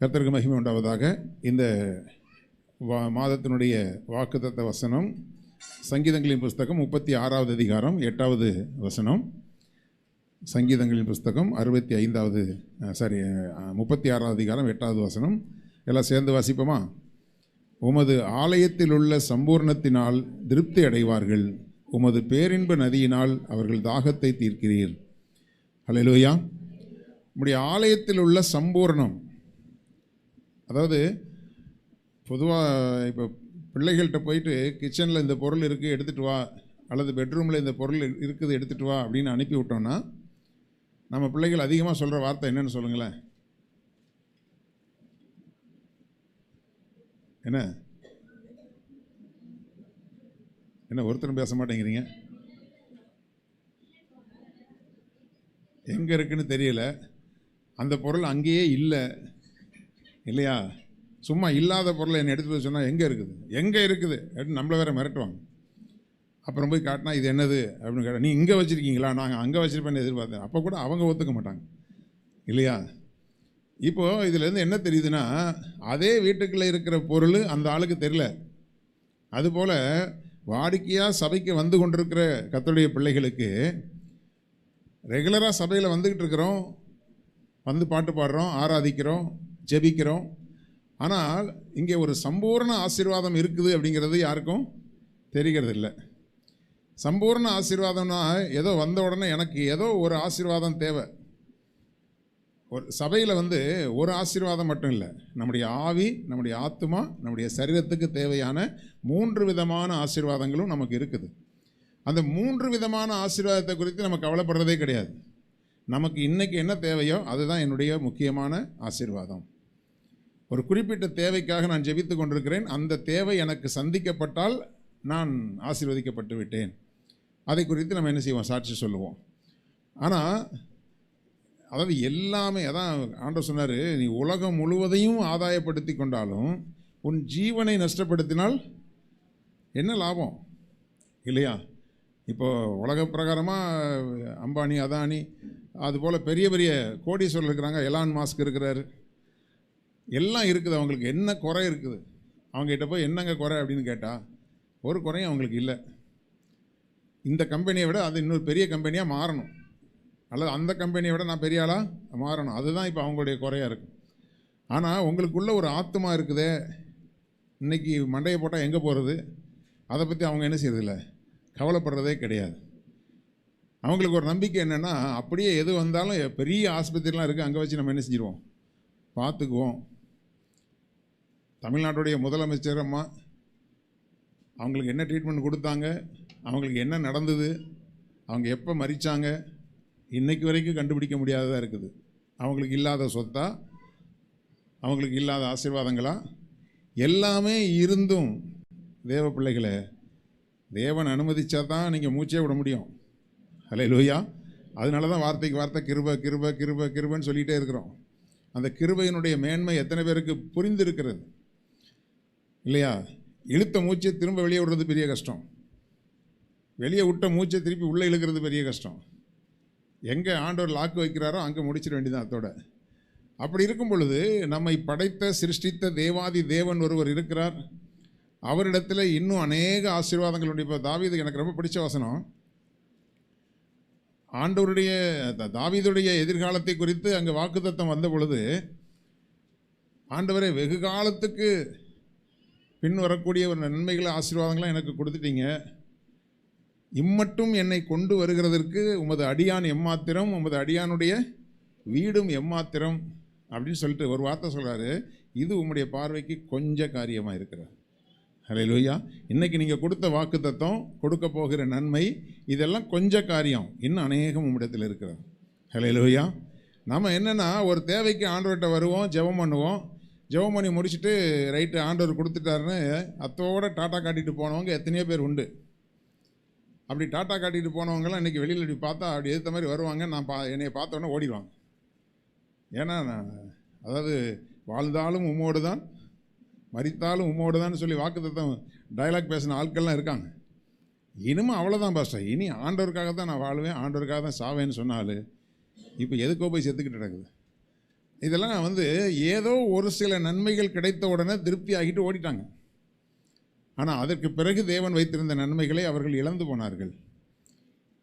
கர்த்தருக்கு மகிமை உண்டாவதாக. இந்த மாதத்தினுடைய வாக்குத்தத்த வசனம் சங்கீதங்களின் புஸ்தகம் 36வது அதிகாரம் 8வது வசனம். சங்கீதங்களின் புஸ்தகம் 36வது அதிகாரம் 8வது வசனம். எல்லாம் சேர்ந்து வாசிப்போமா? உமது ஆலயத்தில் உள்ள சம்பூர்ணத்தினால் திருப்தி அடைவார்கள், உமது பேரின்ப நதியினால் அவர்கள் தாகத்தை தீர்க்கிறீர். அல்லேலூயா. உம்முடைய ஆலயத்தில் உள்ள சம்பூர்ணம், அதாவது பொதுவாக இப்போ பிள்ளைகள்கிட்ட போயிட்டு கிச்சனில் இந்த பொருள் இருக்குது எடுத்துகிட்டு வா, அல்லது பெட்ரூமில் இந்த பொருள் இருக்குது எடுத்துகிட்டு வா அப்படின்னு அனுப்பி விட்டோம்னா நம்ம பிள்ளைகள் அதிகமாக சொல்கிற வார்த்தை என்னன்னு சொல்லுங்களேன்? என்ன என்ன ஒருத்தரும் பேச மாட்டேங்கிறீங்க? எங்கே இருக்குன்னு தெரியல, அந்த பொருள் அங்கேயே இல்லை இல்லையா? சும்மா இல்லாத பொருளை என்னை எடுத்துகிட்டு சொன்னால் எங்கே இருக்குது அப்படின்னு நம்மளை வேறு மிரட்டுவாங்க. அப்புறம் போய் காட்டினா இது என்னது அப்படின்னு கேட்டால், நீ இங்கே வச்சுருக்கீங்களா, நாங்கள் அங்கே வச்சுருப்பேன்னு எதிர்பார்த்தேன். அப்போ கூட அவங்க ஒத்துக்க மாட்டாங்க இல்லையா? இப்போது இதிலேருந்து என்ன தெரியுதுன்னா, அதே வீட்டுக்குள்ளே இருக்கிற பொருள் அந்த ஆளுக்கு தெரியல. அதுபோல் வாடிக்கையாக சபைக்கு வந்து கொண்டிருக்கிற கர்த்தருடைய பிள்ளைகளுக்கு ரெகுலராக சபையில் வந்துக்கிட்டு இருக்கிறோம், வந்து பாட்டு பாடுறோம், ஆராதிக்கிறோம், ஜெபிக்கிறோம். ஆனால் இங்கே ஒரு சம்பூர்ண ஆசீர்வாதம் இருக்குது அப்படிங்கிறது யாருக்கும் தெரிகிறது இல்லை. சம்பூர்ண ஆசீர்வாதம்னா ஏதோ வந்த உடனே எனக்கு ஏதோ ஒரு ஆசீர்வாதம் தேவை. ஒரு சபையில் ஒரு ஆசீர்வாதம் மட்டும் இல்லை, நம்முடைய ஆவி, நம்முடைய ஆத்மா, நம்முடைய சரீரத்துக்கு தேவையான 3 விதமான ஆசீர்வாதங்களும் நமக்கு இருக்குது. அந்த 3 விதமான ஆசீர்வாதத்தை குறித்து நம்ம கவலைப்படுறதே கிடையாது. நமக்கு இன்றைக்கி என்ன தேவையோ அதுதான் என்னுடைய முக்கியமான ஆசீர்வாதம். ஒரு குறிப்பிட்ட தேவைக்காக நான் ஜெபித்து கொண்டிருக்கிறேன், அந்த தேவை எனக்கு சந்திக்கப்பட்டால் நான் ஆசீர்வதிக்கப்பட்டு விட்டேன். அதை குறித்து நம்ம என்ன செய்வோம்? சாட்சி சொல்லுவோம். ஆனால் அதாவது எல்லாமே, அதான் ஆண்டவர் சொன்னார், நீ உலகம் முழுவதையும் ஆதாயப்படுத்தி கொண்டாலும் உன் ஜீவனை நஷ்டப்படுத்தினால் என்ன லாபம் இல்லையா? இப்போது உலக பிரகாரமாக அம்பானி, அதானி, அதுபோல் பெரிய பெரிய கோடீஸ்வரர் இருக்கிறாங்க, எலான் மாஸ்க் இருக்கிறாரு, எல்லாம் இருக்குது. அவங்களுக்கு என்ன குறை இருக்குது? அவங்ககிட்ட போய் என்னங்க குறை அப்படின்னு கேட்டால் ஒரு குறையும் அவங்களுக்கு இல்லை. இந்த கம்பெனியை விட அது இன்னொரு பெரிய கம்பெனியாக மாறணும், அல்லது அந்த கம்பெனியை விட நான் பெரிய ஆளாக மாறணும், அதுதான் இப்போ அவங்களுடைய குறையாக இருக்கும். ஆனால் உங்களுக்குள்ள ஒரு ஆத்மா இருக்குதே, இன்றைக்கி மண்டையை போட்டால் எங்கே போகிறது, அதை பற்றி அவங்க என்ன செய்யறதில்ல, கவலைப்படுறதே கிடையாது. அவங்களுக்கு ஒரு நம்பிக்கை என்னென்னா, அப்படியே எது வந்தாலும் பெரிய ஆஸ்பத்திரிலாம் இருக்குது, அங்கே வச்சு நம்ம என்ன செஞ்சிடுவோம், பார்த்துக்குவோம். தமிழ்நாட்டுடைய முதலமைச்சர் அம்மா, அவங்களுக்கு என்ன ட்ரீட்மெண்ட் கொடுத்தாங்க, அவங்களுக்கு என்ன நடந்தது, அவங்க எப்போ மரித்தாங்க, இன்றைக்கு வரைக்கும் கண்டுபிடிக்க முடியாததாக இருக்குது. அவங்களுக்கு இல்லாத சொத்தா, அவங்களுக்கு இல்லாத ஆசீர்வாதங்களா? எல்லாமே இருந்தும் தேவ பிள்ளைகளை, தேவன் அனுமதிச்சா தான் நீங்கள் மூச்சே விட முடியும். அல்லேலூயா. அதனால தான் வார்த்தைக்கு வார்த்தை கிருபை கிருபை கிருபை கிருபைன்னு சொல்லிகிட்டே இருக்கிறோம். அந்த கிருபையினுடைய மேன்மை எத்தனை பேருக்கு புரிந்திருக்கிறது இல்லையா? இழுத்த மூச்சை திரும்ப வெளியே விடுறது பெரிய கஷ்டம், வெளியே விட்ட மூச்சை திருப்பி உள்ளே இழுக்கிறது பெரிய கஷ்டம். எங்கே ஆண்டவர் லாக்கு வைக்கிறாரோ அங்கே முடிச்சிட வேண்டியதான் அதோட. அப்படி இருக்கும் பொழுது நம்மை படைத்த சிருஷ்டித்த தேவாதி தேவன் ஒருவர் இருக்கிறார், அவரிடத்தில் இன்னும் அநேக ஆசீர்வாதங்களுடைய. இப்போ தாவீது, எனக்கு ரொம்ப பிடிச்ச வசனம், ஆண்டவருடைய தாவீதுடைய எதிர்காலத்தை குறித்து அங்கே வாக்குத்தத்தம் வந்த பொழுது, ஆண்டவரே வெகு காலத்துக்கு பின் வரக்கூடிய ஒரு நன்மைகளை ஆசீர்வாதங்களாம் எனக்கு கொடுத்துட்டீங்க, இம்மட்டும் என்னை கொண்டு வருகிறதற்கு உமது அடியான் எம்மாத்திரம், உமது அடியானுடைய வீடும் எம்மாத்திரம் அப்படின்னு சொல்லிட்டு ஒரு வார்த்தை சொல்கிறாரு. இது உம்முடைய பார்வைக்கு கொஞ்ச காரியமாக இருக்கிறார். அல்லேலூயா. இன்றைக்கி நீங்கள் கொடுத்த வாக்குத்தத்தம், கொடுக்க போகிற நன்மை, இதெல்லாம் கொஞ்ச காரியம், இன்னும் அநேகம் உம்மிடத்தில் இருக்கிறார். அல்லேலூயா. நம்ம என்னென்னா, ஒரு தேவைக்கு ஆண்டவர்கிட்ட வருவோம், ஜெபம் பண்ணுவோம், ஜெபம் பண்ணி முடிச்சுட்டு ரைட்டு ஆண்டவர் கொடுத்துட்டாருன்னு அத்தோடு டாட்டா காட்டிட்டு போனவங்க எத்தனையோ பேர் உண்டு. அப்படி டாட்டா காட்டிட்டு போனவங்கலாம் இன்றைக்கி வெளியில் இப்படி பார்த்தா அப்படி எதிர்த்த மாதிரி வருவாங்க, என்னை பார்த்தோன்னே ஓடிடுவாங்க. ஏன்னா அதாவது வாழ்ந்தாலும் உம்மோடு தான், மரித்தாலும் உம்மோடு தான் சொல்லி வாக்குத்தத்தம் டயலாக் பேசின ஆட்கள்லாம் இருக்காங்க. இனிமே அவ்வளோதான் பாஸ்டர், இனி ஆண்டவருக்காக தான் நான் வாழ்வேன், ஆண்டவருக்காக தான் சாவேன்னு சொன்னாலும் இப்போ எதுக்கோ போய் செத்துக்கிட்டு நடக்குது. இதெல்லாம் வந்து ஏதோ ஒரு சில நன்மைகள் கிடைத்த உடனே திருப்தி ஆகிட்டு ஓடிட்டாங்க. ஆனால் அதற்கு பிறகு தேவன் வைத்திருந்த நன்மைகளை அவர்கள் இழந்து போனார்கள்.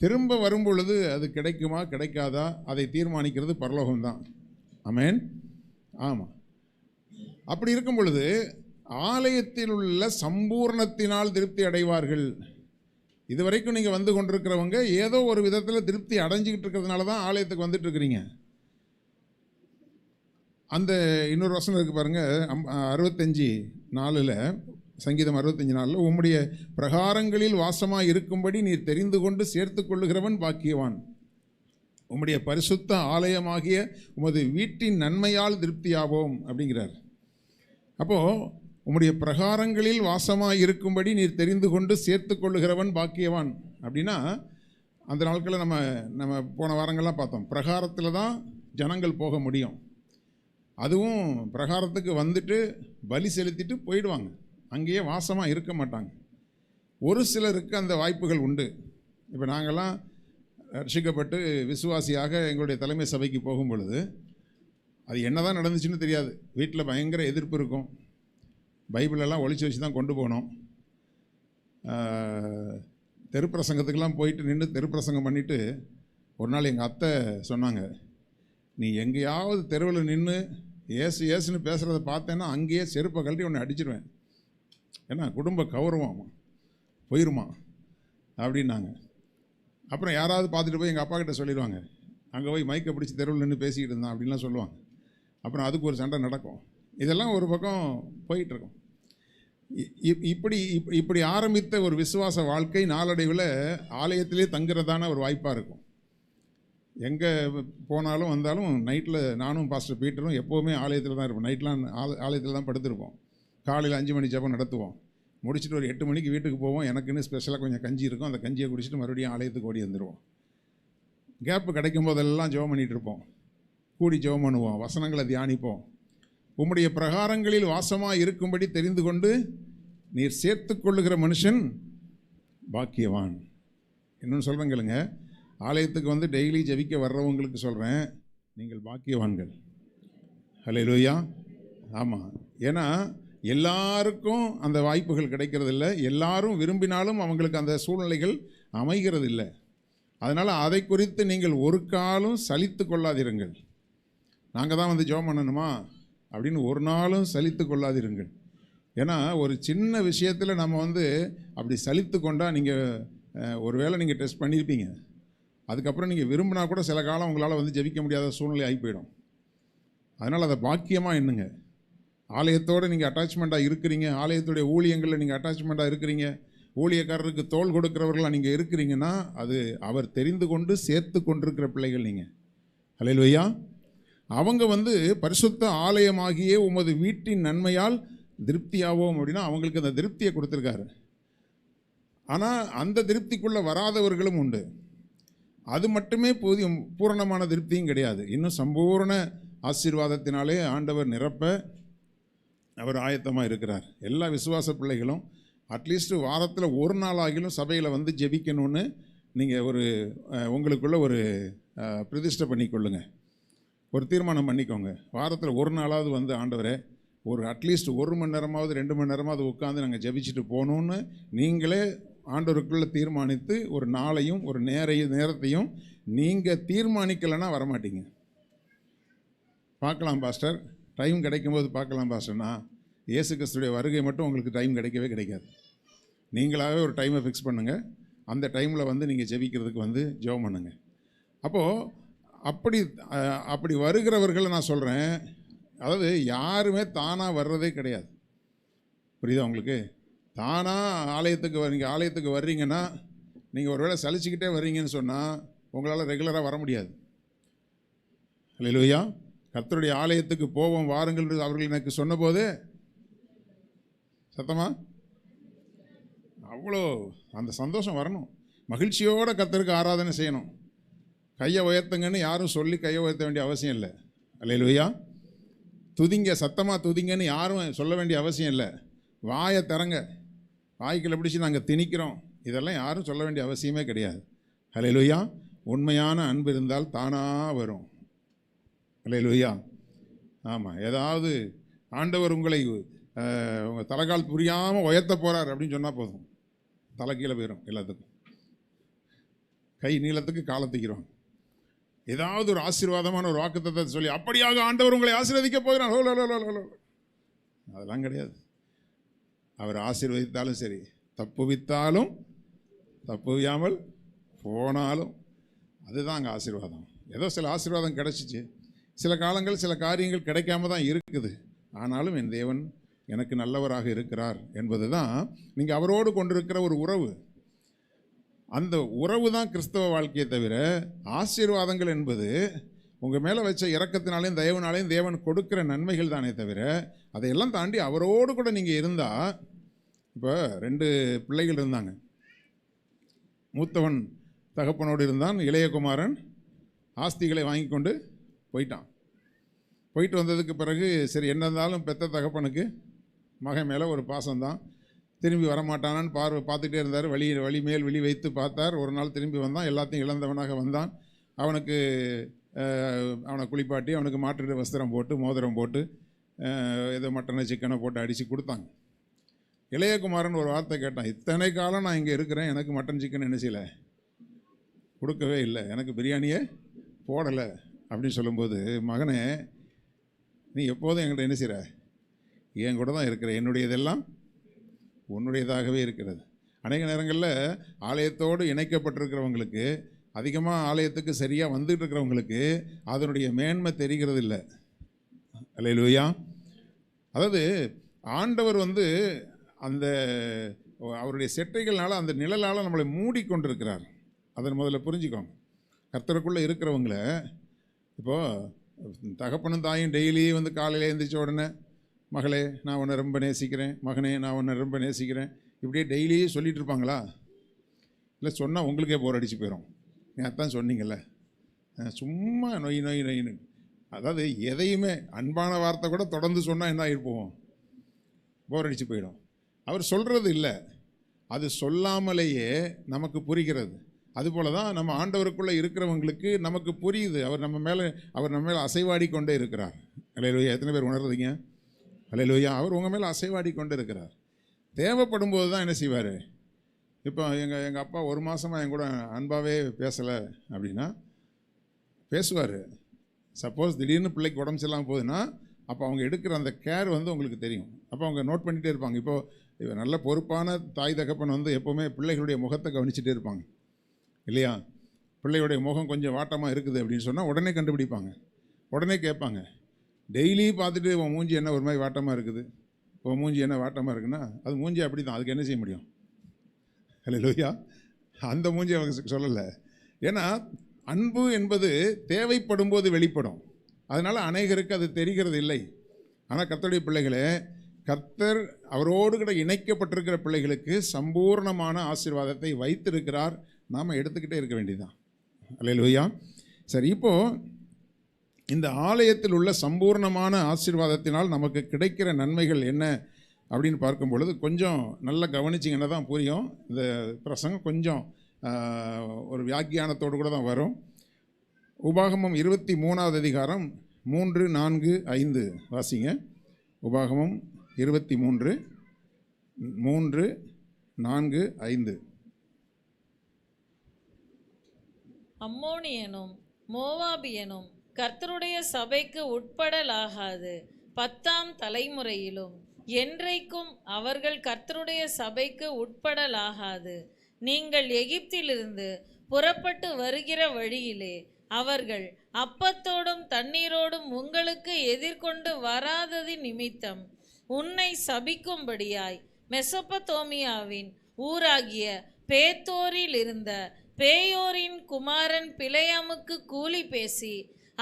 திரும்ப வரும்பொழுது அது கிடைக்குமா கிடைக்காதா அதை தீர்மானிக்கிறது பரலோகம்தான். ஆமென். ஆமாம். அப்படி இருக்கும் பொழுது ஆலயத்தில் உள்ள சம்பூர்ணத்தினால் திருப்தி அடைவார்கள். இதுவரைக்கும் நீங்கள் வந்து கொண்டிருக்கிறவங்க ஏதோ ஒரு விதத்தில் திருப்தி அடைஞ்சிக்கிட்டு இருக்கிறதுனால தான் ஆலயத்துக்கு வந்துட்டு இருக்கிறீங்க. அந்த இன்னொரு வசனம் இருக்குது பாருங்கள், 65:4 சங்கீதம் 65:4, உம்முடைய பிரகாரங்களில் வாசமாக இருக்கும்படி நீர் தெரிந்து கொண்டு சேர்த்து கொள்ளுகிறவன் பாக்கியவான். உம்முடைய பரிசுத்த ஆலயமாகிய உமது வீட்டின் நன்மையால் திருப்தியாவோம் அப்படிங்கிறார். அப்போது உம்முடைய பிரகாரங்களில் வாசமாக இருக்கும்படி நீர் தெரிந்து கொண்டு சேர்த்து கொள்ளுகிறவன் பாக்கியவான் அப்படின்னா, அந்த நாட்களில் நம்ம போன வாரங்கள்லாம் பார்த்தோம், பிரகாரத்தில் தான் ஜனங்கள் போக முடியும். அதுவும் பிரகாரத்துக்கு வந்துட்டு பலி செலுத்திட்டு போயிடுவாங்க, அங்கேயே வாசமாக இருக்க மாட்டாங்க. ஒரு சிலருக்கு அந்த வாய்ப்புகள் உண்டு. இப்போ நாங்கள்லாம் ரட்சிக்கப்பட்டு விசுவாசியாக எங்களுடைய தலைமை சபைக்கு போகும் பொழுது அது என்ன தான் நடந்துச்சுன்னு தெரியாது. வீட்டில் பயங்கர எதிர்ப்பு இருக்கும். பைபிளெல்லாம் ஒழிச்சு வச்சு தான் கொண்டு போனோம். தெருப்பிரசங்கத்துக்கெல்லாம் போயிட்டு நின்று தெருப்பிரசங்கம் பண்ணிவிட்டு ஒரு நாள் எங்கள் அத்தை சொன்னாங்க, நீ எங்கேயாவது தெருவில் நின்று ஏசு ஏசுன்னு பேசுகிறத பார்த்தேன்னா அங்கேயே செருப்பை கழட்டி உன்னை அடிச்சிடுவேன், ஏன்னா குடும்ப கௌரவமா போயிருமா அப்படின்னாங்க. அப்புறம் யாராவது பார்த்துட்டு போய் எங்கள் அப்பா கிட்ட சொல்லிடுவாங்க, அங்கே போய் மைக்கை பிடிச்சி தெருவில் நின்று பேசிக்கிட்டு இருந்தான் அப்படின்லாம் சொல்லுவாங்க. அப்புறம் அதுக்கு ஒரு சண்டை நடக்கும். இதெல்லாம் ஒரு பக்கம் போயிட்டுருக்கும். இப்படி ஆரம்பித்த ஒரு விசுவாச வாழ்க்கை நாளடைவில் ஆலயத்திலே தங்குறதான ஒரு வாய்ப்பாக இருக்கும். எங்கே போனாலும் வந்தாலும் நைட்டில் நானும் பாஸ்டர் பீட்டரும் எப்போவுமே ஆலயத்தில் தான் இருப்போம். நைட்லாம் ஆலயத்தில் தான் படுத்திருப்போம். காலையில் 5 மணி ஜெபம் நடத்துவோம். முடிச்சுட்டு ஒரு 8 மணிக்கு வீட்டுக்கு போவோம். எனக்குன்னு ஸ்பெஷலாக கொஞ்சம் கஞ்சி இருக்கும், அந்த கஞ்சியை குடிச்சிட்டு மறுபடியும் ஆலயத்துக்கு ஓடி வந்துடுவோம். கேப்பு கிடைக்கும் போதெல்லாம் ஜெபம் பண்ணிகிட்டு இருப்போம், கூடி ஜெபம் பண்ணுவோம், வசனங்களை தியானிப்போம். உம்முடைய பிரகாரங்களில் வாசமாக இருக்கும்படி தெரிந்து கொண்டு நீர் சேர்த்து கொள்ளுகிற மனுஷன் பாக்கியவான். இன்னொன்று சொல்கிறேன் கேளுங்க, ஆலயத்துக்கு வந்து டெய்லி ஜெபிக்க வர்றவங்களுக்கு சொல்கிறேன், நீங்கள் பாக்கியவான்கள். ஹல்லேலூயா. ஆமாம், ஏன்னா எல்லாருக்கும் அந்த வாய்ப்புகள் கிடைக்கிறதில்ல. எல்லாரும் விரும்பினாலும் அவங்களுக்கு அந்த சூழ்நிலைகள் அமைகிறது இல்லை. அதனால் அதை குறித்து நீங்கள் ஒரு காலம் சலித்து கொள்ளாதிருங்கள். நாங்கள் தான் வந்து ஜெபம் பண்ணணுமா அப்படின்னு ஒரு நாளும் சலித்து கொள்ளாதிருங்கள். ஏன்னா ஒரு சின்ன விஷயத்தில் நம்ம வந்து அப்படி சலித்து கொண்டால் நீங்கள் ஒருவேளை நீங்கள் டெஸ்ட் பண்ணியிருப்பீங்க, அதுக்கப்புறம் நீங்கள் விரும்பினா கூட சில காலம் உங்களால் வந்து ஜெபிக்க முடியாத சூழ்நிலை ஆகி போயிடும். அதனால் அதை பாக்கியமாக எண்ணுங்க. ஆலயத்தோடு நீங்கள் அட்டாச்மெண்ட்டாக இருக்கிறீங்க, ஆலயத்துடைய ஊழியங்களில் நீங்கள் அட்டாச்மெண்ட்டாக இருக்கிறீங்க, ஊழியக்காரருக்கு தோள் கொடுக்குறவர்களாக நீங்கள் இருக்கிறீங்கன்னா அது அவர் தெரிந்து கொண்டு சேர்த்து கொண்டிருக்கிற பிள்ளைகள் நீங்கள். ஹல்லேலூயா. அவங்க வந்து பரிசுத்த ஆலயமாகியே உமது வீட்டின் நன்மையால் திருப்தியாவோம் அப்படின்னா அவங்களுக்கு அந்த திருப்தியை கொடுத்துருக்காரு. ஆனால் அந்த திருப்திக்குள்ளே வராதவர்களும் உண்டு. அது மட்டுமே பூரணமான திருப்தியும் கிடையாது. இன்னும் சம்பூர்ண ஆசீர்வாதத்தினாலே ஆண்டவர் நிரப்ப அவர் ஆயத்தமாக இருக்கிறார். எல்லா விசுவாச பிள்ளைகளும் அட்லீஸ்ட் வாரத்தில் ஒரு நாள் ஆகிலும் சபையில் வந்து ஜெபிக்கணும்னு நீங்கள் உங்களுக்குள்ள ஒரு பிரதிஷ்டை பண்ணிக்கொள்ளுங்க, ஒரு தீர்மானம் பண்ணிக்கோங்க. வாரத்தில் ஒரு நாளாவது வந்து ஆண்டவரே ஒரு அட்லீஸ்ட் 1 மணி நேரமாவது 2 மணி நேரமாவது உட்காந்து நாங்கள் ஜெபிச்சுட்டு போகணுன்னு நீங்களே ஆண்டவருக்குள்ளே தீர்மானித்து ஒரு நாளையும் ஒரு நேரத்தையும் நீங்கள் தீர்மானிக்கலைன்னா வரமாட்டீங்க. பார்க்கலாம் பாஸ்டர், டைம் கிடைக்கும்போது பார்க்கலாம் பாஸ்டர்னா, இயேசு கிறிஸ்துடைய வருகை மட்டும் உங்களுக்கு டைம் கிடைக்கவே கிடைக்காது. நீங்களாகவே ஒரு டைமை ஃபிக்ஸ் பண்ணுங்கள், அந்த டைமில் வந்து நீங்கள் ஜெபிக்கிறதுக்கு வந்து ஜெபம் பண்ணுங்கள். அப்போது அப்படி வருகிறவர்களை நான் சொல்கிறேன், அதாவது யாருமே தானாக வர்றதே கிடையாது. புரியுதா உங்களுக்கு? தானாக நீங்கள் ஆலயத்துக்கு வர்றீங்கன்னா, நீங்கள் ஒருவேளை சலிச்சுக்கிட்டே வர்றீங்கன்னு சொன்னால் உங்களால் ரெகுலராக வர முடியாது. ஹல்லேலூயா. கர்த்தருடைய ஆலயத்துக்கு போவோம் வாருங்கள் என்று அவர்கள் எனக்கு சொன்னபோது சத்தமா அவ்வளோ அந்த சந்தோஷம் வரணும். மகிழ்ச்சியோடு கர்த்தருக்கு ஆராதனை செய்யணும். கையை உயர்த்துங்கன்னு யாரும் சொல்லி கையை உயர்த்த வேண்டிய அவசியம் இல்லை. ஹல்லேலூயா. துதிங்க, சத்தமாக துதிங்கன்னு யாரும் சொல்ல வேண்டிய அவசியம் இல்லை. வாயை திறங்க, வாய்க்குள்ள பிடிச்சி நாங்கள் திணிக்கிறோம், இதெல்லாம் யாரும் சொல்ல வேண்டிய அவசியமே கிடையாது. ஹல்லேலூயா. உண்மையான அன்பு இருந்தால் தானாக வரும். ஹல்லேலூயா. ஆமாம், ஏதாவது ஆண்டவர் உங்களை உங்கள் தலைகால் புரியாமல் உயர்த்த போகிறார் அப்படின்னு சொன்னால் போதும், தலை கீழே போயிடும். எல்லாத்துக்கும் கை நீளத்துக்கு காலத்துக்கிறோம். ஏதாவது ஒரு ஆசீர்வாதமான ஒரு வாக்குத்தத்தத்தை சொல்லி அப்படியாக ஆண்டவர் உங்களை ஆசீர்வதிக்க போகிறார், அதெல்லாம் கிடையாது. அவர் ஆசீர்வதித்தாலும் சரி, தப்புவித்தாலும் தப்புவியாமல் போனாலும் அதுதான் அங்கே ஆசீர்வாதம். ஏதோ சில ஆசீர்வாதம் கிடைச்சிச்சு, சில காலங்கள் சில காரியங்கள் கிடைக்காம தான் இருக்குது. ஆனாலும் என் தேவன் எனக்கு நல்லவராக இருக்கிறார் என்பது தான் நீங்கள் அவரோடு கொண்டிருக்கிற ஒரு உறவு. அந்த உறவு தான் கிறிஸ்தவ வாழ்க்கையை தவிர ஆசீர்வாதங்கள் என்பது உங்கள் மேலே வச்ச இரக்கத்தினாலையும் தயவுனாலையும் தேவன் கொடுக்குற நன்மைகள் தானே தவிர அதையெல்லாம் தாண்டி அவரோடு கூட நீங்கள் இருந்தால். இப்போ 2 பிள்ளைகள் இருந்தாங்க. மூத்தவன் தகப்பனோடு இருந்தான், இளையகுமாரன் ஆஸ்திகளை வாங்கி கொண்டு போயிட்டான். போயிட்டு வந்ததுக்கு பிறகு சரி என்ன இருந்தாலும் பெத்த தகப்பனுக்கு மகன் மேலே ஒரு பாசம்தான். திரும்பி வரமாட்டானான்னு பார்த்துட்டே இருந்தார். வழி மேல் விழி வைத்து பார்த்தார். ஒரு நாள் திரும்பி வந்தான், எல்லாத்தையும் இழந்தவனாக வந்தான். அவனை குளிப்பாட்டி அவனுக்கு மாற்று வஸ்திரம் போட்டு மோதிரம் போட்டு ஏதோ மட்டனை சிக்கனை போட்டு அடித்து கொடுத்தாங்க. இளையகுமாரன் ஒரு வார்த்தை கேட்டான், இத்தனை காலம் நான் இங்கே இருக்கிறேன், எனக்கு மட்டன் சிக்கன் என்ன செய்யலை, கொடுக்கவே இல்லை, எனக்கு பிரியாணியே போடலை அப்படின்னு சொல்லும்போது, மகனே நீ எப்போதும் என்கிட்ட என்ன செய்கிற, என் கூட தான் இருக்கிற, என்னுடையதெல்லாம் உன்னுடையதாகவே இருக்கிறது. அநேக நேரங்களில் ஆலயத்தோடு இணைக்கப்பட்டிருக்கிறவங்களுக்கு, அதிகமாக ஆலயத்துக்கு சரியாக வந்துட்டு இருக்கிறவங்களுக்கு அதனுடைய மேன்மை தெரிகிறது இல்லை. அல்லேலூயா. அதாவது ஆண்டவர் அந்த அவருடைய செட்டைகள்னால அந்த நிழலால் நம்மளை மூடிக்கொண்டிருக்கிறார். அதை முதல்ல புரிஞ்சுக்கோங்க. கர்த்தருக்குள்ளே இருக்கிறவங்கள இப்போது தகப்பனும் தாயும் டெய்லி காலையில் எழுந்திரிச்ச உடனே மகளே நான் உன்னை ரொம்ப நேசிக்கிறேன், மகனே நான் உன்னை ரொம்ப நேசிக்கிறேன், இப்படியே டெய்லியே சொல்லிகிட்டு இருப்பாங்களா? இல்லை சொன்னால் உங்களுக்கே போர் அடிச்சு போயிடும். அதான் சொன்னீங்கல்ல, சும்மா நொய் நொய் நொயின்னு. அதாவது எதையுமே அன்பான வார்த்தை கூட தொடர்ந்து சொன்னால் என்ன ஆகிருப்போம், போர் அடிச்சு போயிடும். அவர் சொல்கிறது இல்லை, அது சொல்லாமலேயே நமக்கு புரிகிறது. அதுபோல தான் நம்ம ஆண்டவருக்குள்ளே இருக்கிறவங்களுக்கு நமக்கு புரியுது, அவர் நம்ம மேலே அசைவாடி கொண்டே இருக்கிறார். அல்லேலூயா. எத்தனை பேர் உணர்றீங்க? அல்லேலூயா. அவர் உங்கள் மேலே அசைவாடி கொண்டு இருக்கிறார். தேவைப்படும் போது தான் என்ன செய்வார். இப்போ எங்கள் அப்பா 1 மாதமாக என் கூட அன்பாகவே பேசலை அப்படின்னா பேசுவார். சப்போஸ் திடீர்னு பிள்ளைக்கு உடம்பு சரியில்லாமல் போகுதுன்னா அப்போ அவங்க எடுக்கிற அந்த கேர் உங்களுக்கு தெரியும். அப்போ அவங்க நோட் பண்ணிகிட்டே இருப்பாங்க. இப்போது நல்ல பொறுப்பான தாய் தகப்பன் எப்போவுமே பிள்ளைகளுடைய முகத்தை கவனிச்சுட்டே இருப்பாங்க இல்லையா? பிள்ளையுடைய முகம் கொஞ்சம் வாட்டமாக இருக்குது அப்படின்னு சொன்னால் உடனே கண்டுபிடிப்பாங்க, உடனே கேட்பாங்க. டெய்லி பார்த்துட்டு உன் மூஞ்சி என்ன ஒரு மாதிரி வாட்டமாக இருக்குது, உன் மூஞ்சி என்ன வாட்டமாக இருக்குன்னா அது மூஞ்சி அப்படி தான், அதுக்கு என்ன செய்ய முடியும்? அல்லேலூயா. அந்த மூஞ்சி அவங்க சொல்லலை. ஏன்னா அன்பு என்பது தேவைப்படும் போது வெளிப்படும். அதனால் அநேகருக்கு அது தெரிகிறது இல்லை. ஆனால் கர்த்தருடைய பிள்ளைகளே, கர்த்தர் அவரோடு கூட இணைக்கப்பட்டிருக்கிற பிள்ளைகளுக்கு சம்பூர்ணமான ஆசீர்வாதத்தை வைத்திருக்கிறார். நாம் எடுத்துக்கிட்டே இருக்க வேண்டியதுதான். அல்லேலூயா. சரி, இப்போது இந்த ஆலயத்தில் உள்ள சம்பூர்ணமான ஆசீர்வாதத்தினால் நமக்கு கிடைக்கிற நன்மைகள் என்ன அப்படின்னு பார்க்கும் பொழுது கொஞ்சம் நல்லா கவனிச்சிங்கன்னா தான் புரியும். இந்த பிரசங்கம் கொஞ்சம் ஒரு வியாக்கியானத்தோடு கூட தான் வரும். உபாகமம் 23வது அதிகாரம் 3, 4, 5 வாசிங்க. உபாகமம் 23, 3, 4, 5. அம்மோனியனும் மோவாபியனும் கர்த்தருடைய சபைக்கு உட்படலாகாது. 10ஆம் தலைமுறையிலும் என்றைக்கும் அவர்கள் கர்த்தருடைய சபைக்கு உட்படலாகாது. நீங்கள் எகிப்திலிருந்து புறப்பட்டு வருகிற வழியிலே அவர்கள் அப்பத்தோடும் தண்ணீரோடும் உங்களுக்கு எதிர்கொண்டு வராதது நிமித்தம் உன்னை சபிக்கும்படியாய் மெசொப்பத்தோமியாவின் ஊராகிய பேத்தோரில் இருந்த பேயோரின் குமாரன் பிலேயாமுக்கு கூலி பேசி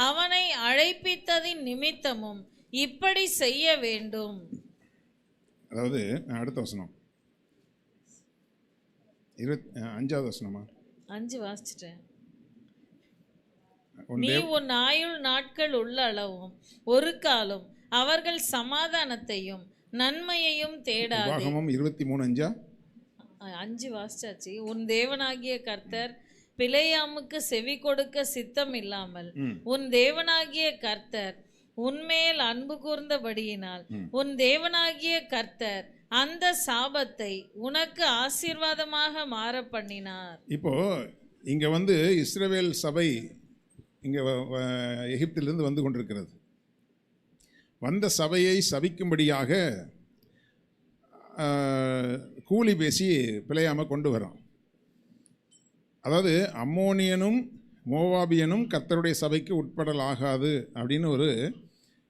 அவனை அழைப்பித்ததின் நிமித்தமும் இப்படி செய்ய வேண்டும். அதாவது அடுத்த வசனம் 5வது வசனமா? 5 வாசிச்சிட்டேன். நீ உன் ஆயுள் நாட்கள் உள்ள அளவும் ஒரு காலம் அவர்கள் சமாதானத்தையும் நன்மையையும் தேடாதே. உபாகமம் 23:5 5 வாசிச்சாச்சு. உன் தேவனாகிய கர்த்தர் பிலேயாமுக்கு செவி கொடுக்க சித்தம் இல்லாமல் உன் தேவனாகிய கர்த்தர் உன்மேல் அன்பு கூர்ந்தபடியினால் உன் தேவனாகிய கர்த்தர் அந்த சாபத்தை உனக்கு ஆசீர்வாதமாக மாற பண்ணினார். இப்போ இங்க இஸ்ரவேல் சபை இங்க எகிப்திலிருந்து வந்து கொண்டிருக்கிறது. வந்த சபையை சபிக்கும்படியாக கூலி பேசி பிழையாம கொண்டு வரான். அதாவது அம்மோனியனும் மோவாபியனும் கர்த்தருடைய சபைக்கு உட்படலாகாது அப்படின்னு ஒரு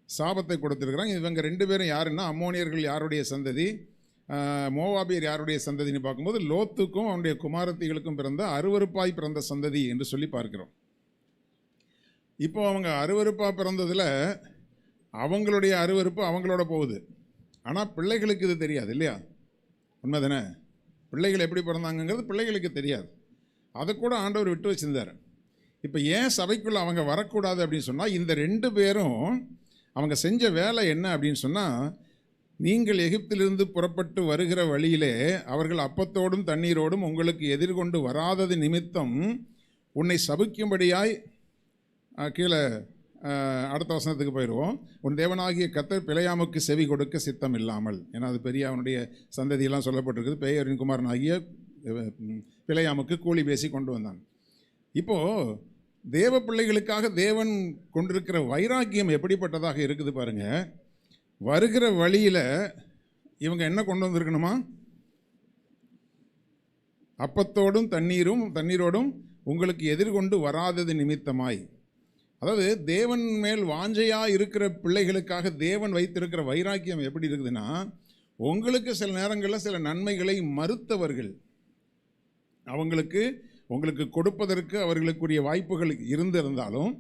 சாபத்தை கொடுத்துருக்குறாங்க. இவங்க ரெண்டு பேரும் யாருன்னா, அம்மோனியர்கள் யாருடைய சந்ததி, மோவாபியர் யாருடைய சந்ததின்னு பார்க்கும்போது லோத்துக்கும் அவனுடைய குமாரத்திகளுக்கும் பிறந்த அருவருப்பாய் பிறந்த சந்ததி என்று சொல்லி பார்க்கிறோம். இப்போ அவங்க அருவருப்பாக பிறந்ததில் அவங்களுடைய அருவருப்பு அவங்களோட போகுது. ஆனால் பிள்ளைகளுக்கு இது தெரியாது இல்லையா? உண்மை தானே? பிள்ளைகள் எப்படி பிறந்தாங்கிறது பிள்ளைகளுக்கு தெரியாது. அதை கூட ஆண்டவர் விட்டு வச்சிருந்தார். இப்போ ஏன் சபைக்குள்ளே அவங்க வரக்கூடாது அப்படின்னு சொன்னால், இந்த ரெண்டு பேரும் அவங்க செஞ்ச வேலை என்ன அப்படின்னு சொன்னால், நீங்கள் எகிப்திலிருந்து புறப்பட்டு வருகிற வழியிலே அவர்கள் அப்பத்தோடும் தண்ணீரோடும் உங்களுக்கு எதிர்கொண்டு வராதது நிமித்தம் உன்னை சபிக்கும்படியாய், கீழே அடுத்த வசனத்துக்கு போயிடுவோம், உன் தேவனாகிய கர்த்தர் பிழையாமுக்கு செவி கொடுக்க சித்தம் இல்லாமல். ஏன்னா அது பெரிய அவனுடைய சந்ததியெல்லாம் சொல்லப்பட்டிருக்குது. பெயரின் குமாரன் ஆகிய பிழையாமுக்கு கூலி பேசி கொண்டு வந்தான். இப்போது தேவ பிள்ளைகளுக்காக தேவன் கொண்டிருக்கிற வைராக்கியம் எப்படிப்பட்டதாக இருக்குது பாருங்க. வருகிற வழியில் இவங்க என்ன கொண்டு வந்திருக்கணுமா? அப்பத்தோடும் தண்ணீரோடும் உங்களுக்கு எதிர்கொண்டு வராதது நிமித்தமாய். அதாவது தேவன் மேல் வாஞ்சையாக இருக்கிற பிள்ளைகளுக்காக தேவன் வைத்திருக்கிற வைராக்கியம் எப்படி இருக்குதுன்னா, உங்களுக்கு சில நேரங்களில் சில நன்மைகளை மறுத்தவர்கள், உங்களுக்கு கொடுப்பதற்கு அவர்களுக்குரிய வாய்ப்புகள் இருந்திருந்தாலும்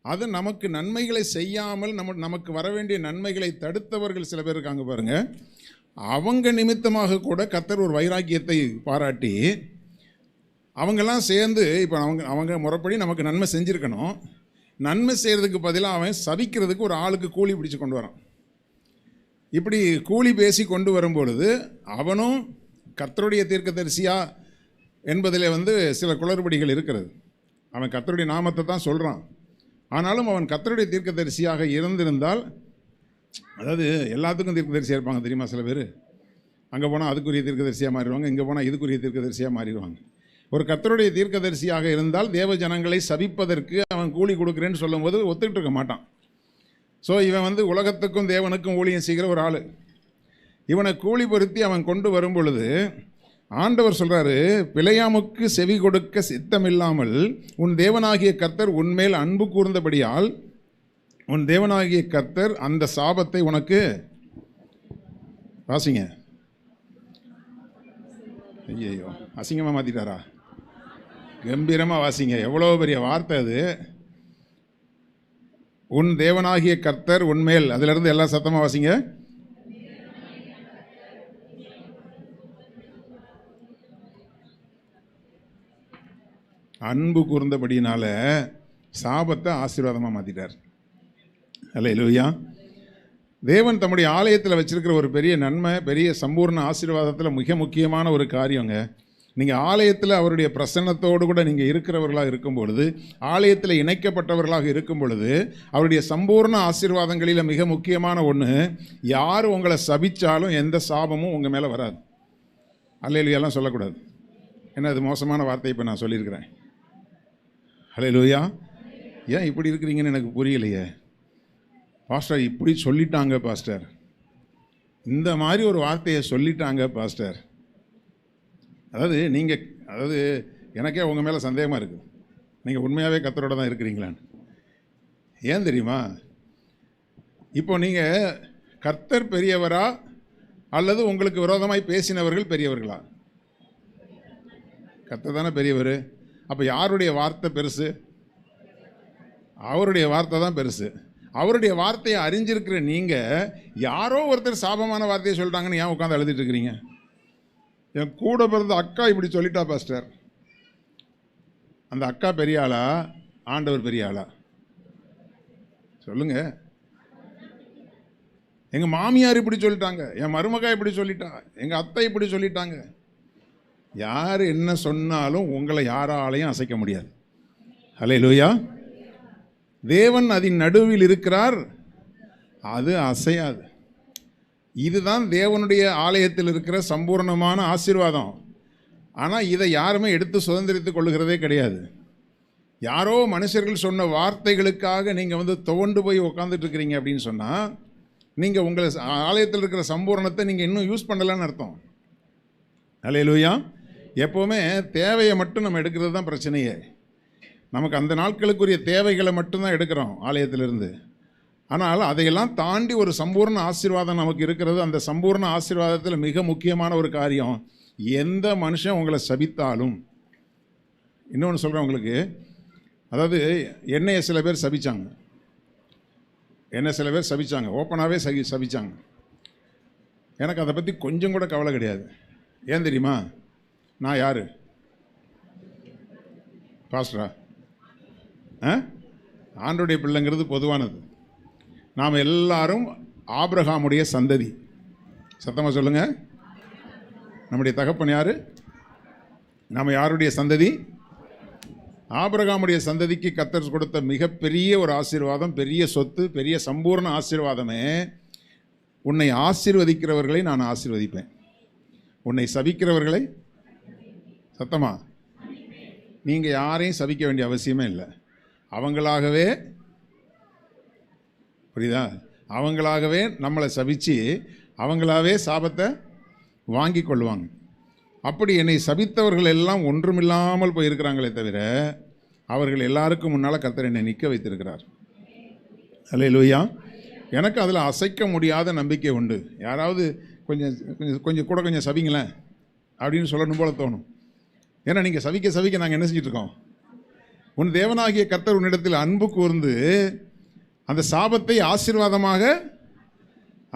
அதை நமக்கு நன்மைகளை செய்யாமல் நமக்கு வர வேண்டிய நன்மைகளை தடுத்தவர்கள் சில பேர் இருக்காங்க பாருங்க. அவங்க நிமித்தமாக கூட கர்த்தர் ஒரு வைராக்கியத்தை பாராட்டி அவங்கெல்லாம் சேர்ந்து இப்போ அவங்க முறைப்படி நமக்கு நன்மை செஞ்சுருக்கணும். நன்மை செய்கிறதுக்கு பதிலாக அவன் சபிக்கிறதுக்கு ஒரு ஆளுக்கு கூலி பிடிச்சு கொண்டு வரான். இப்படி கூலி பேசி கொண்டு வரும்பொழுது அவனும் கர்த்தருடைய தீர்க்கதரிசியா என்பதில் சில குளறுபடிகள் இருக்கிறது. அவன் கர்த்தருடைய நாமத்தை தான் சொல்கிறான். ஆனாலும் அவன் கர்த்தருடைய தீர்க்கதரிசியாக இருந்திருந்தால், அதாவது எல்லாத்துக்கும் தீர்க்கதரிசியாக இருப்பாங்க தெரியுமா? சில பேர் அங்கே போனால் அதுக்குரிய தீர்க்கதரிசியாக மாறிடுவாங்க, இங்கே போனால் இதுக்குரிய தீர்க்கதரிசியாக மாறிடுவாங்க. ஒரு கர்த்தருடைய தீர்க்கதரிசியாக இருந்தால் தேவ ஜனங்களை சபிப்பதற்கு அவன் கூலி கொடுக்குறேன்னு சொல்லும்போது ஒத்துக்கிட்டு இருக்க மாட்டான். ஸோ இவன் உலகத்துக்கும் தேவனுக்கும் ஊழியம் செய்கிற ஒரு ஆள். இவனை கூலி பொருத்தி அவன் கொண்டு வரும் பொழுது ஆண்டவர் சொல்கிறாரு, பிழையாமுக்கு செவி கொடுக்க சித்தமில்லாமல் உன் தேவனாகிய கர்த்தர் உன்மேல் அன்பு கூர்ந்தபடியால் உன் தேவனாகிய கர்த்தர் அந்த சாபத்தை உனக்கு, வாசிங்க, ஐயோ அசிங்கமாக மாற்றிட்டாரா? கம்பீரமாக வாசிங்க, எவ்வளோ பெரிய வார்த்தை அது. உன் தேவனாகிய கர்த்தர் உன்மேல், அதிலிருந்து எல்லா சத்தமாக வாசிங்க. அன்பு கூர்ந்தபடியினால சாபத்தை ஆசீர்வாதமாக மாற்றிட்டார். அல்லேலூயா. தேவன் தம்முடைய ஆலயத்தில் வச்சிருக்கிற ஒரு பெரிய நன்மை, பெரிய சம்பூர்ண ஆசீர்வாதத்தில் மிக முக்கியமான ஒரு காரியங்க. நீங்கள் ஆலயத்தில் அவருடைய பிரசன்னத்தோடு கூட நீங்கள் இருக்கிறவர்களாக இருக்கும் பொழுது, ஆலயத்தில் இணைக்கப்பட்டவர்களாக இருக்கும் பொழுது, அவருடைய சம்பூர்ண ஆசீர்வாதங்களில் மிக முக்கியமான ஒன்று, யார் உங்களை சபிச்சாலும் எந்த சாபமும் உங்கள் மேலே வராது. அல்லேலூயாலாம் சொல்லக்கூடாது. ஏன்னா அது மோசமான வார்த்தை இப்போ நான் சொல்லியிருக்கிறேன். அல்லேலூயா. ஏன் இப்படி இருக்கிறீங்கன்னு எனக்கு புரியலையே பாஸ்டர். இப்படி சொல்லிட்டாங்க பாஸ்டர், இந்த மாதிரி ஒரு வார்த்தையை சொல்லிட்டாங்க பாஸ்டர். அதாவது எனக்கே உங்கள் மேலே சந்தேகமாக இருக்குது, நீங்கள் உண்மையாகவே கர்த்தரோட தான் இருக்கிறீங்களான்னு. ஏன் தெரியுமா? இப்போ நீங்கள் கர்த்தர் பெரியவரா அல்லது உங்களுக்கு விரோதமாய் பேசினவர்கள் பெரியவர்களா? கர்த்தர் தானே பெரியவர். அப்போ யாருடைய வார்த்தை பெருசு? அவருடைய வார்த்தை தான் பெருசு. அவருடைய வார்த்தையை அறிஞ்சிருக்கிற நீங்கள் யாரோ ஒருத்தர் சாபமான வார்த்தையை சொல்லிட்டாங்கன்னு ஏன் உட்காந்து எழுதிட்டு இருக்கிறீங்க? என் கூட பிறந்த அக்கா இப்படி சொல்லிட்டா பாஸ்டர். அந்த அக்கா பெரிய ஆளா, ஆண்டவர் பெரிய ஆளா? சொல்லுங்க. எங்கள் மாமியார் இப்படி சொல்லிட்டாங்க, என் மருமகா இப்படி சொல்லிட்டா, எங்கள் அத்தை இப்படி சொல்லிட்டாங்க. யார் என்ன சொன்னாலும் உங்களை யாராலையும் அசைக்க முடியாது. அல்லேலூயா. தேவன் அதன் நடுவில் இருக்கிறார். அது அசையாது. இதுதான் தேவனுடைய ஆலயத்தில் இருக்கிற சம்பூர்ணமான ஆசீர்வாதம். ஆனால் இதை யாருமே எடுத்து சுதந்திரித்து கொள்ளுகிறதே கிடையாது. யாரோ மனுஷர்கள் சொன்ன வார்த்தைகளுக்காக நீங்கள் துவண்டு போய் உக்காந்துட்டு இருக்கிறீங்க அப்படின்னு சொன்னால், நீங்கள் உங்களை ஆலயத்தில் இருக்கிற சம்பூரணத்தை நீங்கள் இன்னும் யூஸ் பண்ணலன்னு அர்த்தம். அல்லேலூயா. எப்போவுமே தேவையை மட்டும் நம்ம எடுக்கிறது தான் பிரச்சனையே. நமக்கு அந்த நாட்களுக்குரிய தேவைகளை மட்டும்தான் எடுக்கிறோம் ஆலயத்திலிருந்து. ஆனால் அதையெல்லாம் தாண்டி ஒரு சம்பூர்ண ஆசீர்வாதம் நமக்கு இருக்கிறது. அந்த சம்பூர்ண ஆசீர்வாதத்தில் மிக முக்கியமான ஒரு காரியம், எந்த மனுஷன் உங்களை சபித்தாலும். இன்னொன்று சொல்கிறேன் உங்களுக்கு, அதாவது என்னைய சில பேர் சபிச்சாங்க, ஓப்பனாகவே சபிச்சாங்க. எனக்கு அதை பற்றி கொஞ்சம் கூட கவலை கிடையாது. ஏன் தெரியுமா? நான் யார்? பாஸ்டரா? ஆண்டவருடைய பிள்ளைங்கிறது பொதுவானது. நாம் எல்லாரும் ஆபிரகாமுடைய சந்ததி. சத்தமாக சொல்லுங்கள். நம்முடைய தகப்பன் யார்? நாம் யாருடைய சந்ததி? ஆபிரகாமுடைய சந்ததிக்கு கர்த்தர் கொடுத்த மிகப்பெரிய ஒரு ஆசீர்வாதம், பெரிய சொத்து, பெரிய சம்பூர்ண ஆசீர்வாதமே, உன்னை ஆசீர்வதிக்கிறவர்களை நான் ஆசீர்வதிப்பேன், உன்னை சபிக்கிறவர்களை, சத்தமா, நீங்கள் யாரையும் சபிக்க வேண்டிய அவசியமே இல்லை. அவங்களாகவே, புரியுதா, அவங்களாகவே நம்மளை சபித்து அவங்களாவே சாபத்தை வாங்கி கொள்வாங்க. அப்படி என்னை சபித்தவர்கள் எல்லாம் ஒன்றுமில்லாமல் போயிருக்கிறாங்களே தவிர, அவர்கள் எல்லாருக்கும் முன்னால் கர்த்தர் என்னை நிற்க வைத்திருக்கிறார். அல்லேலூயா. எனக்கு அதில் அசைக்க முடியாத நம்பிக்கை உண்டு. யாராவது கொஞ்சம் சபிங்களேன் அப்படின்னு சொல்லணும் போல தோணும். ஏன்னா நீங்கள் சபிக்க நாங்கள் என்ன செஞ்சுட்டு இருக்கோம்? உன் தேவனாகிய கர்த்தர் உன்னிடத்தில் அன்பு கூர்ந்து அந்த சாபத்தை ஆசீர்வாதமாக,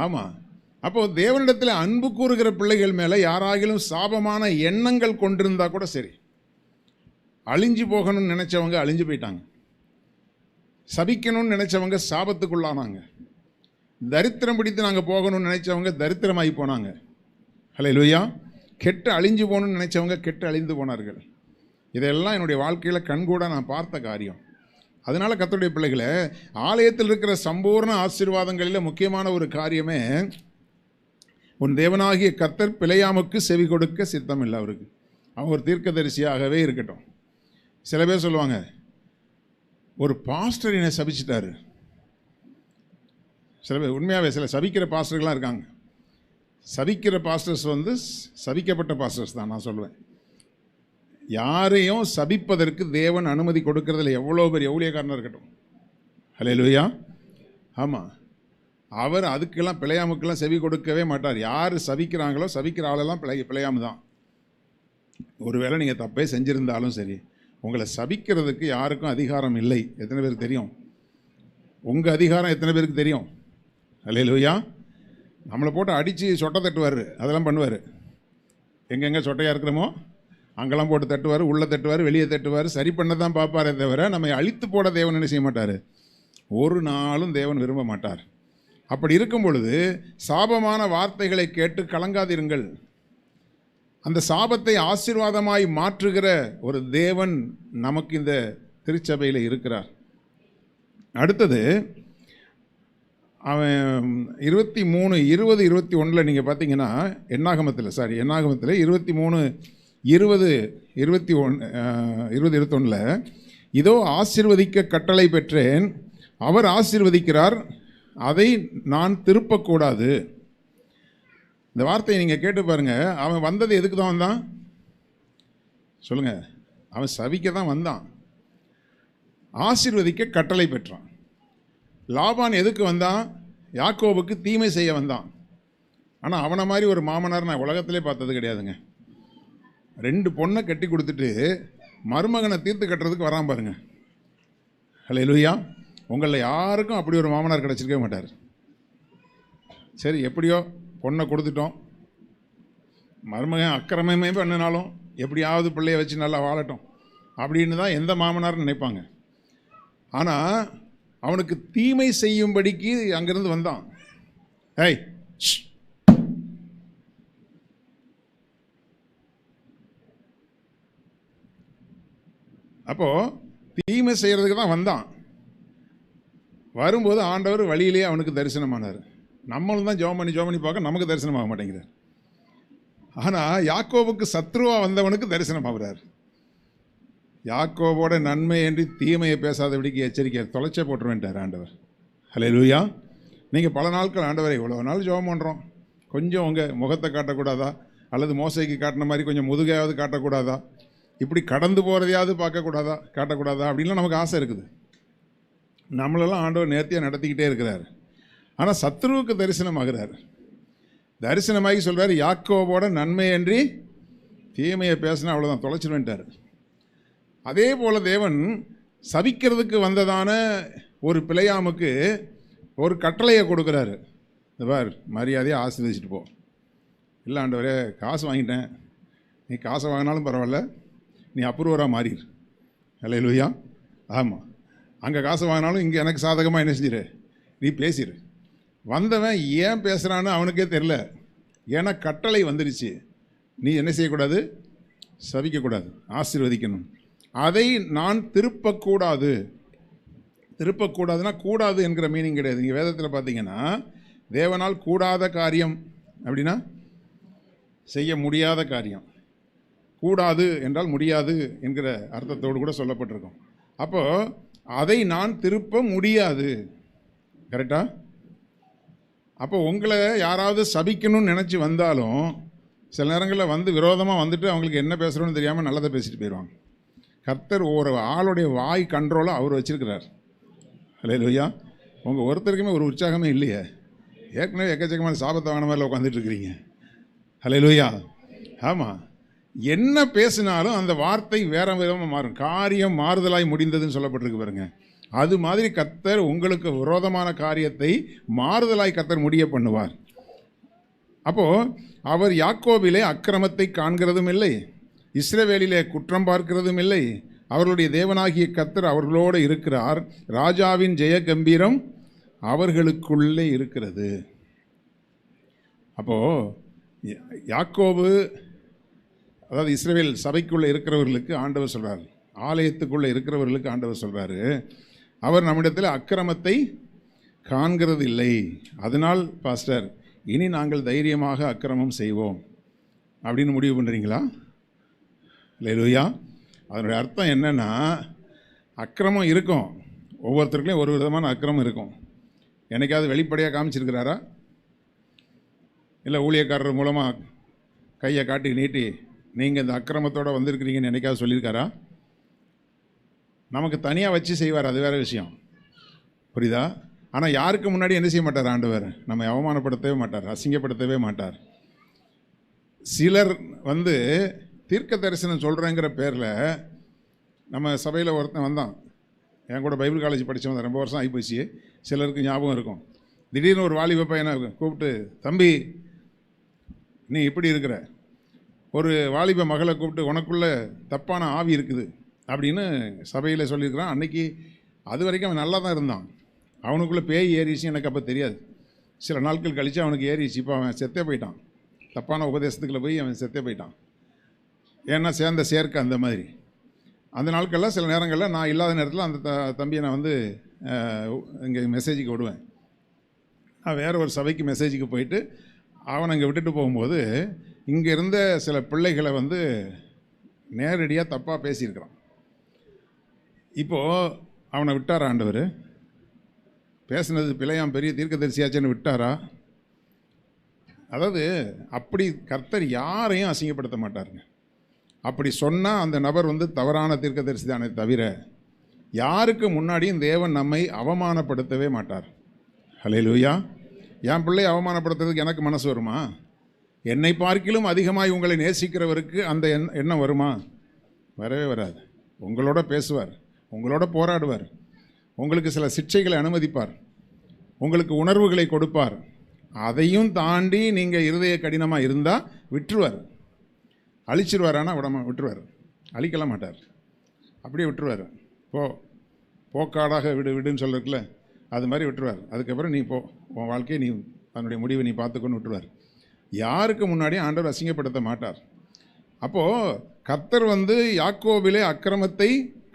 ஆமாம், அப்போது தேவனிடத்தில் அன்பு கூறுகிற பிள்ளைகள் மேலே யாராகிலும் சாபமான எண்ணங்கள் கொண்டிருந்தா கூட சரி, அழிஞ்சு போகணும்னு நினச்சவங்க அழிஞ்சு போயிட்டாங்க, சபிக்கணும்னு நினச்சவங்க சாபத்துக்குள்ளானாங்க, தரித்திரம் பிடித்து நாங்கள் போகணும்னு நினச்சவங்க தரித்திரமாகி போனாங்க. அல்லேலூயா. கெட்டு அழிஞ்சு போகணும்னு நினச்சவங்க கெட்டு அழிந்து போனார்கள். இதெல்லாம் என்னுடைய வாழ்க்கையில் கண்கூட நான் பார்த்த காரியம். அதனால் கர்த்தருடைய பிள்ளைகளை, ஆலயத்தில் இருக்கிற சம்பூர்ண ஆசீர்வாதங்களில் முக்கியமான ஒரு காரியமே, உன் தேவனாகிய கர்த்தர் பிழையாமுக்கு செவி கொடுக்க சித்தம் இல்லை அவருக்கு. அவன் ஒரு தீர்க்கதரிசியாகவே இருக்கட்டும். சில பேர் சொல்லுவாங்க, ஒரு பாஸ்டர் என்னை சபிச்சிட்டாரு. சில பேர் உண்மையாகவே சில சபிக்கிற பாஸ்டர்கள்லாம் இருக்காங்க. சபிக்கிற பாஸ்டர்ஸ் சபிக்கப்பட்ட பாஸ்டர்ஸ் தான் நான் சொல்லுவேன். யாரையும் சபிப்பதற்கு தேவன் அனுமதி கொடுக்கறதில்ல, எவ்வளோ பெரிய ஊழியக்காரனாக இருக்கட்டும். அல்லேலூயா. ஆமாம், அவர் அதுக்கெல்லாம் பிழையாமுக்கெல்லாம் செவி கொடுக்கவே மாட்டார். யார் சபிக்கிறாங்களோ சபிக்கிற ஆளெல்லாம் பிழையாமு தான். ஒருவேளை நீங்கள் தப்பே செஞ்சுருந்தாலும் சரி, உங்களை சபிக்கிறதுக்கு யாருக்கும் அதிகாரம் இல்லை. எத்தனை பேருக்கு தெரியும்? உங்கள் அதிகாரம் எத்தனை பேருக்கு தெரியும்? அல்லேலூயா. நம்மளை போட்டு அடித்து சொட்டை தட்டுவார், அதெல்லாம் பண்ணுவார். எங்கெங்கே சொட்டையாக இருக்கிறோமோ அங்கெல்லாம் போட்டு தட்டுவார், உள்ளே தட்டுவார், வெளியே தட்டுவார், சரி பண்ண தான் பார்ப்பாரே தவிர நம்மை அழித்து போட தேவன் என்ன செய்ய மாட்டார். ஒரு நாளும் தேவன் விரும்ப மாட்டார். அப்படி இருக்கும் பொழுது சாபமான வார்த்தைகளை கேட்டு கலங்காதிருங்கள். அந்த சாபத்தை ஆசீர்வாதமாய் மாற்றுகிற ஒரு தேவன் நமக்கு இந்த திருச்சபையில் இருக்கிறார். அடுத்தது அவன் 23:20-21 நீங்கள் பார்த்தீங்கன்னா, என்னாகமத்தில் 23:20-21 இதோ ஆசீர்வதிக்க கட்டளை பெற்றேன், அவர் ஆசீர்வதிக்கிறார், அதை நான் திருப்பக்கூடாது. இந்த வார்த்தையை நீங்கள் கேட்டு பாருங்கள். அவன் வந்தது எதுக்கு தான் வந்தான் சொல்லுங்கள்? அவன் சபிக்க தான் வந்தான். ஆசீர்வதிக்க கட்டளை பெற்றான். லாபான் எதுக்கு வந்தான்? யாக்கோபுக்கு தீமை செய்ய வந்தான். ஆனால் அவனை மாதிரி ஒரு மாமனார் நான் உலகத்திலே பார்த்தது கிடையாதுங்க. 2 பொண்ணை கட்டி கொடுத்துட்டு மருமகனை தீர்த்து கட்டுறதுக்கு வரான் பாருங்க. அல்லேலூயா. உங்களில் யாருக்கும் அப்படி ஒரு மாமனார் கிடச்சிருக்கவே மாட்டார். சரி, எப்படியோ பொண்ணை கொடுத்துட்டோம், மருமகன் அக்கிரமமே பண்ணினாலும் எப்படியாவது பிள்ளைய வச்சு நல்லா வாழட்டும் அப்படின்னு தான் எந்த மாமனார்னு நினைப்பாங்க. ஆனால் அவனுக்கு தீமை செய்யும்படிக்கு அங்கிருந்து வந்தான். ஏய், அப்போது தீமை செய்கிறதுக்கு தான் வந்தான். வரும்போது ஆண்டவர் வழியிலேயே அவனுக்கு தரிசனமானார். நம்மளும் தான் ஜெபம் பண்ணி பார்க்க நமக்கு தரிசனமாக மாட்டேங்கிறார். ஆனால் யாக்கோபுக்கு சத்ருவா வந்தவனுக்கு தரிசனம் ஆகிறார். யாக்கோபோட நன்மை என்று தீமையை பேசாதபடிக்கு எச்சரிக்கை தொலைச்சே போட்டுருவேன்ட்டார் ஆண்டவர். ஹல்லேலூயா. நீங்கள் பல நாட்கள் ஆண்டவரை இவ்வளோ நாள் ஜெபம் பண்ணுறோம், கொஞ்சம் உங்கள் முகத்தை காட்டக்கூடாதா, அல்லது மோசைக்கு காட்டின மாதிரி கொஞ்சம் முதுகையாவது காட்டக்கூடாதா, இப்படி கடந்து போகிறதையாவது பார்க்கக்கூடாதா, காட்டக்கூடாதா அப்படின்லாம் நமக்கு ஆசை இருக்குது. நம்மளெல்லாம் ஆண்டவர் நேர்த்தியாக நடத்திக்கிட்டே இருக்கிறார். ஆனால் சத்ருவுக்கு தரிசனமாகிறார். தரிசனமாகி சொல்கிறார், யாக்கோபோட நன்மையன்றி தீமையை பேசினா அவ்வளோதான், தொலைச்சிருவேன்ட்டார். அதே போல் தேவன் சபிக்கிறதுக்கு வந்ததான ஒரு பிழையாமுக்கு ஒரு கட்டளையை கொடுக்குறாரு. இந்த பார், மரியாதையாக ஆசீர்வதிச்சுட்டு போ. இல்லை ஆண்டவரே, காசு வாங்கிட்டேன், நீ காசை வாங்கினாலும் பரவாயில்ல, நீ அப்ரூவராக மாறிடு. ஹல்லேலூயா. ஆமாம், அங்கே காசு வாங்கினாலும் இங்கே எனக்கு சாதகமாக என்ன செஞ்சிரு, நீ பேசிடு. வந்தவன் ஏன் பேசுகிறான்னு அவனுக்கே தெரில, ஏன்னா கட்டளை வந்துடுச்சு. நீ என்ன செய்யக்கூடாது, சபிக்கக்கூடாது, ஆசீர்வதிக்கணும். அதை நான் திருப்பக்கூடாது. திருப்பக்கூடாதுன்னா கூடாது என்கிற மீனிங் கிடையாது. நீங்கள் வேதத்தில் பார்த்தீங்கன்னா தேவனால் கூடாத காரியம் அப்படின்னா செய்ய முடியாத காரியம். கூடாது என்றால் முடியாது என்கிற அர்த்தத்தோடு கூட சொல்லப்பட்டிருக்கும். அப்போது அதை நான் திருப்ப முடியாது. கரெக்டா? அப்போ உங்களை யாராவது சபிக்கணும்னு நினச்சி வந்தாலும் சில நேரங்களில் வந்து விரோதமாக வந்துட்டு அவங்களுக்கு என்ன பேசுகிறோன்னு தெரியாமல் நல்லதை பேசிட்டு போயிடுவாங்க. கர்த்தர் ஒரு ஆளுடைய வாய் கண்ட்ரோலை அவர் வச்சிருக்கிறார். ஹல்லேலூயா. உங்கள் ஒருத்தருக்குமே ஒரு உற்சாகமே இல்லையே, ஏற்கனவே எக்கச்சக்கமான சாபத்தை வாங்கின மாதிரில உட்காந்துட்டு இருக்கிறீங்க. ஹல்லேலூயா. ஆமாம், என்ன பேசினாலும் அந்த வார்த்தை வேற விதமாக மாறும். காரியம் மாறுதலாய் முடிந்ததுன்னு சொல்லப்பட்டிருக்கு பாருங்க. அது மாதிரி கர்த்தர் உங்களுக்கு விரோதமான காரியத்தை மாறுதலாய் கர்த்தர் முடிய பண்ணுவார். அப்போது அவர் யாக்கோபிலே அக்கிரமத்தை காண்கிறதும் இல்லை, இஸ்ரவேலிலே குற்றம் பார்க்கிறதும் இல்லை. அவர்களுடைய தேவனாகிய கர்த்தர் அவர்களோடு இருக்கிறார். ராஜாவின் ஜெய கம்பீரம் அவர்களுக்குள்ளே இருக்கிறது. அப்போது யாக்கோபு, அதாவது இஸ்ரவேல் சபைக்குள்ளே இருக்கிறவர்களுக்கு ஆண்டவர் சொல்கிறார், ஆலயத்துக்குள்ளே இருக்கிறவர்களுக்கு ஆண்டவர் சொல்கிறாரு, அவர் நம்மிடத்தில் அக்கிரமத்தை காண்கிறது இல்லை, அதனால் பாஸ்டர் இனி நாங்கள் தைரியமாக அக்கிரமம் செய்வோம் அப்படின்னு முடிவு பண்ணுறீங்களா? ஹல்லேலூயா. அதனுடைய அர்த்தம் என்னென்னா, அக்கிரமம் இருக்கும், ஒவ்வொருத்தருக்குலையும் ஒரு விதமான அக்கிரமம் இருக்கும். என்னைக்காவது வெளிப்படையாக காமிச்சிருக்கிறாரா? இல்லை ஊழியக்காரர் மூலமாக கையை காட்டி நீட்டி நீங்கள் இந்த அக்கிரமத்தோடு வந்திருக்கிறீங்கன்னு என்னைக்காவது சொல்லியிருக்காரா? நமக்கு தனியாக வச்சு செய்வார், அது வேறு விஷயம். புரியுதா? ஆனால் யாருக்கு முன்னாடி என்ன செய்ய மாட்டார் ஆண்டவர்? நம்ம அவமானப்படுத்தவே மாட்டார், அசிங்கப்படுத்தவே மாட்டார். சிலர் வந்து தீர்க்க தரிசனம் சொல்கிறேங்கிற பேரில், நம்ம சபையில் ஒருத்தன் வந்தான், என் கூட பைபிள் காலேஜ் படித்தவன், ரொம்ப வருஷம் ஆகிப்போச்சு, சிலருக்கு ஞாபகம் இருக்கும். திடீர்னு ஒரு வாலிப பையனை கூப்பிட்டு, தம்பி நீ இப்படி இருக்கிற, ஒரு வாலிப மகளை கூப்பிட்டு உனக்குள்ளே தப்பான ஆவி இருக்குது அப்படின்னு சபையில் சொல்லியிருக்கிறான். அன்றைக்கி அது வரைக்கும் அவன் நல்லா தான் இருந்தான், அவனுக்குள்ளே பேய் ஏறிச்சு எனக்கு அப்போ தெரியாது. சில நாட்கள் கழித்து அவனுக்கு ஏறிச்சு. இப்போ அவன் செத்தே போயிட்டான், தப்பான உபதேசத்துக்குள்ளே போய் அவன் செத்தே போயிட்டான். ஏன்னா சேர்ந்த சேர்க்க அந்த மாதிரி. அந்த நாட்களில் சில நேரங்களில் நான் இல்லாத நேரத்தில் அந்த தம்பியை நான் வந்து இங்கே மெசேஜுக்கு விடுவேன். நான் வேறு ஒரு சபைக்கு மெசேஜுக்கு போயிட்டு அவனை இங்கே விட்டுட்டு போகும்போது இங்கே இருந்த சில பிள்ளைகளை வந்து நேரடியாக தப்பாக பேசியிருக்கிறான். இப்போது அவனை விட்டாரா ஆண்டவர்? பேசுனது பிள்ளையாம் பெரிய தீர்க்கதரிசியாச்சுன்னு விட்டாரா? அதாவது அப்படி கர்த்தர் யாரையும் அசிங்கப்படுத்த மாட்டாருங்க. அப்படி சொன்னால் அந்த நபர் வந்து தவறான தீர்க்கதரிசி தானே தவிர யாருக்கு முன்னாடியும் தேவன் நம்மை அவமானப்படுத்தவே மாட்டார். ஹல்லேலூயா. என் பிள்ளை அவமானப்படுத்துறதுக்கு எனக்கு மனசு வருமா? என்னை பார்க்கிலும் அதிகமாய் உங்களை நேசிக்கிறவருக்கு அந்த எண்ணம் வருமா? வரவே வராது. உங்களோட பேசுவார், உங்களோட போராடுவார், உங்களுக்கு சில சிக்ஷைகளை அனுமதிப்பார், உங்களுக்கு உணர்வுகளை கொடுப்பார். அதையும் தாண்டி நீங்கள் இருதய கடினமாக இருந்தால் விட்டுருவார், அழிச்சிருவார். ஆனால் விட்டுருவார், அழிக்கலாம் மாட்டார், அப்படியே விட்டுருவார். போக்காடாக விடுன்னு சொல்லிருக்குல்ல, அது மாதிரி விட்டுருவார். அதுக்கப்புறம் நீ உன் வாழ்க்கையை நீ தன்னுடைய முடிவை நீ பார்த்துக்கொண்டு விட்டுருவார். யாருக்கு முன்னாடி ஆண்டவர் அசிங்கப்படுத்த மாட்டார். அப்போது கர்த்தர் வந்து யாக்கோபிலே அக்கிரமத்தை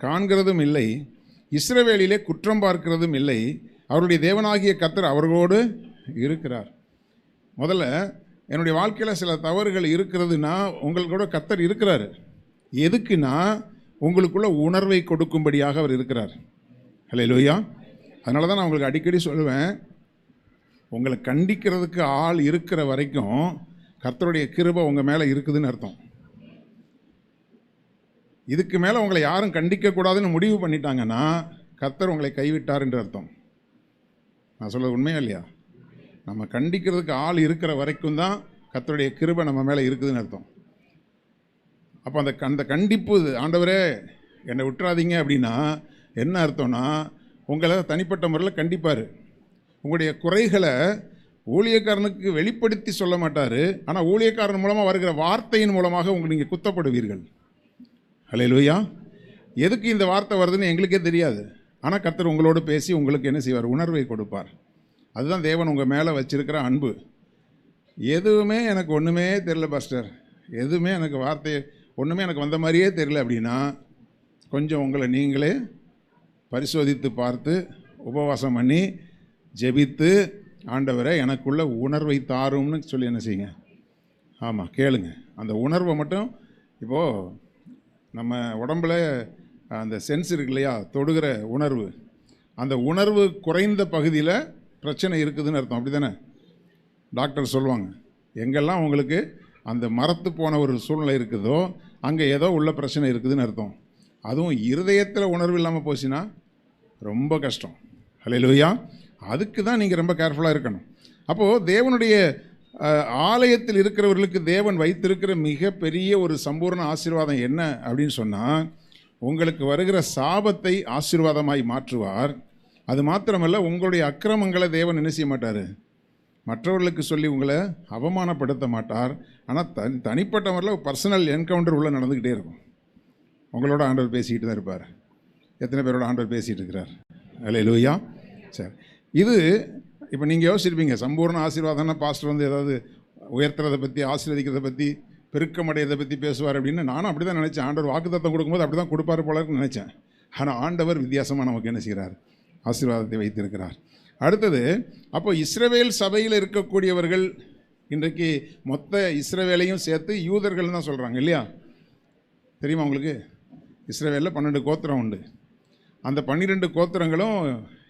காண்கிறதும் இல்லை, இஸ்ரவேலிலே குற்றம் பார்க்கிறதும் இல்லை, அவருடைய தேவனாகிய கர்த்தர் அவர்களோடு இருக்கிறார். முதல்ல என்னுடைய வாழ்க்கையில் சில தவறுகள் இருக்கிறதுனா உங்களோட கர்த்தர் இருக்கிறார். எதுக்குன்னா உங்களுக்குள்ள உணர்வை கொடுக்கும்படியாக அவர் இருக்கிறார். ஹல்லேலூயா. அதனால தான் நான் உங்களுக்கு அடிக்கடி சொல்லுவேன், உங்களை கண்டிக்கிறதுக்கு ஆள் இருக்கிற வரைக்கும் கர்த்தருடைய கிருபை உங்கள் மேலே இருக்குதுன்னு அர்த்தம். இதுக்கு மேலே உங்களை யாரும் கண்டிக்கக்கூடாதுன்னு முடிவு பண்ணிட்டாங்கன்னா கர்த்தர் உங்களை கைவிட்டார் என்று அர்த்தம். நான் சொல்கிறது உண்மையா இல்லையா? நம்ம கண்டிக்கிறதுக்கு ஆள் இருக்கிற வரைக்கும் தான் கர்த்தருடைய கிருபை நம்ம மேலே இருக்குதுன்னு அர்த்தம். அப்போ அந்த கண்டிப்பு, ஆண்டவரே என்னை விட்டுறாதீங்க அப்படின்னா என்ன அர்த்தம்னா, உங்களை தனிப்பட்ட முறையில் கண்டிப்பார். உங்களுடைய குறைகளை ஊழியக்காரனுக்கு வெளிப்படுத்தி சொல்ல மாட்டார். ஆனால் ஊழியக்காரன் மூலமாக வருகிற வார்த்தையின் மூலமாக நீங்கள் குத்தப்படுவீர்கள். ஹல்லேலூயா. எதுக்கு இந்த வார்த்தை வருதுன்னு எங்களுக்கே தெரியாது. ஆனால் கர்த்தர் உங்களோடு பேசி உங்களுக்கு என்ன செய்வார்? உணர்வை கொடுப்பார். அதுதான் தேவன் உங்கள் மேலே வச்சிருக்கிற அன்பு. எதுவுமே எனக்கு ஒன்றுமே தெரியல பாஸ்டர், எதுவுமே எனக்கு வார்த்தை ஒன்றுமே எனக்கு வந்த மாதிரியே தெரியல அப்படின்னா கொஞ்சம் உங்களை நீங்களே பரிசோதித்து பார்த்து உபவாசம் பண்ணி ஜெபித்து, ஆண்டவரை எனக்குள்ள உணர்வை தாரும்னு சொல்லி என்ன செய்யுங்க. ஆமாம், கேளுங்க. அந்த உணர்வை மட்டும், இப்போது நம்ம உடம்புல அந்த சென்ஸ் இருக்கு இல்லையா, தொடுகிற உணர்வு, அந்த உணர்வு குறைந்த பகுதியில் பிரச்சனை இருக்குதுன்னு அர்த்தம். அப்படி தானே டாக்டர் சொல்லுவாங்க. எங்கெல்லாம் உங்களுக்கு அந்த மரத்து போன ஒரு சூழ்நிலை இருக்குதோ அங்கே ஏதோ உள்ள பிரச்சனை இருக்குதுன்னு அர்த்தம். அதுவும் இருதயத்தில் உணர்வு இல்லாமல் போச்சுன்னா ரொம்ப கஷ்டம். ஹல்லேலூயா. அதுக்கு தான் நீங்கள் ரொம்ப கேர்ஃபுல்லாக இருக்கணும். அப்போது தேவனுடைய ஆலயத்தில் இருக்கிறவர்களுக்கு தேவன் வைத்திருக்கிற மிகப்பெரிய ஒரு சம்பூர்ண ஆசீர்வாதம் என்ன அப்படின்னு சொன்னால், உங்களுக்கு வருகிற சாபத்தை ஆசீர்வாதமாய் மாற்றுவார். அது மாத்திரமல்ல, உங்களுடைய அக்கிரமங்களை தேவன் என்ன செய்ய மாட்டார்? மற்றவர்களுக்கு சொல்லி உங்களை அவமானப்படுத்த மாட்டார். ஆனால் தனிப்பட்ட முறையில் பர்சனல் என்கவுண்டர் உள்ள நடந்துக்கிட்டே இருக்கும். உங்களோட ஆண்டவர் பேசிக்கிட்டு தான் இருப்பார். எத்தனை பேரோட ஆண்டவர் பேசிகிட்டு இருக்கிறார்? ஹல்லேலூயா. சரி, இது இப்போ நீங்கள் யோசிச்சிருப்பீங்க, சம்பூர்ண ஆசீர்வாதம்னா பாஸ்டர் வந்து ஏதாவது உயர்த்துறதை பற்றி, ஆசீர்வதிக்கிறதை பற்றி, பெருக்கமடையதை பற்றி பேசுவார் அப்படின்னு நானும் அப்படி தான் நினச்சேன். ஆண்டவர் வாக்குத்தத்தம் கொடுக்கும்போது அப்படி தான் கொடுப்பார் போலன்னு நினச்சேன். ஆனால் ஆண்டவர் வித்தியாசமாக நமக்கு என்ன செய்கிறார்? ஆசீர்வாதத்தை வைத்திருக்கிறார். அடுத்தது, அப்போ இஸ்ரவேல் சபையில் இருக்கக்கூடியவர்கள் இன்றைக்கு மொத்த இஸ்ரவேலையும் சேர்த்து யூதர்கள் தான் சொல்கிறாங்க இல்லையா? தெரியுமா உங்களுக்கு? இஸ்ரவேலில் 12 கோத்திரம் உண்டு. அந்த 12 கோத்திரங்களும்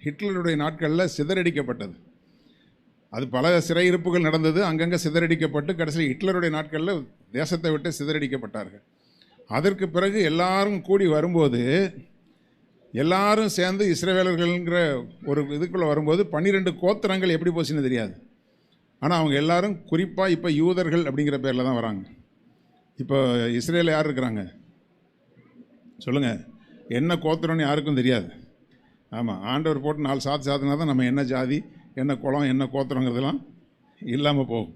ஹிட்லருடைய நாட்களில் சிதறடிக்கப்பட்டது. அது பல சிறையிருப்புகள் நடந்தது, அங்கங்கே சிதறடிக்கப்பட்டு கடைசியில் ஹிட்லருடைய நாட்களில் தேசத்தை விட்டு சிதறடிக்கப்பட்டார்கள். அதற்கு பிறகு எல்லாரும் கூடி வரும்போது, எல்லாரும் சேர்ந்து இஸ்ரவேலர்கள்ங்கிற ஒரு இதுக்குள்ளே வரும்போது 12 கோத்திரங்கள் எப்படி போச்சுன்னு தெரியாது. ஆனால் அவங்க எல்லாரும் குறிப்பாக இப்போ யூதர்கள் அப்படிங்கிற பேரில் தான் வராங்க. இப்போ இஸ்ரேலில் யார் இருக்கிறாங்க சொல்லுங்கள்? என்ன கோத்திரம்னு யாருக்கும் தெரியாது. ஆமாம், ஆண்டவர் போட்டு 4 சாத்துனா தான் நம்ம என்ன ஜாதி, என்ன குலம், என்ன கோத்திரங்கிறதெல்லாம் இல்லாமல் போகும்.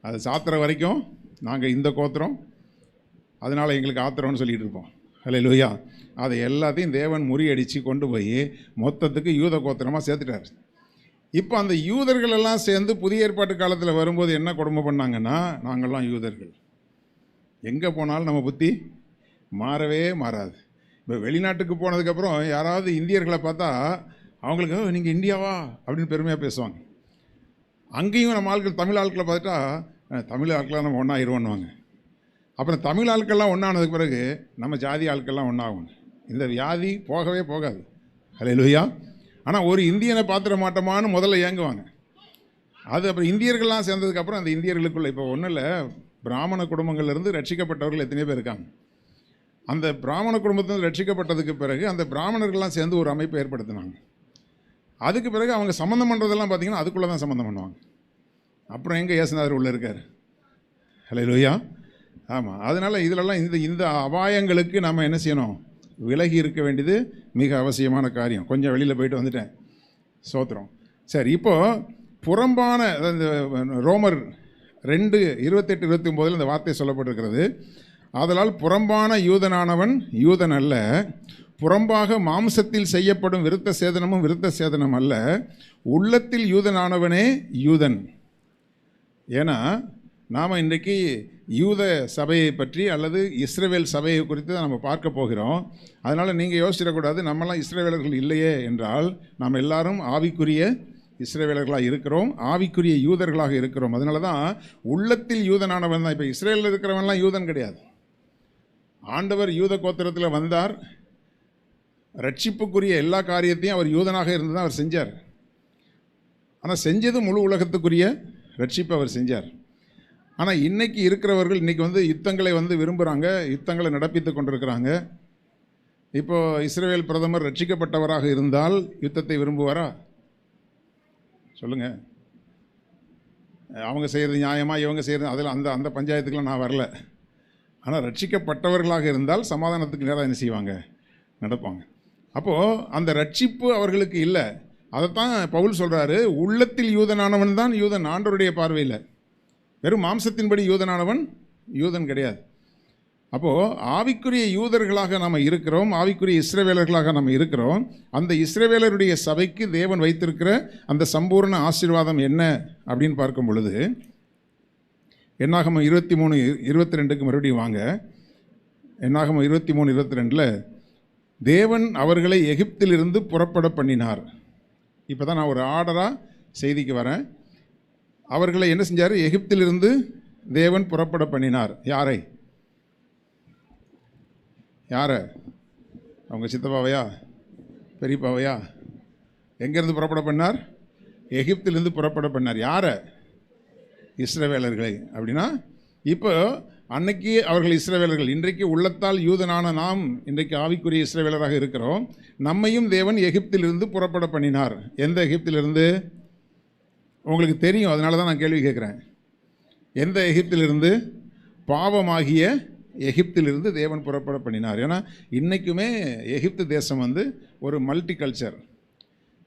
அது சாத்துற வரைக்கும் நாங்கள் இந்த கோத்திரம், அதனால் எங்களுக்கு ஆத்திரம்னு சொல்லிகிட்டு இருப்போம். ஹல்லேலூயா. அதை எல்லாத்தையும் தேவன் முறியடித்து கொண்டு போய் மொத்தத்துக்கு யூத கோத்திரமாக சேர்த்துட்டார். இப்போ அந்த யூதர்கள் எல்லாம் சேர்ந்து புதிய ஏற்பாட்டு காலத்தில் வரும்போது என்ன கொடுமை பண்ணாங்கன்னா, நாங்கள்லாம் யூதர்கள், எங்கே போனாலும் நம்ம புத்தி மாறவே மாறாது. இப்போ வெளிநாட்டுக்கு போனதுக்கப்புறம் யாராவது இந்தியர்களை பார்த்தா அவங்களுக்கு நீங்கள் இந்தியாவா அப்படின்னு பெருமையாக பேசுவாங்க. அங்கேயும் நம்ம ஆட்கள் தமிழ் ஆட்களை பார்த்துட்டா தமிழ் ஆட்களாக நம்ம ஒன்றாயிருவோன்னுவாங்க. அப்புறம் தமிழ் ஆட்கள்லாம் ஒன்றானதுக்கு பிறகு நம்ம ஜாதி ஆட்கள்லாம் ஒன்றாகும். இந்த வியாதி போகவே போகாது. ஹல்லேலூயா. ஆனால் ஒரு இந்தியனை பார்த்துட மாட்டோமான்னு முதல்ல ஏங்குவாங்க. அது அப்புறம் இந்தியர்கள்லாம் சேர்ந்ததுக்கப்புறம் அந்த இந்தியர்களுக்குள்ள இப்போ ஒன்றும் இல்லை, பிராமண குடும்பங்கள்லேருந்து ரட்சிக்கப்பட்டவர்கள் எத்தனை பேர் இருக்காங்க. அந்த பிராமண குடும்பத்திலிருந்து ரட்சிக்கப்பட்டதுக்கு பிறகு அந்த பிராமணர்கள்லாம் சேர்ந்து ஒரு அமைப்பை ஏற்படுத்தினாங்க. அதுக்கு பிறகு அவங்க சம்மந்தம் பண்ணுறதெல்லாம் பார்த்திங்கன்னா அதுக்குள்ளே தான் சம்மந்தம் பண்ணுவாங்க. அப்புறம் எங்கே இயேசுநாதர் உள்ளே இருக்கார்? ஹல்லேலூயா. ஆமாம், அதனால் இதிலெல்லாம் இந்த அபாயங்களுக்கு நம்ம என்ன செய்யணும்? விலகி இருக்க வேண்டியது மிக அவசியமான காரியம். கொஞ்சம் வெளியில் போயிட்டு வந்துட்டேன், சோத்திரம். சரி, இப்போது புறம்பான இந்த ரோமர் 2:28-29 இந்த வார்த்தை சொல்லப்பட்டிருக்கிறது. ஆதலால் புறம்பான யூதனானவன் யூதன் அல்ல, புறம்பாக மாம்சத்தில் செய்யப்படும் விருத்த சேதனமும் விருத்த சேதனம் அல்ல, உள்ளத்தில் யூதனானவனே யூதன். ஏன்னா நாம் இன்றைக்கி யூத சபையை பற்றி அல்லது இஸ்ரவேல் சபையை குறித்து தான் நம்ம பார்க்க போகிறோம். அதனால் நீங்கள் யோசிச்சிடக்கூடாது நம்மலாம் இஸ்ரவேலர்கள் இல்லையே என்றால். நாம் எல்லாரும் ஆவிக்குரிய இஸ்ரவேலர்களாக இருக்கிறோம், ஆவிக்குரிய யூதர்களாக இருக்கிறோம். அதனால தான் உள்ளத்தில் யூதனானவன் தான். இப்போ இஸ்ரேலில் இருக்கிறவன்லாம் யூதன் கிடையாது. ஆண்டவர் யூத கோத்திரத்தில் வந்தார், ரட்சிப்புக்குரிய எல்லா காரியத்தையும் அவர் யூதனாக இருந்து தான் அவர் செஞ்சார். ஆனால் செஞ்சது முழு உலகத்துக்குரிய ரட்சிப்பை அவர் செஞ்சார். ஆனால் இன்றைக்கி இருக்கிறவர்கள் இன்றைக்கி யுத்தங்களை விரும்புகிறாங்க, யுத்தங்களை நடப்பித்து கொண்டிருக்கிறாங்க. இப்போது இஸ்ரவேல் பிரதமர் ரட்சிக்கப்பட்டவராக இருந்தால் யுத்தத்தை விரும்புவாரா? சொல்லுங்கள். அவங்க செய்கிறது நியாயமா, இவங்க செய்கிறது, அதில் அந்த அந்த பஞ்சாயத்துக்கெலாம் நான் வரல. ஆனால் ரட்சிக்கப்பட்டவர்களாக இருந்தால் சமாதானத்துக்கு நேராக என்ன செய்வாங்க? நடப்பாங்க. அப்போது அந்த ரட்சிப்பு அவர்களுக்கு இல்லை. அதைத்தான் பவுல் சொல்கிறாரு, உள்ளத்தில் யூதனானவன் தான் யூதன் ஆண்டவருடைய பார்வையில். வெறும் மாம்சத்தின்படி யூதனானவன் யூதன் கிடையாது. அப்போது ஆவிக்குரிய யூதர்களாக நாம் இருக்கிறோம், ஆவிக்குரிய இஸ்ரவேலர்களாக நாம் இருக்கிறோம். அந்த இஸ்ரவேலருடைய சபைக்கு தேவன் வைத்திருக்கிற அந்த சம்பூர்ண ஆசீர்வாதம் என்ன அப்படின்னு பார்க்கும் பொழுது, என்னாகமம் 23:22 மறுபடியும் வாங்க. என்னாகமம் 23:22 தேவன் அவர்களை எகிப்திலிருந்து புறப்பட பண்ணினார். இப்போ தான் நான் ஒரு ஆர்டராக செய்திக்கு வரேன். அவர்களை என்ன செஞ்சார்? எகிப்திலிருந்து தேவன் புறப்பட பண்ணினார். யாரை? யாரை? அவங்க சித்தப்பாவையா, பெரியப்பாவையா? எங்கேருந்து புறப்பட பண்ணார்? எகிப்திலிருந்து புறப்பட பண்ணார். யாரை? இஸ்ரவேலர்களை. அப்படின்னா இப்போ அன்னைக்கு அவர்கள் இஸ்ரவேலர்கள், இன்றைக்கு உள்ளத்தால் யூதனான நாம் இன்றைக்கு ஆவிக்குரிய இஸ்ரவேலராக இருக்கிறோம். நம்மையும் தேவன் எகிப்திலிருந்து புறப்பட பண்ணினார். எந்த எகிப்திலிருந்து? உங்களுக்கு தெரியும், அதனால தான் நான் கேள்வி கேட்குறேன். எந்த எகிப்திலிருந்து? பாவமாகிய எகிப்திலிருந்து தேவன் புறப்பட பண்ணினார். ஏன்னா இன்றைக்குமே எகிப்து தேசம் ஒரு மல்டி கல்ச்சர்,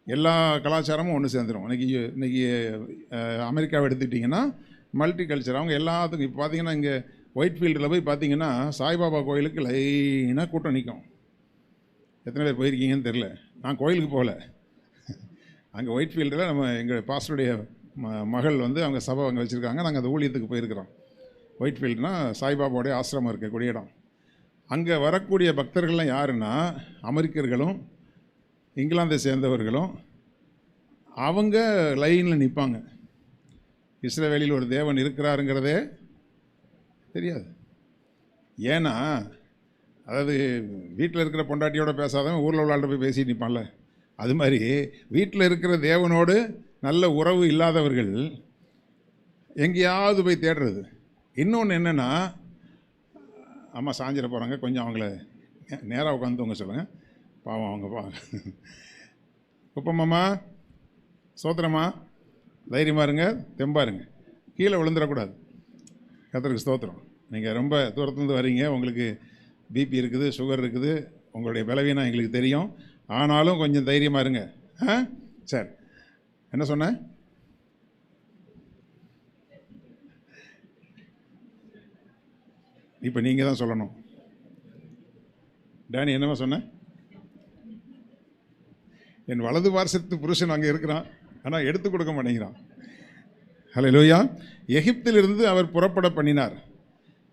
எல்லா கலாச்சாரமும் ஒன்று சேர்ந்துடும். இன்றைக்கி அமெரிக்காவை எடுத்துக்கிட்டிங்கன்னா மல்டி கல்ச்சர். அவங்க எல்லாத்துக்கும் இப்போ பார்த்தீங்கன்னா இங்கே ஒயிட் ஃபீல்டில் போய் பார்த்தீங்கன்னா சாய்பாபா கோயிலுக்கு லைனாக கூட்டம் நிற்கும். எத்தனை பேர் போயிருக்கீங்கன்னு தெரில. நான் கோயிலுக்கு போகல. அங்கே ஒயிட் ஃபீல்டில் நம்ம எங்கள் பாஸ்டருடைய மகள் அவங்க சபை அங்கே வச்சுருக்காங்க. நாங்கள் அந்த ஊழியத்துக்கு போயிருக்கிறோம். ஒயிட் ஃபீல்டுனா சாய்பாபாவுடைய ஆசிரமம் இருக்கக்கூடிய இடம். அங்கே வரக்கூடிய பக்தர்கள்லாம் யாருன்னா அமெரிக்கர்களும் இங்கிலாந்தை சேர்ந்தவர்களும். அவங்க லைனில் நிற்பாங்க. இஸ்ரவேலில் ஒரு தேவன் இருக்கிறாருங்கிறதே தெரியாது. ஏன்னா அதாவது வீட்டில் இருக்கிற பொண்டாட்டியோட பேசாதவன் ஊரில் உள்ளாட்ட போய் பேசிட்டு நிற்பான்ல, அது மாதிரி வீட்டில் இருக்கிற தேவனோடு நல்ல உறவு இல்லாதவர்கள் எங்கேயாவது போய் தேடுறது. இன்னொன்று என்னென்னா, அம்மா சாஞ்சிட போகிறாங்க, கொஞ்சம் அவங்கள நேராக உட்காந்து தூங்க சொல்லுங்கள், பாவம் அவங்க குப்பம்மாம்மா ஸ்தோத்திரமா, தைரியமாக இருங்க, தெம்பாக இருங்க, கீழே விழுந்துடக்கூடாது. கர்த்தருக்கு ஸ்தோத்திரம். நீங்கள் ரொம்ப தூரத்துலேருந்து வரீங்க, உங்களுக்கு பிபி இருக்குது, சுகர் இருக்குது, உங்களுடைய பலவீனம் எங்களுக்கு தெரியும். ஆனாலும் கொஞ்சம் தைரியமாக இருங்க. சரி, என்ன சொன்னேன்? இப்போ நீங்கள் தான் சொல்லணும். டேனி என்னமா சொன்ன? என் வலது பார்சத்து புருஷன் அங்கே இருக்கிறான், ஆனால் எடுத்து கொடுக்க மாட்டேங்கிறான். ஹல்லேலூயா. எகிப்திலிருந்து அவர் புறப்பட பண்ணினார்.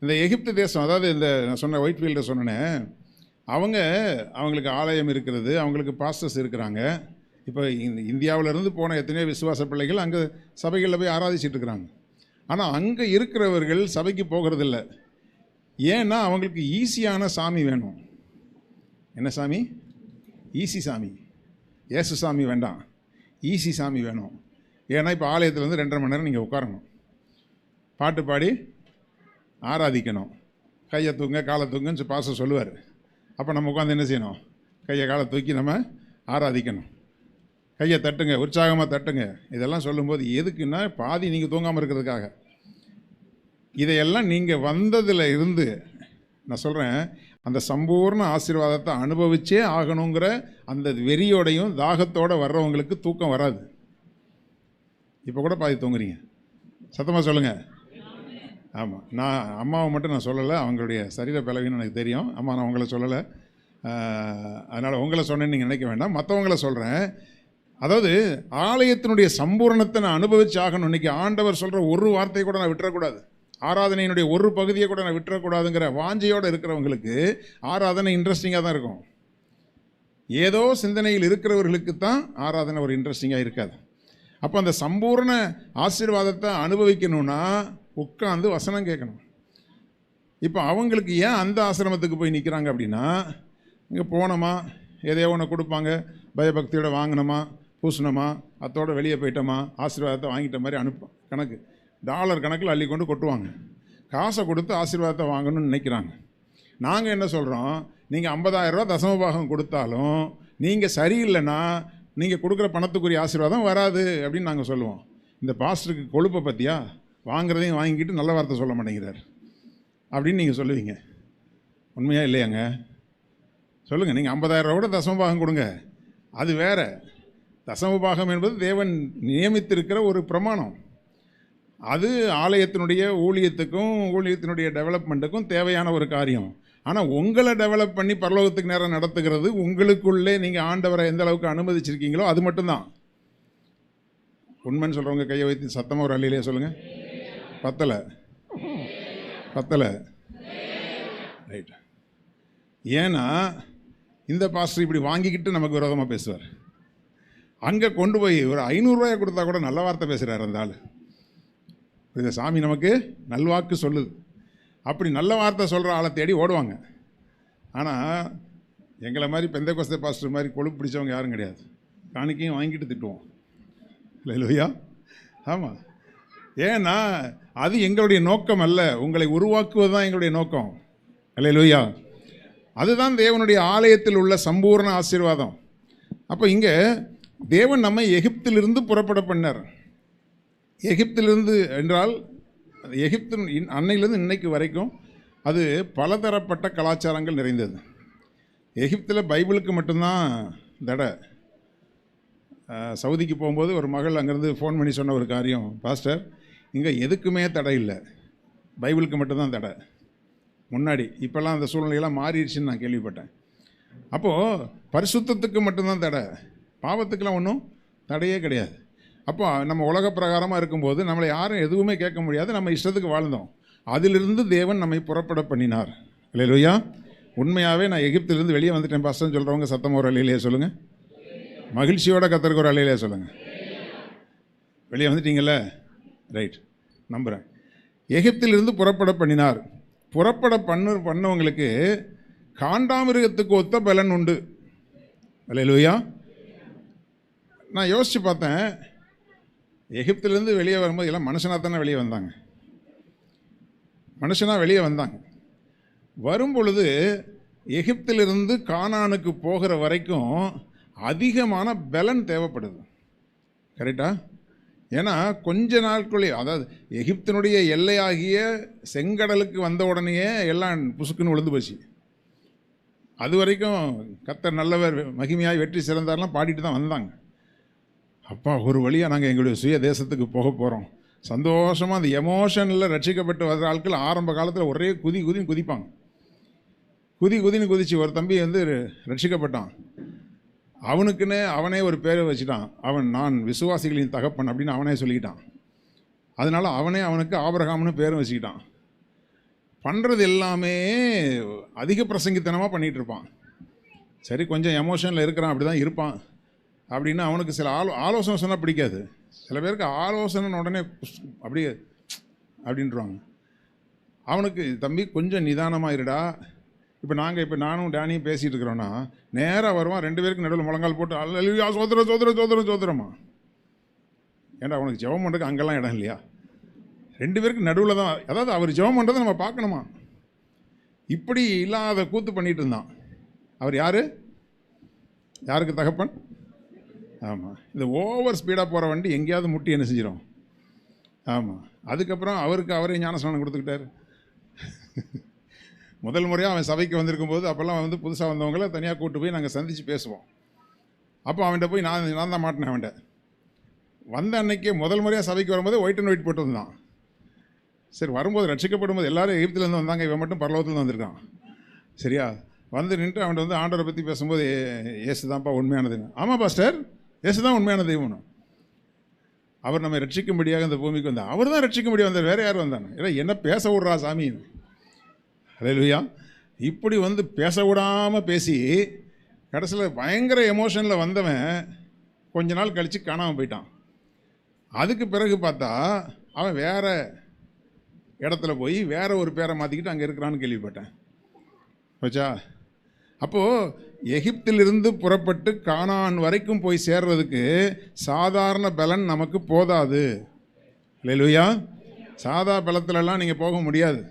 இந்த எகிப்து தேசம், அதாவது இந்த நான் சொன்ன ஒயிட் ஃபீல்டை சொன்னேன், அவங்களுக்கு ஆலயம் இருக்கிறது, அவங்களுக்கு பாஸ்டர்ஸ் இருக்கிறாங்க. இப்போ இந்தியாவிலேருந்து போன எத்தனையோ விசுவாச பிள்ளைகள் அங்கே சபைகளில் போய் ஆராதிச்சிட்டு இருக்கிறாங்க. ஆனால் அங்கே இருக்கிறவர்கள் சபைக்கு போகிறதில்ல. ஏன்னா அவங்களுக்கு ஈஸியான சாமி வேணும். என்ன சாமி? ஈஸி சாமி. ஏசு சாமி வேண்டாம், ஈஸி சாமி வேணும். ஏன்னா இப்போ ஆலயத்தில் 2.5 மணி நேரம் நீங்கள் உட்காரணும், பாட்டு பாடி ஆராதிக்கணும், கையை தூங்க காலை தூங்குன்னு பாஸ்டர் சொல்லுவார். அப்போ நம்ம உட்காந்து என்ன செய்யணும்? கையை காலை தூக்கி நம்ம ஆராதிக்கணும். கையை தட்டுங்க, உற்சாகமாக தட்டுங்க. இதெல்லாம் சொல்லும்போது எதுக்குன்னா பாதி நீங்கள் தூங்காமல் இருக்கிறதுக்காக. இதையெல்லாம் நீங்கள் வந்ததில் இருந்து நான் சொல்கிறேன், அந்த சம்பூர்ண ஆசீர்வாதத்தை அனுபவிச்சே ஆகணுங்கிற அந்த வெறியோடையும் தாகத்தோடு வர்றவங்களுக்கு தூக்கம் வராது. இப்போ கூட பாதி தூங்குறீங்க. சத்தமாக சொல்லுங்கள். ஆமாம், நான் அம்மாவை மட்டும் நான் சொல்லலை, அவங்களுடைய சரீர பலவீனம் எனக்கு தெரியும். அம்மா நான் உங்களை சொல்லலை, அதனால் உங்களை சொன்னேன்னு நீங்கள் நினைக்க வேண்டாம், மற்றவங்கள சொல்கிறேன். அதாவது ஆலயத்தினுடைய சம்பூர்ணத்தை நான் அனுபவிச்சு ஆகணும். இன்றைக்கி ஆண்டவர் சொல்கிற ஒரு வார்த்தையை கூட நான் விட்டுறக்கூடாது. ஆராதனையினுடைய ஒரு பகுதியை கூட நான் விட்டுறக்கூடாதுங்கிற வாஞ்சையோடு இருக்கிறவங்களுக்கு ஆராதனை இன்ட்ரெஸ்டிங்காக தான் இருக்கும். ஏதோ சிந்தனையில் இருக்கிறவர்களுக்கு தான் ஆராதனை ஒரு இன்ட்ரெஸ்டிங்காக இருக்காது. அப்போ அந்த சம்பூர்ண ஆசீர்வாதத்தை அனுபவிக்கணும்னா உட்காந்து வசனம் கேட்கணும். இப்போ அவங்களுக்கு ஏன் அந்த ஆசிரமத்துக்கு போய் நிற்கிறாங்க அப்படின்னா, இங்கே போனோமா எதையோ ஒன்று கொடுப்பாங்க, பயபக்தியோட வாங்கினோமா, பூசினோமா, அத்தோடு வெளியே போயிட்டோமா, ஆசீர்வாதத்தை வாங்கிட்ட மாதிரி கணக்கு டாலர் கணக்கில் அள்ளி கொண்டு கொட்டுவாங்க. காசை கொடுத்து ஆசீர்வாதத்தை வாங்கணும்னு நினைக்கிறாங்க. நாங்கள் என்ன சொல்கிறோம், நீங்கள் 50,000 ரூபா தசமபாகம் கொடுத்தாலும் நீங்கள் சரியில்லைன்னா நீங்கள் கொடுக்குற பணத்துக்குரிய ஆசீர்வாதம் வராது அப்படின்னு நாங்கள் சொல்லுவோம். இந்த பாஸ்டருக்கு கொழுப்பை பற்றியா, வாங்குறதையும் வாங்கிக்கிட்டு நல்ல வார்த்தை சொல்ல மாட்டேங்கிறார் அப்படின்னு நீங்கள் சொல்லுவீங்க. உண்மையாக இல்லையாங்க? சொல்லுங்கள். நீங்கள் 50,000 ரூபா கூட தசமபாகம் கொடுங்க, அது வேறு. தசமபாகம் என்பது தேவன் நியமித்திருக்கிற ஒரு பிரமாணம். அது ஆலயத்தினுடைய ஊழியத்தினுடைய டெவலப்மெண்ட்டுக்கும் தேவையான ஒரு காரியம். ஆனால் உங்களை டெவலப் பண்ணி பரலோகத்துக்கு நேரம் நடத்துகிறது உங்களுக்குள்ளே நீங்கள் ஆண்டவரை எந்த அளவுக்கு அனுமதிச்சிருக்கீங்களோ அது மட்டும்தான். உண்மைன்னு சொல்கிறவங்க கையை வைத்து சத்தமாக ஒரு அள்ளியிலே சொல்லுங்கள். பத்தலை ரைட். ஏன்னா இந்த பாஸ்டர் இப்படி வாங்கிக்கிட்டு நமக்கு விரோதமாக பேசுவார். அங்கே கொண்டு போய் ஒரு 500 ரூபாயை கொடுத்தா கூட நல்ல வார்த்தை பேசுகிறார் அந்த ஆள். இந்த சாமி நமக்கு நல்வாக்கு சொல்லுது. அப்படி நல்ல வார்த்தை சொல்கிற ஆளை தேடி ஓடுவாங்க. ஆனால் எங்களை மாதிரி பெந்தகோஸ்தே பாஸ்டர் மாதிரி கொழுப்பு பிடிச்சவங்க யாரும் கிடையாது. காணிக்கையும் வாங்கிட்டு திட்டுவோம். இல்லையா? ஆமாம். ஏன்னா அது எங்களுடைய நோக்கம் அல்ல, உங்களை உருவாக்குவது தான் எங்களுடைய நோக்கம். இல்லையா? அதுதான் தேவனுடைய ஆலயத்தில் உள்ள சம்பூர்ண ஆசீர்வாதம். அப்போ இங்கே தேவன் நம்மை எகிப்திலிருந்து புறப்பட பண்ணார். எகிப்திலிருந்து என்றால் எகிப்து அன்னையிலேருந்து இன்னைக்கு வரைக்கும் அது பலதரப்பட்ட கலாச்சாரங்கள் நிறைந்தது. எகிப்தில் பைபிளுக்கு மட்டும்தான் தடை. சவுதிக்கு போகும்போது ஒரு மகள் அங்கேருந்து ஃபோன் பண்ணி சொன்ன ஒரு காரியம், பாஸ்டர் இங்கே எதுக்குமே தடை இல்லை, பைபிளுக்கு மட்டும்தான் தடை. முன்னாடி இப்போல்லாம் அந்த சூழ்நிலையெல்லாம் மாறிடுச்சுன்னு நான் கேள்விப்பட்டேன். அப்போது பரிசுத்தத்துக்கு மட்டும்தான் தடை, பாவத்துக்கெல்லாம் ஒன்றும் தடையே கிடையாது. அப்போ நம்ம உலக பிரகாரமாக இருக்கும்போது நம்மளை யாரும் எதுவுமே கேட்க முடியாது, நம்ம இஷ்டத்துக்கு வாழ்ந்தோம். அதிலிருந்து தேவன் நம்மை புறப்பட பண்ணினார். இல்லையா? உண்மையாகவே நான் எகிப்திலிருந்து வெளியே வந்துட்டேன் பாஸ்டர்னு சொல்கிறவங்க சத்தம் ஒரு அலையிலேயே சொல்லுங்கள். மகிழ்ச்சியோட கத்தருக்கு ஒரு அலையிலேயே சொல்லுங்கள். வெளியே வந்துட்டீங்கல்ல? ரைட், நம்புகிறேன். எகிப்திலிருந்து புறப்பட பண்ணினார். புறப்பட பண்ணவங்களுக்கு காண்டாமிருகத்துக்கு ஒத்த பலன் உண்டு. இல்லையா? நான் யோசித்து பார்த்தேன், எகிப்திலேருந்து வெளியே வரும்போது எல்லாம் மனுஷனாக தானே வெளியே வந்தாங்க. மனுஷனாக வெளியே வந்தாங்க. வரும்பொழுது எகிப்திலிருந்து கானானுக்கு போகிற வரைக்கும் அதிகமான பலன் தேவைப்படுது. கரெக்டா? ஏன்னா கொஞ்ச நாட்களே, அதாவது எகிப்தினுடைய எல்லையாகிய செங்கடலுக்கு வந்த உடனேயே எல்லாம் புசுக்குன்னு விழுந்து போச்சு. அது வரைக்கும் கர்த்தர் நல்லவர், மகிமையாய் வெற்றி சிறந்தாரெலாம் பாடிட்டு தான் வந்தாங்க. அப்பா ஒரு வழியாக நாங்கள் எங்களுடைய சுய தேசத்துக்கு போக போகிறோம், சந்தோஷமாக அந்த எமோஷனில் ரட்சிக்கப்பட்டு வர்ற ஆட்கள் ஆரம்ப காலத்தில் ஒரே குதின்னு குதிப்பாங்க. குதின்னு குதிச்சு ஒரு தம்பி ரட்சிக்கப்பட்டான். அவனுக்குன்னு அவனே ஒரு பேரை வச்சுட்டான். அவன் நான் விசுவாசிகளின் தகப்பன் அப்படின்னு அவனே சொல்லிக்கிட்டான். அதனால் அவனுக்கு ஆபிரகாம்னு பேரும் வச்சுக்கிட்டான். பண்ணுறது எல்லாமே அதிக பிரசங்கித்தனமாக பண்ணிகிட்டு இருப்பான். சரி, கொஞ்சம் எமோஷனில் இருக்கிறான், அப்படி தான் இருப்பான் அப்படின்னு அவனுக்கு சில ஆலோசனை சொன்னால் பிடிக்காது. சில பேருக்கு ஆலோசனை உடனே அப்படியே அப்படின்றாங்க. அவனுக்கு தம்பி கொஞ்சம் நிதானமாக இருடா. இப்போ நானும் டேனியும் பேசிகிட்டு இருக்கிறோன்னா நேராக வருவான், 2 பேருக்கு நடுவில் முழங்கால் போட்டு அல்லா சோதரமா. ஏன்டா அவனுக்கு ஜெபம் பண்ணுறதுக்கு அங்கெல்லாம் இடம் இல்லையா? 2 பேருக்கு நடுவில் தான், அதாவது அவர் ஜெபம் பண்ணுறதை நம்ம பார்க்கணுமா? இப்படி இல்லாத கூத்து பண்ணிகிட்டு இருந்தான். அவர் யாருக்கு தகப்பன்? ஆமாம். இந்த ஓவர் ஸ்பீடாக போகிற வண்டி எங்கேயாவது முட்டி என்ன செஞ்சிடும்? ஆமாம். அதுக்கப்புறம் அவரே ஞானஸ்நானம் கொடுத்துக்கிட்டார். முதல் முறையாக அவன் சபைக்கு வந்திருக்கும்போது அப்போல்லாம் புதுசாக வந்தவங்கள தனியாக கூப்பிட்டு போய் நாங்கள் சந்தித்து பேசுவோம். அப்போ அவன்கிட்ட போய் நான் தான் மாட்டினேன். அவன்கிட்ட வந்த அன்னைக்கே முதல் முறையாக சபைக்கு வரும்போது ஒயிட் அண்ட் ஒயிட் போட்டு வந்தான். சரி, வரும்போது ரட்சிக்கப்படும் போது எல்லோரும் எகிப்திலேருந்து வந்தாங்க, இவன் மட்டும் பரலோகத்துலேருந்து வந்திருக்கான். சரியா? வந்து நின்று அவன்கிட்ட ஆண்டவரை பற்றி பேசும்போது ஏசு தான்ப்பா உண்மையான தெய்வம். ஆமாம் பாஸ்டர், ஏசு தான் உண்மையான தெய்வம். அவர் நம்மை ரட்சிக்கும்படியாக இந்த பூமிக்கு வந்தார். அவர் தான் ரட்சிக்கும்படியாக வந்தார், வேறு யார் வந்தாங்க? ஏன்னா என்ன பேச விட்றா சாமி, அல்லேலூயா. இப்படி வந்து பேச விடாமல் பேசி கடைசியில் பயங்கர எமோஷனில் வந்தவன் கொஞ்ச நாள் கழித்து காணாமல் போயிட்டான். அதுக்கு பிறகு பார்த்தா அவன் வேறு இடத்துல போய் வேற ஒரு பேரை மாற்றிக்கிட்டு அங்கே இருக்கிறான்னு கேள்விப்பட்டேன். வச்சா அப்போது எகிப்திலிருந்து புறப்பட்டு கானான் வரைக்கும் போய் சேர்றதுக்கு சாதாரண பலன் நமக்கு போதாது. அல்லேலூயா. சாதா பலத்திலலாம் நீங்கள் போக முடியாது.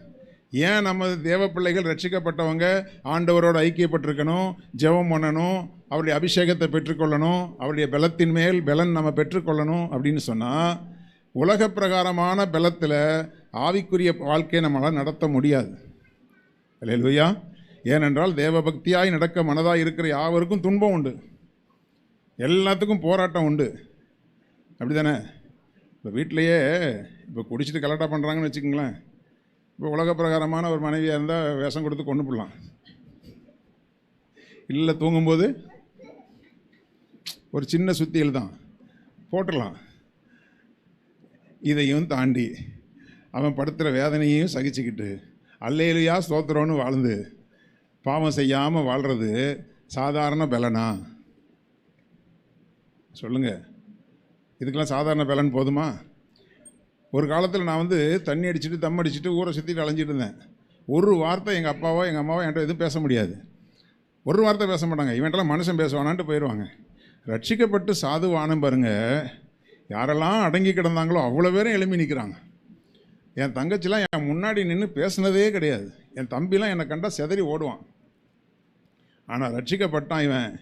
ஏன் நம்ம தேவ பிள்ளைகள் ரட்சிக்கப்பட்டவங்க ஆண்டவரோடு ஐக்கியப்பட்டிருக்கணும், ஜெபம் பண்ணணும், அவருடைய அபிஷேகத்தை பெற்றுக்கொள்ளணும், அவருடைய பலத்தின் மேல் பலன் நம்ம பெற்றுக்கொள்ளணும் அப்படின்னு சொன்னால் உலக பிரகாரமான பலத்தில் ஆவிக்குரிய வாழ்க்கையை நம்மளால் நடத்த முடியாது. அல்லேலூயா. ஏனென்றால் தேவபக்தியாய் நடக்க மனதாய் இருக்கிற யாவருக்கும் துன்பம் உண்டு, எல்லாத்துக்கும் போராட்டம் உண்டு. அப்படி தானே? இப்போ வீட்டிலையே இப்போ குடிச்சிட்டு கலாட்டா பண்ணுறாங்கன்னு வச்சுக்கோங்களேன். இப்போ உலக பிரகாரமான ஒரு மனைவியாக இருந்தால் விஷம் கொடுத்து கொண்டு போடலாம், இல்லை தூங்கும்போது ஒரு சின்ன சுத்தியல் தான் போட்டுடலாம். இதையும் தாண்டி அவன் படுத்துகிற வேதனையையும் சகிச்சுக்கிட்டு அல்லேலூயா ஸ்தோத்திரம்னு வாழ்ந்து பாவம் செய்யாமல் வாழ்கிறது சாதாரண பலனா? சொல்லுங்கள். இதுக்கெல்லாம் சாதாரண பலன் போதுமா? ஒரு காலத்தில் நான் வந்து தண்ணி அடிச்சுட்டு தம் அடிச்சுட்டு ஊரை சுற்றிட்டு அலைஞ்சிட்டு இருந்தேன். ஒரு வார்த்தை எங்கள் அப்பாவோ எங்கள் அம்மாவோ என்கிட்ட எதுவும் பேச முடியாது. ஒரு வார்த்தை பேச மாட்டாங்க. இவன்ட்டெல்லாம் மனுஷன் பேசுவானான்ட்டு போயிடுவாங்க. ரட்சிக்கப்பட்டு சாதுவானம் பாருங்கள், யாரெல்லாம் அடங்கி கிடந்தாங்களோ அவ்வளோ பேரும் எழுப்பி நிற்கிறாங்க. என் தங்கச்சிலாம் என் முன்னாடி நின்று பேசுனதே கிடையாது. என் தம்பிலாம் என்னை கண்டா செதறி ஓடுவான். ஆனால் ரட்சிக்கப்பட்டான், இவன்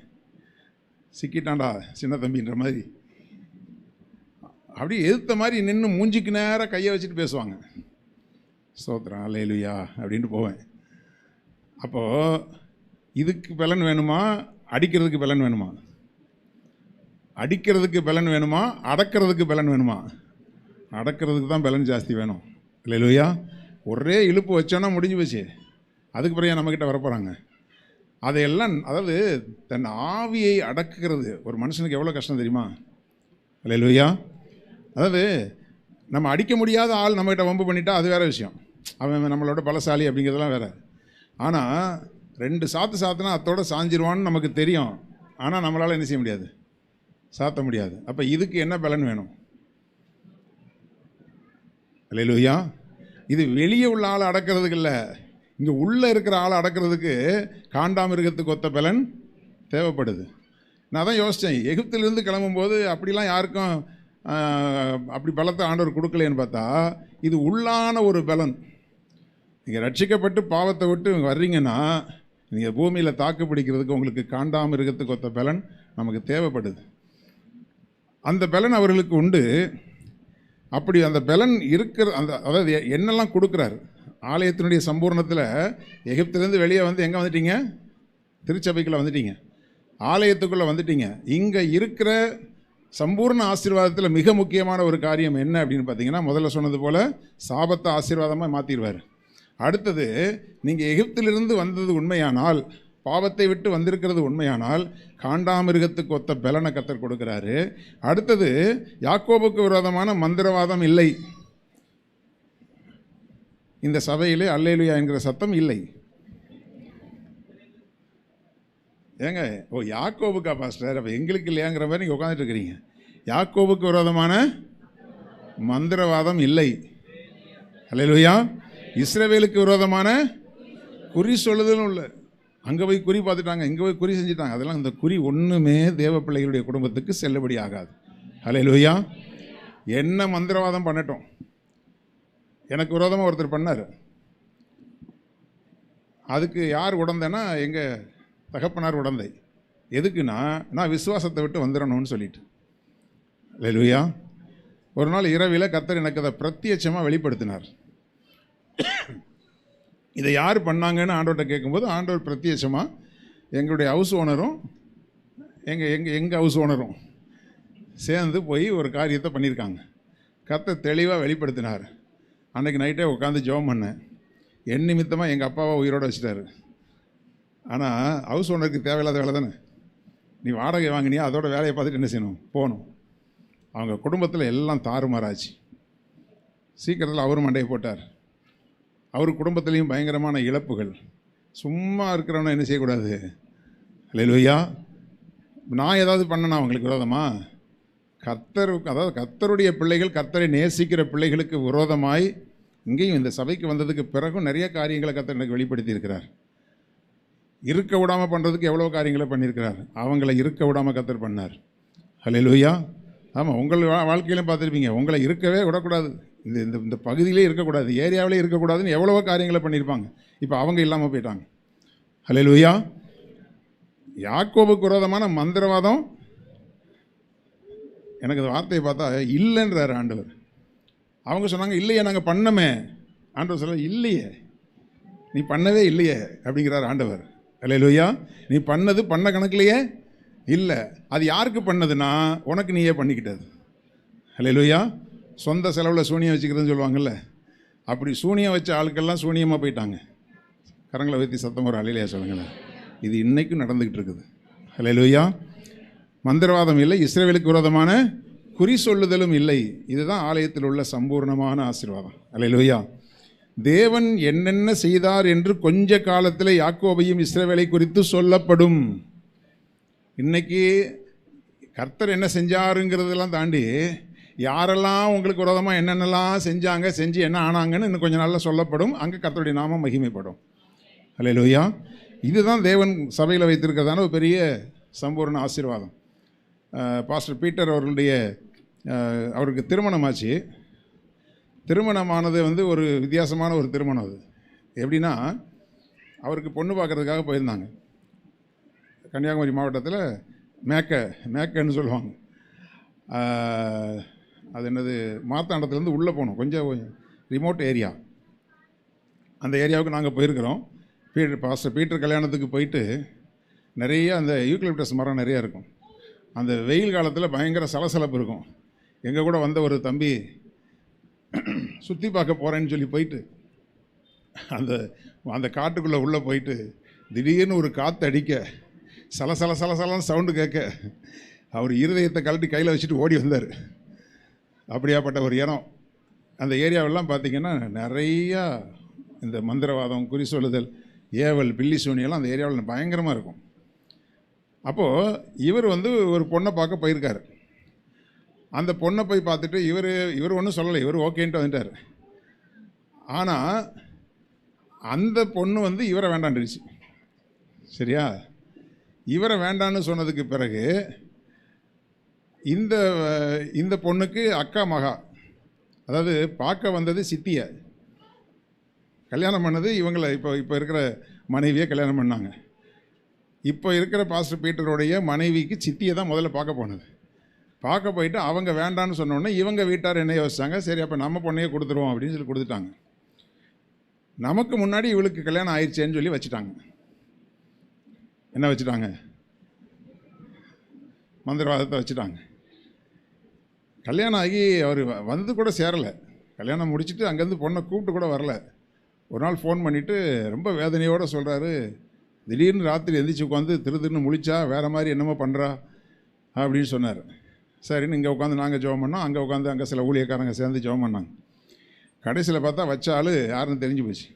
சிக்கிட்டான்டா சின்ன தம்பின்ற மாதிரி அப்படியே எதிர்த்த மாதிரி நின்று மூஞ்சிக்கு நேராக கையை வச்சுட்டு பேசுவாங்க. ஸ்தோத்திரம் அல்லேலூயா அப்படின்ட்டு போவேன். அப்போது இதுக்கு பலன் வேணுமா, அடிக்கிறதுக்கு பலன் வேணுமா? அடிக்கிறதுக்கு பலன் வேணுமா, அடக்கிறதுக்கு பலன் வேணுமா? அடக்கிறதுக்கு தான் பலன் ஜாஸ்தி வேணும். அல்லேலூயா. ஒரே இழுப்பு வச்சோன்னா முடிஞ்சு போச்சு. அதுக்கு பிறகு நம்மக்கிட்ட வரப்போகிறாங்க. அதையெல்லாம், அதாவது தன் ஆவியை அடக்குகிறது ஒரு மனுஷனுக்கு எவ்வளோ கஷ்டம் தெரியுமா? அல்லேலூயா. அதாவது நம்ம அடிக்க முடியாத ஆள் நம்மகிட்ட வம்பு பண்ணிட்டா அது வேறு விஷயம், அவன் நம்மளோட பலசாலி அப்படிங்கிறதெல்லாம் வேறு. ஆனால் 2 சாத்து சாத்துனா அத்தோட சாஞ்சிருவான்னு நமக்கு தெரியும். ஆனால் நம்மளால் என்ன செய்ய முடியாது, சாத்த முடியாது. அப்போ இதுக்கு என்ன பலன் வேணும்? அல்லேலூயா. இது வெளியே உள்ள ஆளை அடக்கிறதுக்கு இல்லை, இங்கே உள்ளே இருக்கிற ஆளை அடக்கிறதுக்கு காண்டாமிருகத்துக்கு ஒத்த பலன் தேவைப்படுது. நான் தான் யோசித்தேன், எகிப்திலிருந்து கிளம்பும்போது அப்படிலாம் யாருக்கும் அப்படி பலத்தை ஆண்டவர் கொடுக்கலேன்னு பார்த்தா இது உள்ளான ஒரு பலன். நீங்கள் ரட்சிக்கப்பட்டு பாவத்தை விட்டு வர்றீங்கன்னா நீங்கள் பூமியில் தாக்கு பிடிக்கிறதுக்கு உங்களுக்கு காண்டாமிருகத்துக்கு ஒத்த பலன் நமக்கு தேவைப்படுது. அந்த பலன் அவர்களுக்கு உண்டு. அப்படி அந்த பலன் இருக்கிற அந்த, அதாவது என்னெல்லாம் கொடுக்குறாரு ஆலயத்தினுடைய சம்பூர்ணத்தில். எகிப்திலேருந்து வெளியே வந்து எங்கே வந்துட்டீங்க? திருச்சபைக்குள்ளே வந்துட்டீங்க, ஆலயத்துக்குள்ளே வந்துட்டீங்க. இங்கே இருக்கிற சம்பூர்ண ஆசீர்வாதத்தில் மிக முக்கியமான ஒரு காரியம் என்ன அப்படின்னு பார்த்தீங்கன்னா, முதல்ல சொன்னது போல் சாபத்தை ஆசீர்வாதமாக மாற்றிடுவார். அடுத்தது, நீங்கள் எகிப்திலிருந்து வந்தது உண்மையானால், பாவத்தை விட்டு வந்திருக்கிறது உண்மையானால் காண்டாமிருகத்துக்கு ஒத்த பலனை கர்த்தர் கொடுக்குறாரு. அடுத்தது, யாக்கோபுக்கு விரோதமான மந்திரவாதம் இல்லை. இந்த சபையிலே அல்லேலூயா என்கிற சத்தம் இல்லை. ஏங்க, ஓ யாக்கோபுக்கா பாஸ்டர், அப்போ எங்களுக்கு இல்லையாங்கிற மாதிரி நீங்கள் உட்காந்துட்டு இருக்கிறீங்க. யாக்கோபுக்கு விரோதமான மந்திரவாதம் இல்லை. அல்லேலூயா. இஸ்ரவேலுக்கு விரோதமான குறி சொல்லுதலும் இல்லை. அங்கே போய் குறி பார்த்துட்டாங்க, இங்கே போய் குறி செஞ்சுட்டாங்க. அதெல்லாம் இந்த குறி ஒன்றுமே தேவ பிள்ளைகளுடைய குடும்பத்துக்கு செல்லுபடி ஆகாது. அல்லேலூயா. என்ன மந்திரவாதம் பண்ணட்டும். எனக்கு விரோதமாக ஒருத்தர் பண்ணார். அதுக்கு யார் உடந்தைன்னா எங்கள் தகப்பனார் உடந்தை. எதுக்குன்னா, நான் விசுவாசத்தை விட்டு வந்துடணும்னு சொல்லிட்டு. அல்லேலூயா. ஒரு நாள் இரவில் கர்த்தர் எனக்கு அதை பிரத்யட்சமாக வெளிப்படுத்தினார். இதை யார் பண்ணாங்கன்னு ஆண்டவர்கிட்ட கேட்கும்போது ஆண்டவர் பிரத்யட்சமாக எங்களுடைய ஹவுஸ் ஓனரும் எங்கள் ஹவுஸ் ஓனரும் சேர்ந்து போய் ஒரு காரியத்தை பண்ணியிருக்காங்க. கர்த்தர் தெளிவாக வெளிப்படுத்தினார். அன்றைக்கி நைட்டே உட்காந்து ஜெபம் பண்ணேன். என் நிமித்தமாக எங்கள் அப்பாவை உயிரோடு வச்சுட்டாரு. ஆனால் ஹவுஸ் ஓனருக்கு தேவையில்லாத வேலை தானே. நீ வாடகை வாங்கினியா, அதோட வேலையை பார்த்துட்டு என்ன செய்யணும், போகணும். அவங்க குடும்பத்தில் எல்லாம் தாறுமாறாச்சு. சீக்கிரத்தில் அவரும் மண்டையை போட்டார். அவர் குடும்பத்துலேயும் பயங்கரமான இழப்புகள். சும்மா இருக்கிறவனை என்ன செய்யக்கூடாது? அல்லேலூயா. நான் ஏதாவது பண்ணனா அவங்களுக்கு விரோதமா? கர்த்தருடைய பிள்ளைகள், கர்த்தரை நேசிக்கிற பிள்ளைகளுக்கு விரோதமாய் இங்கேயும் இந்த சபைக்கு வந்ததுக்கு பிறகும் நிறைய காரியங்களை கர்த்தர் எனக்கு வெளிப்படுத்தி இருக்கிறார். இருக்க விடாமல் பண்ணுறதுக்கு எவ்வளோ காரியங்களை பண்ணியிருக்கிறார். அவங்கள இருக்க விடாமல் கர்த்தர் பண்ணார். அல்லேலூயா. ஆமாம், உங்கள் வாழ்க்கையிலும் பார்த்துருப்பீங்க. உங்களை இருக்கவே விடக்கூடாது, இந்த இந்த பகுதியிலே இருக்கக்கூடாது, ஏரியாவிலே இருக்கக்கூடாதுன்னு எவ்வளவோ காரியங்களை பண்ணியிருப்பாங்க. இப்போ அவங்க இல்லாமல் போயிட்டாங்க. அல்லேலூயா. யாக்கோபுக்கு விரோதமான மந்திரவாதம், எனக்கு அந்த வார்த்தையை பார்த்தா இல்லைன்றார் ஆண்டவர். அவங்க சொன்னாங்க, இல்லையே நாங்கள் பண்ணமே. ஆண்டவர் சொல்ல, இல்லையே நீ பண்ணவே இல்லையே அப்படிங்கிறார் ஆண்டவர். அல்லேலூயா. நீ பண்ணது பண்ண கணக்குலையே இல்லை. அது யாருக்கு பண்ணதுன்னா உனக்கு நீயே பண்ணிக்கிட்டது. அல்லேலூயா. சொந்த செலவில் சூனியம் வச்சுக்கிறதுன்னு சொல்லுவாங்கள்ல, அப்படி சூனியம் வச்ச ஆளுக்கெல்லாம் சூனியமாக போயிட்டாங்க. கரங்களை வைத்தி சத்தம் ஒரு அலையிலையா சொல்லுங்களேன். இது இன்றைக்கும் நடந்துக்கிட்டு இருக்குது. அல்லேலூயா. மந்திரவாதம் இல்லை, இஸ்ரவேலுக்கு விரோதமான குறி சொல்லுதலும் இல்லை. இதுதான் ஆலயத்தில் உள்ள சம்பூர்ணமான ஆசீர்வாதம். அல்லேலூயா. தேவன் என்னென்ன செய்தார் என்று கொஞ்ச காலத்தில் யாக்கோபையும் இஸ்ரவேலை குறித்து சொல்லப்படும். இன்னைக்கு கர்த்தர் என்ன செஞ்சாருங்கிறதெல்லாம் தாண்டி யாரெல்லாம் உங்களுக்கு விரோதமாக என்னென்னலாம் செஞ்சாங்க, செஞ்சு என்ன ஆனாங்கன்னு இன்னும் கொஞ்சம் நாளில் சொல்லப்படும். அங்கே கர்த்தருடைய நாமம் மகிமைப்படும். அல்லேலூயா. இதுதான் தேவன் சபையில் வைத்திருக்கிறதான ஒரு பெரிய சம்பூர்ண ஆசீர்வாதம். பாஸ்டர் பீட்டர் அவர்களுடைய அவருக்கு திருமணமாச்சு. திருமணமானது ஒரு வித்தியாசமான ஒரு திருமணம். அது எப்படின்னா, அவருக்கு பொண்ணு பார்க்குறதுக்காக போயிருந்தாங்க. கன்னியாகுமரி மாவட்டத்தில் மேக்கன்னு சொல்லுவாங்க. அது என்னது, மார்த்தாண்டத்துலேருந்து உள்ளே போகணும், கொஞ்சம் ரிமோட் ஏரியா. அந்த ஏரியாவுக்கு நாங்கள் போயிருக்கிறோம். பாஸ்டர் பீட்டர் கல்யாணத்துக்கு போயிட்டு நிறைய அந்த யூக்கலிப்டஸ் மரம் நிறையா இருக்கும். அந்த வெயில் காலத்தில் பயங்கர சலசலப்பு இருக்கும். எங்கள் கூட வந்த ஒரு தம்பி சுற்றி பார்க்க போகிறேன்னு சொல்லி போயிட்டு அந்த காட்டுக்குள்ளே உள்ளே போயிட்டு திடீர்னு ஒரு காற்று அடிக்க சலசலன்னு சவுண்டு கேட்க அவர் இருதயத்தை கழட்டி கையில் வச்சுட்டு ஓடி வந்தார். அப்படியாப்பட்ட ஒரு இடம். அந்த ஏரியாவெல்லாம் பார்த்திங்கன்னா நிறையா இந்த மந்திரவாதம், குறி சொல்லுதல், ஏவல், பில்லி சூனியெல்லாம் அந்த ஏரியாவில் பயங்கரமாக இருக்கும். அப்போது இவர் ஒரு பொண்ணை பார்க்க போயிருக்கார். அந்த பொண்ணை போய் பார்த்துட்டு இவர் ஒன்றும் சொல்லலை, இவர் ஓகேன்ட்டு வந்துட்டார். ஆனால் அந்த பொண்ணு இவரை வேண்டாண்டுருச்சு. சரியா? இவரை வேண்டான்னு சொன்னதுக்கு பிறகு இந்த பொண்ணுக்கு அக்கா மகா, அதாவது பார்க்க வந்தது சித்தியை, கல்யாணம் பண்ணது இவங்களை இப்போ இருக்கிற மனைவியை கல்யாணம் பண்ணாங்க. இப்போ இருக்கிற பாஸ்டர் பீட்டருடைய மனைவிக்கு சித்தியை தான் முதல்ல பார்க்க போனது. பார்க்க போயிட்டு அவங்க வேண்டான்னு சொன்னோடனே இவங்க வீட்டார் என்ன யோசிச்சாங்க, சரி அப்போ நம்ம பொண்ணையே கொடுத்துருவோம் அப்படின்னு சொல்லி கொடுத்துட்டாங்க. நமக்கு முன்னாடி இவளுக்கு கல்யாணம் ஆயிடுச்சேன்னு சொல்லி வச்சுட்டாங்க. என்ன வச்சுட்டாங்க? மந்திரவாதத்தை வச்சுட்டாங்க. கல்யாணம் ஆகி அவர் வந்து கூட சேரலை. கல்யாணம் முடிச்சுட்டு அங்கேருந்து பொண்ணை கூப்பிட்டு கூட வரல. ஒரு நாள் ஃபோன் பண்ணிவிட்டு ரொம்ப வேதனையோடு சொல்கிறாரு, திடீர்னு ராத்திரி எந்திரிச்சு உட்காந்து திருன்னு முழிச்சா வேறு மாதிரி என்னமோ பண்ணுறா அப்படின்னு சொன்னார். சரின்னு இங்கே உட்காந்து நாங்கள் ஜெபம் பண்ணோம். அங்கே உட்காந்து அங்கே சில ஊழியக்காரங்க சேர்ந்து ஜெபம் பண்ணாங்க. கடைசியில் பார்த்தா வச்ச ஆள் யாருன்னு தெரிஞ்சு போச்சு.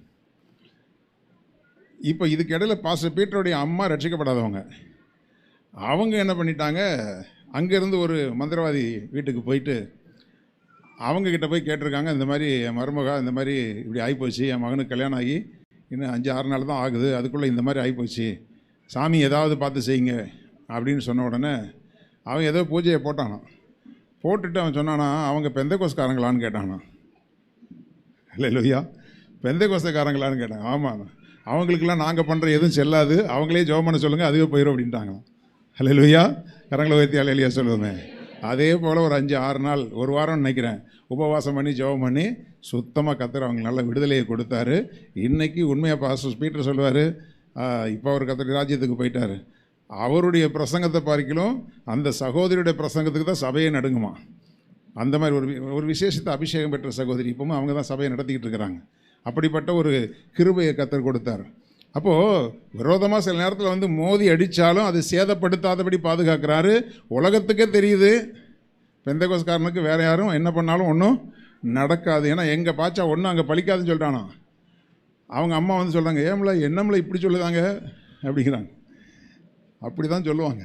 இப்போ இதுக்கு இடையில் பாஸ்டர் பீட்டருடைய அம்மா ரட்சிக்கப்படாதவங்க, அவங்க என்ன பண்ணிட்டாங்க, அங்கேருந்து ஒரு மந்திரவாதி வீட்டுக்கு போயிட்டு அவங்கக்கிட்ட போய் கேட்டிருக்காங்க, இந்த மாதிரி என் மருமகா இந்த மாதிரி இப்படி ஆகிப்போச்சு, என் மகனுக்கு கல்யாணம் ஆகி இன்னும் 5-6 நாள் தான் ஆகுது, அதுக்குள்ளே இந்த மாதிரி ஆகிப்போச்சு, சாமி ஏதாவது பார்த்து செய்யுங்க அப்படின்னு சொன்ன உடனே அவன் ஏதோ பூஜையை போட்டானான். போட்டுட்டு அவன் சொன்னானா, அவங்க பெந்தைக்கோஸ்காரங்களான்னு கேட்டானா. அல்லேலூயா. பெந்தைக்கோஸ்காரங்களான்னு கேட்டாங்க. ஆமாம், அவங்களுக்கெல்லாம் நாங்கள் பண்ணுற எதுவும் செல்லாது, அவங்களே ஜெபம் பண்ண சொல்லுங்கள், அதுவே போயிடும் அப்படின்ட்டாங்களாம். அல்லேலூயா. கரங்களை உயர்த்தி அல்லேலூயா சொல்லுவோமே. அதே போல் ஒரு 5-6 நாள், ஒரு வாரம் நினைக்கிறேன், உபவாசம் பண்ணி ஜெபம் பண்ணி சுத்தமாக கர்த்தர் அவங்க நல்ல விடுதலையை கொடுத்தாரு. இன்றைக்கி உண்மையாக பாஸ்டர் பீட்டர் சொல்லுவார், இப்போ அவர் கர்த்தர் ராஜ்யத்துக்கு போயிட்டார். அவருடைய பிரசங்கத்தை பார்க்கலாம் அந்த சகோதரியுடைய பிரசங்கத்துக்கு தான் சபையை நடுங்குமா. அந்த மாதிரி ஒரு விசேஷத்தை அபிஷேகம் பெற்ற சகோதரி இப்போவும் அவங்க தான் சபையை நடத்திக்கிட்டு இருக்கிறாங்க. அப்படிப்பட்ட ஒரு கிருபையை கர்த்தர் கொடுத்தார். அப்போது விரோதமாக சில நேரத்தில் மோதி அடித்தாலும் அது சேதப்படுத்தாதபடி பாதுகாக்கிறாரு. உலகத்துக்கே தெரியுது பெந்தகோஸ்காரனுக்கு வேறு யாரும் என்ன பண்ணாலும் ஒன்றும் நடக்காது. ஏன்னா எங்கள் பாச்சா ஒன்றும் அங்கே பலிக்காதுன்னு சொல்லிட்டானா. அவங்க அம்மா வந்து சொல்கிறாங்க, ஏம்ல என்னம்ல இப்படி சொல்லுதாங்க அப்படிங்கிறாங்க. அப்படி தான் சொல்லுவாங்க.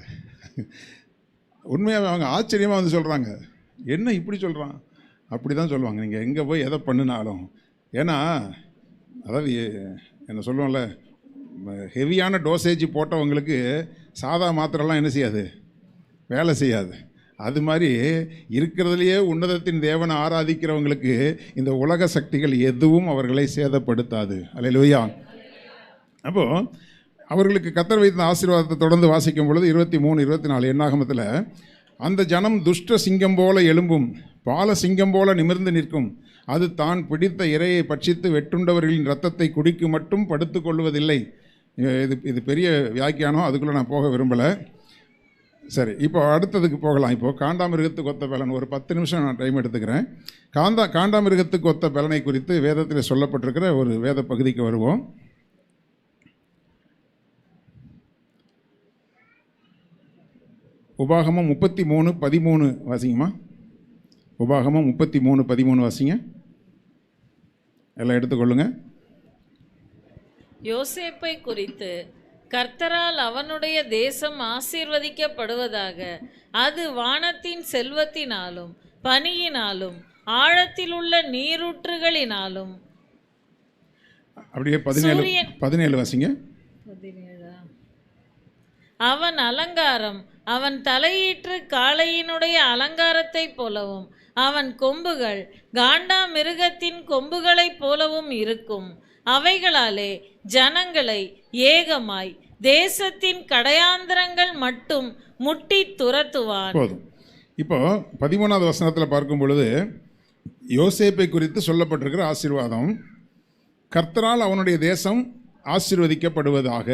உண்மையாக அவங்க ஆச்சரியமாக வந்து சொல்கிறாங்க, என்ன இப்படி சொல்கிறான், அப்படி தான் சொல்லுவாங்க. நீங்கள் எங்கே போய் எதை பண்ணினாலும். ஏன்னா அதாவது என்ன சொல்லுவோம்ல, ஹெவியான டோசேஜ் போட்டவங்களுக்கு சாதா மாத்திரைலாம் என்ன செய்யாது, வேலை செய்யாது. அது மாதிரி இருக்கிறதுலையே உன்னதத்தின் தேவனை ஆராதிக்கிறவங்களுக்கு இந்த உலக சக்திகள் எதுவும் அவர்களை சேதப்படுத்தாது. அல்லேலூயா. அப்போது அவர்களுக்கு கர்த்தர் வைத்த ஆசீர்வாதத்தை தொடர்ந்து வாசிக்கும் பொழுது 23, 24 என்னாகமத்தில், அந்த ஜனம் துஷ்ட சிங்கம் போல எழும்பும், பால சிங்கம் போல நிமிர்ந்து நிற்கும், அது தான் பிடித்த இரையை பட்சித்து வெட்டுண்டவர்களின் இரத்தத்தை குடிக்கு மட்டும் படுத்து கொள்வதில்லை. இது பெரிய வியாக்கியானம், அதுக்குள்ளே நான் போக விரும்பலை. சரி, இப்போ அடுத்ததுக்கு போகலாம். இப்போது காண்டாமிருகத்துக்கு ஒத்த பலன் ஒரு 10 நிமிஷம் நான் டைம் எடுத்துக்கிறேன். காண்டாமிருகத்துக்கு ஒத்த பலனை குறித்து வேதத்தில் சொல்லப்பட்டிருக்கிற ஒரு வேத பகுதிக்கு வருவோம். உபாகமம் 33:13 வாசிங்கம்மா. உபாகமம் 33:13 வாசிங்க. எல்லாம் எடுத்துக்கொள்ளுங்க. யோசேப்பை குறித்து, கர்த்தரால் அவனுடைய தேசம் ஆசீர்வதிக்கப்படுவதாக, அது வானத்தின் செல்வத்தினாலும் பனியினாலும் ஆழத்தில் உள்ள நீரூற்றுகளினாலும். அப்படியே 17 வாசிங்க. அவன் அலங்காரம் அவன் தலையீற்று காளையினுடைய அலங்காரத்தை போலவும், அவன் கொம்புகள் காண்டா மிருகத்தின் கொம்புகளைப் போலவும் இருக்கும். அவைகளாலே ஜனங்களை ஏகமாய் தேசத்தின் கடையாந்திரங்கள் மட்டும் முட்டி துரத்துவான். போதும். இப்போ 13வது வசனத்தில் பார்க்கும் பொழுது யோசேப்பை குறித்து சொல்லப்பட்டிருக்கிற ஆசீர்வாதம், கர்த்தரால் அவனுடைய தேசம் ஆசீர்வதிக்கப்படுவதாக.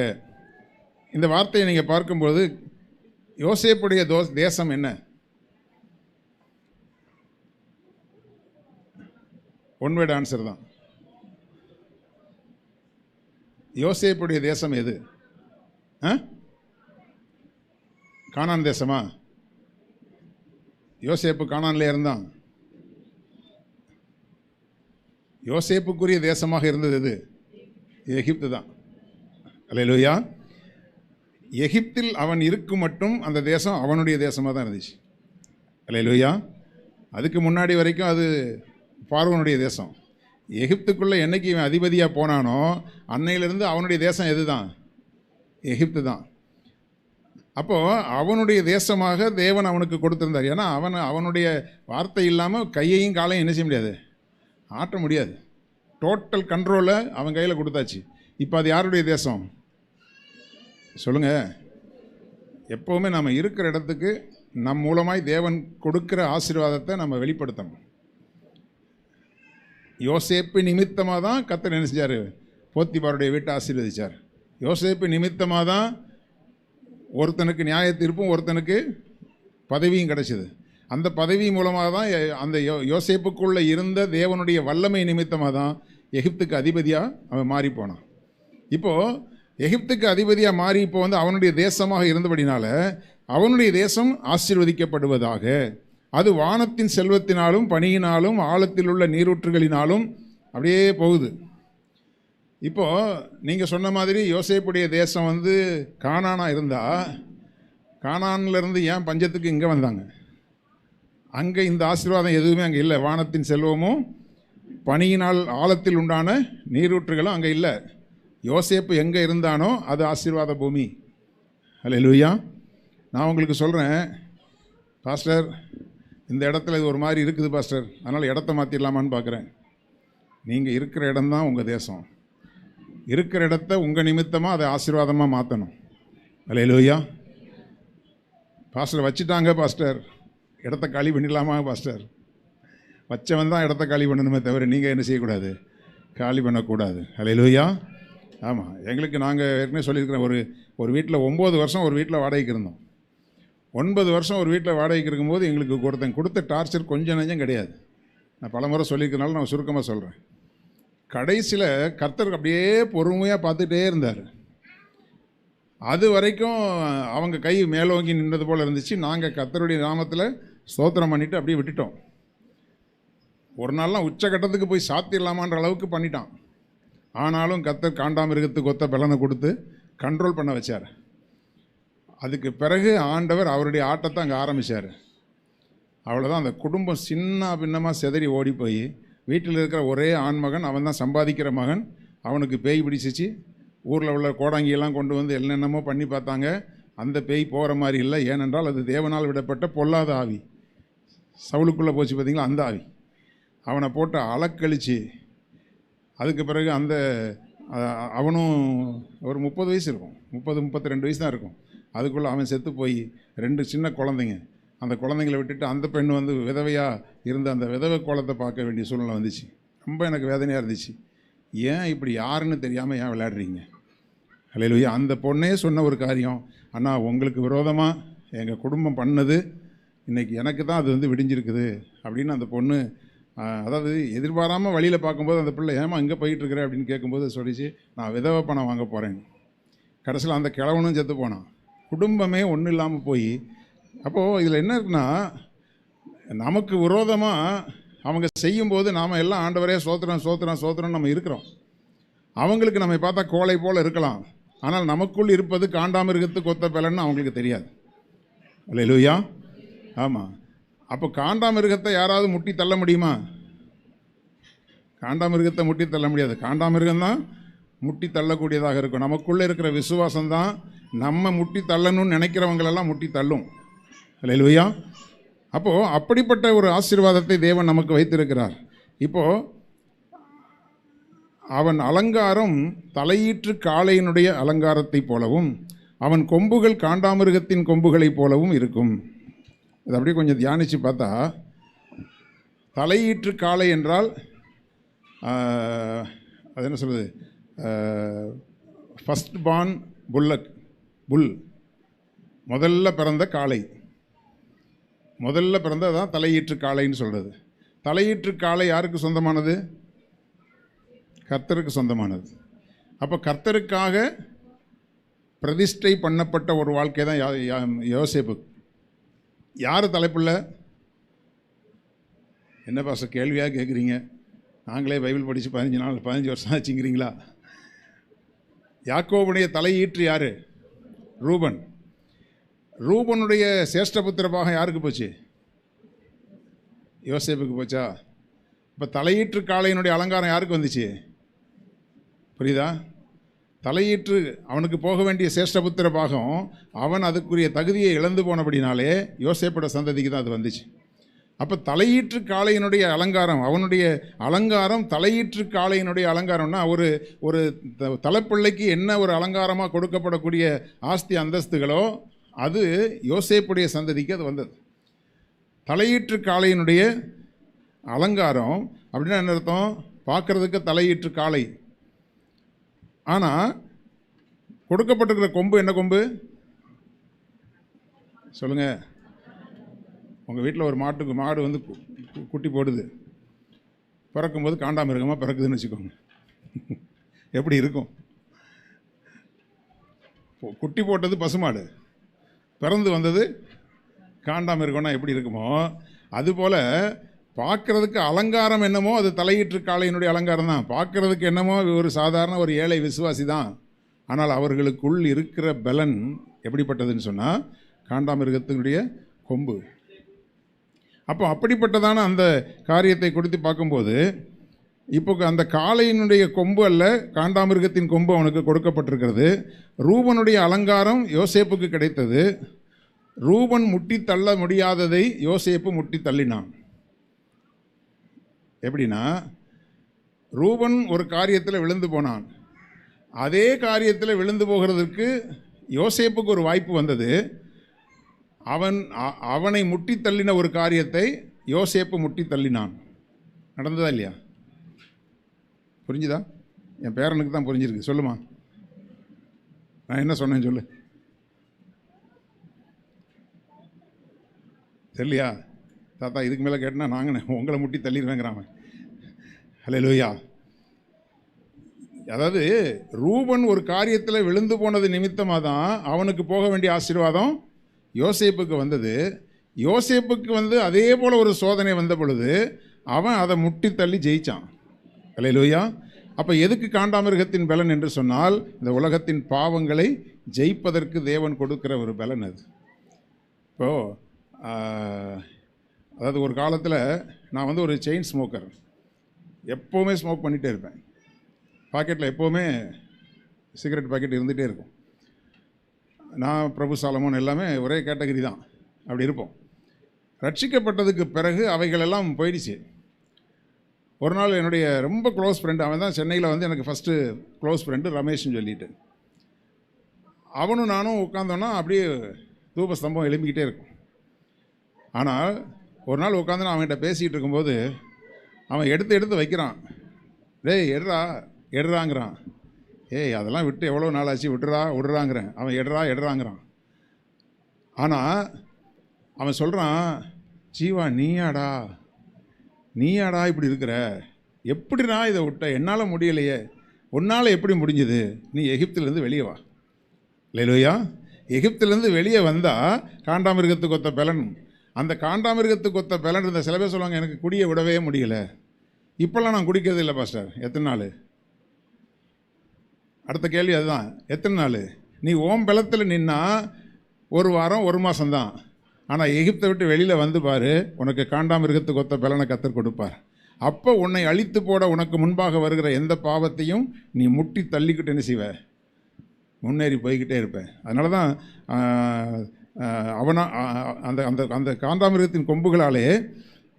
இந்த வார்த்தையை நீங்கள் பார்க்கும்போது யோசேப்புடைய தேசம் என்ன? ஒன் வேர்ட் ஆன்சர் தான். யோசேப்புடைய தேசம் எது? கானான் தேசமா? யோசேப்பு கானான்ல இருந்தான். யோசேப்புக்குரிய தேசமாக இருந்தது எது? எகிப்து தான். அல்லேலூயா. எகிப்தில் அவன் இருக்கும் மட்டும் அந்த தேசம் அவனுடைய தேசமாக தான் இருந்துச்சு. அல்லேலூயா. அதுக்கு முன்னாடி வரைக்கும் அது பார்வோனுடைய தேசம். எகிப்துக்குள்ளே என்னைக்கு இவன் அதிபதியாக போனானோ அன்னையிலிருந்து அவனுடைய தேசம் எது தான்? எகிப்து தான். அப்போது அவனுடைய தேசமாக தேவன் அவனுக்கு கொடுத்துருந்தார். ஏன்னா அவனுடைய வார்த்தை இல்லாமல் கையையும் காலையும் என்ன செய்ய முடியாது, ஆட்ட முடியாது. டோட்டல் கண்ட்ரோலை அவன் கையில் கொடுத்தாச்சு. இப்போ அது யாருடைய தேசம் சொல்லுங்கள்? எப்போவுமே நம்ம இருக்கிற இடத்துக்கு நம் மூலமாய் தேவன் கொடுக்குற ஆசீர்வாதத்தை நம்ம வெளிப்படுத்தணும். யோசேப்பு நிமித்தமாக தான் கர்த்தர் என்ன செஞ்சார்? போத்திபாருடைய வீட்டை ஆசீர்வதிச்சார். யோசேப்பு நிமித்தமாக தான் ஒருத்தனுக்கு நியாய தீர்ப்பும் ஒருத்தனுக்கு பதவியும் கிடைச்சிது. அந்த பதவி மூலமாக தான் அந்த யோசேப்புக்குள்ளே இருந்த தேவனுடைய வல்லமை நிமித்தமாக தான் எகிப்துக்கு அதிபதியாக அவன் மாறி போனான். இப்போது எகிப்துக்கு அதிபதியாக மாறி இப்போ வந்து அவனுடைய தேசமாக இருந்தபடினால அவனுடைய தேசம் ஆசீர்வதிக்கப்படுவதாக, அது வானத்தின் செல்வத்தினாலும் பனியினாலும் ஆழத்தில் உள்ள நீரூற்றுகளினாலும் அப்படியே போகுது. இப்போது நீங்கள் சொன்ன மாதிரி யோசேப்புடைய தேசம் வந்து கானானாக இருந்தால், கானான்லேருந்து ஏன் பஞ்சத்துக்கு இங்கே வந்தாங்க? அங்கே இந்த ஆசீர்வாதம் எதுவுமே அங்கே இல்லை. வானத்தின் செல்வமும் பனியினால் ஆழத்தில் உண்டான நீரூற்றுகளும் அங்கே இல்லை. யோசேப்பு எங்கே இருந்தானோ அது ஆசீர்வாத பூமி. அல்லேலூயா. நான் உங்களுக்கு சொல்கிறேன் பாஸ்டர், இந்த இடத்துல இது ஒரு மாதிரி இருக்குது பாஸ்டர், அதனால் இடத்த மாற்றிடலாமான்னு பார்க்குறேன். நீங்கள் இருக்கிற இடம்தான் உங்கள் தேசம். இருக்கிற இடத்த உங்கள் நிமித்தமாக அதை ஆசீர்வாதமாக மாற்றணும். அல்லேலூயா. பாஸ்டர் வச்சுட்டாங்க பாஸ்டர், இடத்த காலி பண்ணிடலாமா பாஸ்டர்? வச்சவன் தான் இடத்த காலி பண்ணணுமே தவிர நீங்கள் என்ன செய்யக்கூடாது, காலி பண்ணக்கூடாது. அல்லேலூயா. ஆமாம், எங்களுக்கு நாங்கள் ஏற்கனவே சொல்லியிருக்கிறோம், ஒரு வீட்டில் 9 வருஷம் ஒரு வீட்டில் வாடகைக்கு இருந்தோம். 9 வருஷம் ஒரு வீட்டில் வாடகைக்கு இருக்கும்போது எங்களுக்கு ஒருத்தன் கொடுத்த டார்ச்சர் கொஞ்சம் நஞ்சம் கிடையாது. நான் பல முறை சொல்லியிருக்கனால நான் சுருக்கமாக சொல்கிறேன். கடைசியில் கர்த்தர் அப்படியே பொறுமையாக பார்த்துட்டே இருந்தார். அது வரைக்கும் அவங்க கை மேலோங்கி நின்றது போல் இருந்துச்சு. நாங்கள் கர்த்தருடைய நாமத்தில் ஸ்தோத்திரம் பண்ணிவிட்டு அப்படியே விட்டுட்டோம். ஒரு நாள்லாம் உச்சகட்டத்துக்கு போய் சாத்திடலாமான்ற அளவுக்கு பண்ணிட்டான். ஆனாலும் கர்த்தர் காண்டாமிருகத்துக்கு ஒத்த பலனை கொடுத்து கண்ட்ரோல் பண்ண வச்சார். அதுக்கு பிறகு ஆண்டவர் அவருடைய ஆட்டத்தை அங்கே ஆரம்பித்தார். அவ்வளோதான். அந்த குடும்பம் சின்ன பின்னமாக சிதறி ஓடி போய் வீட்டில் இருக்கிற ஒரே ஆண்மகன், அவன் தான் சம்பாதிக்கிற மகன், அவனுக்கு பேய் பிடிச்சிச்சு. ஊரில் உள்ள கோடாங்கியெல்லாம் கொண்டு வந்து என்னென்னமோ பண்ணி பார்த்தாங்க. அந்த பேய் போகிற மாதிரி இல்லை. ஏனென்றால் அது தேவனால் விடப்பட்ட பொல்லாத ஆவி. சவுலுக்குள்ளே போச்சு பார்த்தீங்களா, அந்த ஆவி. அவனை போட்டு அலக்கழிச்சு அதுக்கு பிறகு அவனும் ஒரு 30 வயசு இருக்கும், 32 வயசு தான் இருக்கும். அதுக்குள்ளே அவன் செத்து போய் 2 சின்ன குழந்தைங்க, அந்த குழந்தைங்களை விட்டுட்டு அந்த பெண் வந்து விதவையாக இருந்த அந்த விதவை கோலத்தை பார்க்க வேண்டிய சூழ்நிலை வந்துச்சு. ரொம்ப எனக்கு வேதனையாக இருந்துச்சு. ஏன் இப்படி யாருன்னு தெரியாமல் ஏன் விளையாடுறீங்க? அல்லேலூயா. அந்த பொண்ணே சொன்ன ஒரு காரியம், அண்ணா உங்களுக்கு விரோதமாக எங்கள் குடும்பம் பண்ணது இன்றைக்கி எனக்கு தான் அது வந்து விடிஞ்சிருக்குது அப்படின்னு அந்த பொண்ணு, அதாவது எதிர்பாராமல் வழியில் பார்க்கும்போது அந்த பிள்ளை ஏமா இங்கே போயிட்டுருக்குற அப்படின்னு கேட்கும்போது சொல்லிச்சு, நான் விதவை பணம் வாங்க போகிறேன். கடைசியில் அந்த கிழவனும் செத்து போனான். குடும்பமே ஒன்றும் இல்லாமல் போய், அப்போது இதில் என்ன இருக்குன்னா, நமக்கு விரோதமாக அவங்க செய்யும்போது நாம் எல்லாம் ஆண்டவரே சோத்திரம் சோத்திரம் சோத்திரம் நம்ம இருக்கிறோம். அவங்களுக்கு நம்ம பார்த்தா கோலை போல் இருக்கலாம், ஆனால் நமக்குள் இருப்பது காண்டாமிருகத்துக்கு ஒத்த பலன்னு அவங்களுக்கு தெரியாது. அல்லேலூயா. ஆமாம். அப்போ காண்டாமிருகத்தை யாராவது முட்டி தள்ள முடியுமா? காண்டாமிருகத்தை முட்டி தள்ள முடியாது. காண்டாமிருகம்தான் முட்டி தள்ளக்கூடியதாக இருக்கும். நமக்குள்ளே இருக்கிற விசுவாசம்தான் நம்ம முட்டி தள்ளணும்னு நினைக்கிறவங்களெல்லாம் முட்டி தள்ளும். அல்லேலூயா. அப்போது அப்படிப்பட்ட ஒரு ஆசீர்வாதத்தை தேவன் நமக்கு வைத்திருக்கிறார். இப்போது அவன் அலங்காரம் தலையீற்று காளையினுடைய அலங்காரத்தை போலவும் அவன் கொம்புகள் காண்டாமிருகத்தின் கொம்புகளைப் போலவும் இருக்கும். இது அப்படியே கொஞ்சம் தியானித்து பார்த்தா, தலையீற்று காளை என்றால் அது என்ன சொல்கிறது, ஃபஸ்ட் பார்ன் புல், முதல்ல பிறந்த காளை, முதல்ல பிறந்ததான் தலையீற்று காளைன்னு சொல்கிறது. தலையீற்று காளை யாருக்கு சொந்தமானது? கர்த்தருக்கு சொந்தமானது. அப்போ கர்த்தருக்காக பிரதிஷ்டை பண்ணப்பட்ட ஒரு வாழ்க்கை தான் யோசேப்பு. யார் தலைப்புள்ள? என்ன பாச கேள்வியாக கேட்குறீங்க? நாங்களே பைபிள் படித்து 15 வருஷம் ஆச்சுங்கிறீங்களா? யாக்கோபுடைய தலையீற்று யார்? ரூபன். ரூபனுடைய சேஷ்டபுத்திர பாகம் யாருக்கு போச்சு? யோசேப்புக்கு போச்சா? இப்போ தலையீற்று காளையினுடைய அலங்காரம் யாருக்கு வந்துச்சு? புரியுதா? தலையீற்று அவனுக்கு போக வேண்டிய சேஷ்டபுத்திர பாகம், அவன் அதுக்குரிய தகுதியை இழந்து போனபடினாலே யோசேப்போட சந்ததிக்கு தான் அது வந்துச்சு. அப்போ தலையீற்று காளையினுடைய அலங்காரம், அவனுடைய அலங்காரம் தலையீற்று காளையினுடைய அலங்காரம்னா ஒரு தலைப்பிள்ளைக்கு என்ன ஒரு அலங்காரமாக கொடுக்கப்படக்கூடிய ஆஸ்தி அந்தஸ்துகளோ அது யோசேப்புடைய சந்ததிக்கு அது வந்தது. தலையீற்று காளையினுடைய அலங்காரம் அப்படின்னா என்ன அர்த்தம்? பார்க்குறதுக்கு தலையீற்று காளை, ஆனால் கொடுக்கப்பட்டிருக்கிற கொம்பு என்ன கொம்பு சொல்லுங்கள்? உங்கள் வீட்டில் ஒரு மாடு வந்து குட்டி போடுது, பிறக்கும்போது காண்டாமிருகமாக பிறக்குதுன்னு வச்சுக்கோங்க. எப்படி இருக்கும்? குட்டி போட்டது பசுமாடு, பிறந்து வந்தது காண்டாமிருகம்னா எப்படி இருக்குமோ அதுபோல் பார்க்குறதுக்கு அலங்காரம் என்னமோ அது தலையீற்று காளையினுடைய அலங்காரம் தான். பார்க்குறதுக்கு என்னமோ ஒரு சாதாரண ஒரு ஏழை விசுவாசி தான், ஆனால் அவர்களுக்குள் இருக்கிற பலன் எப்படிப்பட்டதுன்னு சொன்னால் காண்டாமிருகத்தினுடைய கொம்பு. அப்போ அப்படிப்பட்டதான அந்த காரியத்தை கொடுத்து பார்க்கும்போது, இப்போ அந்த காளையினுடைய கொம்பு அல்ல, காண்டாமிருகத்தின் கொம்பு அவனுக்கு கொடுக்கப்பட்டிருக்கிறது. ரூபனுடைய அலங்காரம் யோசேப்புக்கு கிடைத்தது. ரூபன் முட்டி தள்ள முடியாததை யோசேப்பு முட்டி தள்ளினான். எப்படின்னா, ரூபன் ஒரு காரியத்தில் விழுந்து போனான், அதே காரியத்தில் விழுந்து போகிறதுக்கு யோசேப்புக்கு ஒரு வாய்ப்பு வந்தது. அவனை முட்டி தள்ளின ஒரு காரியத்தை யோசேப்பு முட்டி தள்ளினான். நடந்ததா இல்லையா? புரிஞ்சுதா? என் பேரனுக்கு தான் புரிஞ்சிருக்கு. சொல்லுமா, நான் என்ன சொன்னேன்னு சொல்லு. தெரியலையா? தாத்தா இதுக்கு மேலே கேட்டனா நாங்கள் உங்களை முட்டி தள்ளிடுவேங்கிறாம. அல்லேலூயா. அதாவது ரூபன் ஒரு காரியத்தில் விழுந்து போனது நிமித்தமாக தான் அவனுக்கு போக வேண்டிய ஆசீர்வாதம் யோசேப்புக்கு வந்தது. யோசேப்புக்கு வந்து அதே போல் ஒரு சோதனை வந்த பொழுது அவன் அதை முட்டி தள்ளி ஜெயிச்சான். அல்லேலூயா. அப்போ எதுக்கு காண்டாமிருகத்தின் பலன் என்று சொன்னால், இந்த உலகத்தின் பாவங்களை ஜெயிப்பதற்கு தேவன் கொடுக்கிற ஒரு பலன் அது. இப்போது அதாவது ஒரு காலத்தில் நான் வந்து ஒரு செயின் ஸ்மோக்கர், எப்போவுமே ஸ்மோக் பண்ணிகிட்டே இருப்பேன். பாக்கெட்டில் எப்போவுமே சிகரெட் பாக்கெட் இருந்துகிட்டே இருக்கும். நான் பிரபு சாலமோன் எல்லாமே ஒரே கேட்டகரி தான், அப்படி இருப்போம். ரட்சிக்கப்பட்டதுக்கு பிறகு அவைகளெல்லாம் போயிடுச்சு. ஒரு நாள் என்னுடைய ரொம்ப க்ளோஸ் ஃப்ரெண்டு, அவன் தான் சென்னையில் வந்து எனக்கு ஃபஸ்ட்டு க்ளோஸ் ஃப்ரெண்டு ரமேஷ்னு சொல்லிட்டு, அவனும் நானும் உட்காந்தோன்னா அப்படியே தூபஸ்தம்பம் எழும்பிக்கிட்டே இருக்கும். ஆனால் ஒரு நாள் உட்காந்து நான் அவன்கிட்ட பேசிகிட்டு இருக்கும்போது அவன் எடுத்து வைக்கிறான். டேய் எடுறாங்கிறான். ஏய் அதெல்லாம் விட்டு எவ்வளோ நாள் ஆச்சு, விடுறாங்கிறேன். அவன் எடுறாங்கிறான். ஆனால் அவன் சொல்கிறான், ஜீவா நீயாடா இப்படி இருக்கிற, எப்படிடா இதை விட்ட, என்னால் முடியலையே, உன்னால் எப்படி முடிஞ்சுது, நீ எகிப்திலேருந்து வெளியே வா. இல்லையா? எகிப்திலேருந்து வெளியே வந்தால் காண்டாமிருகத்துக்கு ஒத்த பலன். அந்த காண்டாமிருகத்துக்கு ஒத்த பலன் இருந்த சில பேர் சொல்லுவாங்க, எனக்கு குடியை விடவே முடியலை, இப்போல்லாம் நான் குடிக்கிறது இல்லை பாஸ்டர். எத்தனை நாள்? அடுத்த கேள்வி அதுதான், எத்தனை நாள்? நீ ஓம் பலத்தில் நின்னா ஒரு வாரம் ஒரு மாதம்தான். ஆனால் எகிப்தை விட்டு வெளியில் வந்து பாரு, உனக்கு காண்டாமிருகத்துக்கு ஒத்த பலனை கத்தர் கொடுப்பார். அப்போ உன்னை அழித்து போட உனக்கு முன்பாக வருகிற எந்த பாவத்தையும் நீ முட்டி தள்ளிக்கிட்டு என்ன செய்வ, முன்னேறி போய்கிட்டே இருப்பேன். அதனால தான் அவனா அந்த அந்த அந்த காண்டாமிருகத்தின் கொம்புகளாலே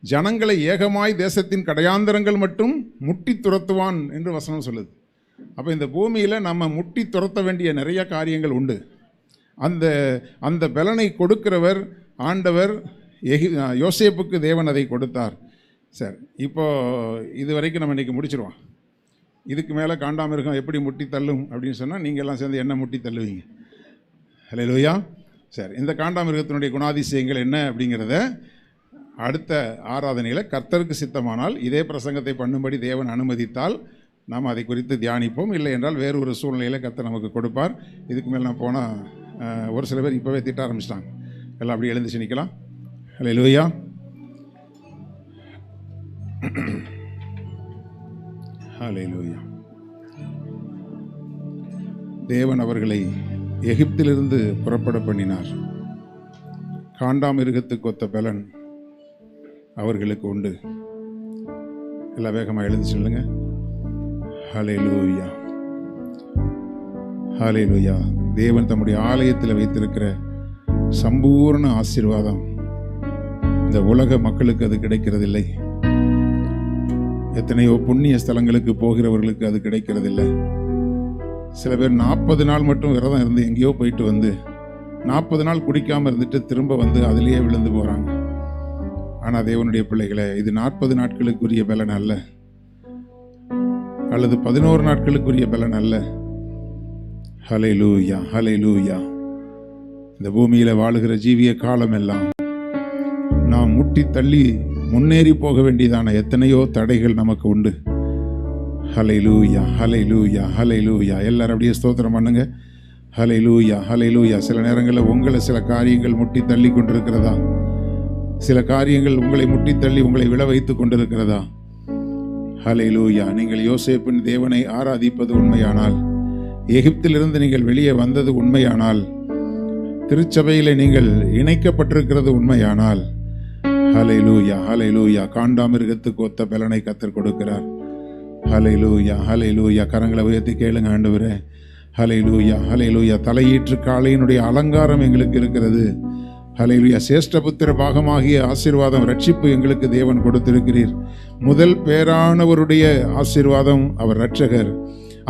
ஜனங்களை ஏகமாய் தேசத்தின் கடையாந்தரங்கள் மட்டும் முட்டி துரத்துவான் என்று வசனம் சொல்லுது. அப்போ இந்த பூமியில் நம்ம முட்டி துரத்த வேண்டிய நிறைய காரியங்கள் உண்டு. அந்த அந்த பலனை கொடுக்கிறவர் ஆண்டவர். யோசேப்புக்கு தேவன் அதை கொடுத்தார். சரி, இப்போது இது வரைக்கும் நம்ம இன்றைக்கி முடிச்சிடுவோம். இதுக்கு மேலே காண்டாமிருகம் எப்படி முட்டி தள்ளும் அப்படின்னு சொன்னால் நீங்கள் எல்லாம் சேர்ந்து என்ன முட்டி தள்ளுவீங்க? அல்லேலூயா. சரி, இந்த காண்டாமிருகத்தினுடைய குணாதிசயங்கள் என்ன அப்படிங்கிறத அடுத்த ஆராதனையில் கர்த்தருக்கு சித்தமானால் இதே பிரசங்கத்தை பண்ணும்படி தேவன் அனுமதித்தால் நாம் அதை குறித்து தியானிப்போம். இல்லை என்றால் வேறு ஒரு சூழ்நிலையில் கர்த்தர் நமக்கு கொடுப்பார். இதுக்கு மேலே நான் போனால் ஒரு சில பேர் இப்போவே திட்ட ஆரம்பிச்சிட்டாங்க. எல்லாம் அப்படி எழுந்துச்சு நிற்கலாம். அல்லேலூயா. அல்லேலூயா. தேவன் அவர்களை எகிப்திலிருந்து புறப்பட பண்ணினார். காண்டாமிருகத்துக்கு ஒத்த பலன் அவர்களுக்கு உண்டு. எல்லாம் வேகமாக எழுந்து சொல்லுங்க. ஹல்லேலூயா, ஹல்லேலூயா. தேவன் தம்முடைய ஆலயத்தில் வைத்திருக்கிற சம்பூர்ண ஆசீர்வாதம் இந்த உலக மக்களுக்கு அது கிடைக்கிறதில்லை. எத்தனையோ புண்ணிய ஸ்தலங்களுக்கு போகிறவர்களுக்கு அது கிடைக்கிறதில்லை. சில பேர் 40 நாள் மட்டும் விரதம் இருந்து எங்கேயோ போயிட்டு வந்து 40 நாள் குடிக்காமல் இருந்துட்டு திரும்ப வந்து அதிலேயே விழுந்து போகிறாங்க. ஆனால் தேவனுடைய பிள்ளைகளை, இது 40 நாட்களுக்குரிய பலன் அல்ல, அல்லது 11 நாட்களுக்குரிய பலன் அல்ல. ஹல்லேலூயா, ஹல்லேலூயா. இந்த பூமியில் வாழுகிற ஜீவிய காலம் எல்லாம் நாம் முட்டி தள்ளி முன்னேறி போக வேண்டியதான எத்தனையோ தடைகள் நமக்கு உண்டு. ஹல்லேலூயா, ஹல்லேலூயா, ஹல்லேலூயா. எல்லாரும் அப்படியே ஸ்தோத்திரம் பண்ணுங்க. ஹல்லேலூயா, ஹல்லேலூயா. சில நேரங்களில் உங்களை சில காரியங்கள் முட்டி தள்ளி கொண்டிருக்கிறதா? சில காரியங்கள் உங்களை முட்டி தள்ளி உங்களை விழ வைத்து கொண்டிருக்கிறதா? ஹல்லேலூயா. நீங்கள் யோசேப்பின் தேவனை ஆராதிப்பது உண்மையானால், எகிப்திலிருந்து நீங்கள் வெளியே வந்தது உண்மையானால், திருச்சபையிலே நீங்கள் இணைக்கப்பட்டிருக்கிறது உண்மையானால், ஹல்லேலூயா, ஹல்லேலூயா. காண்டாமிருகத்துக்கு ஒத்த பலனை கர்த்தர் கொடுக்கிறார். ஹல்லேலூயா, ஹல்லேலூயா. கரங்களை உயர்த்தி கேளுங்க ஆண்டவரே. ஹல்லேலூயா, ஹல்லேலூயா. தலையீற்று காளையினுடைய அலங்காரம் எங்களுக்கு இருக்கிறது. ஹல்லேலூயா. சேஷ்டபுத்திர பாகமாகிய ஆசீர்வாதம், ரட்சிப்பு எங்களுக்கு தேவன் கொடுத்திருக்கிறீர். முதல் பேரானவருடைய ஆசீர்வாதம் அவர் இரட்சகர்.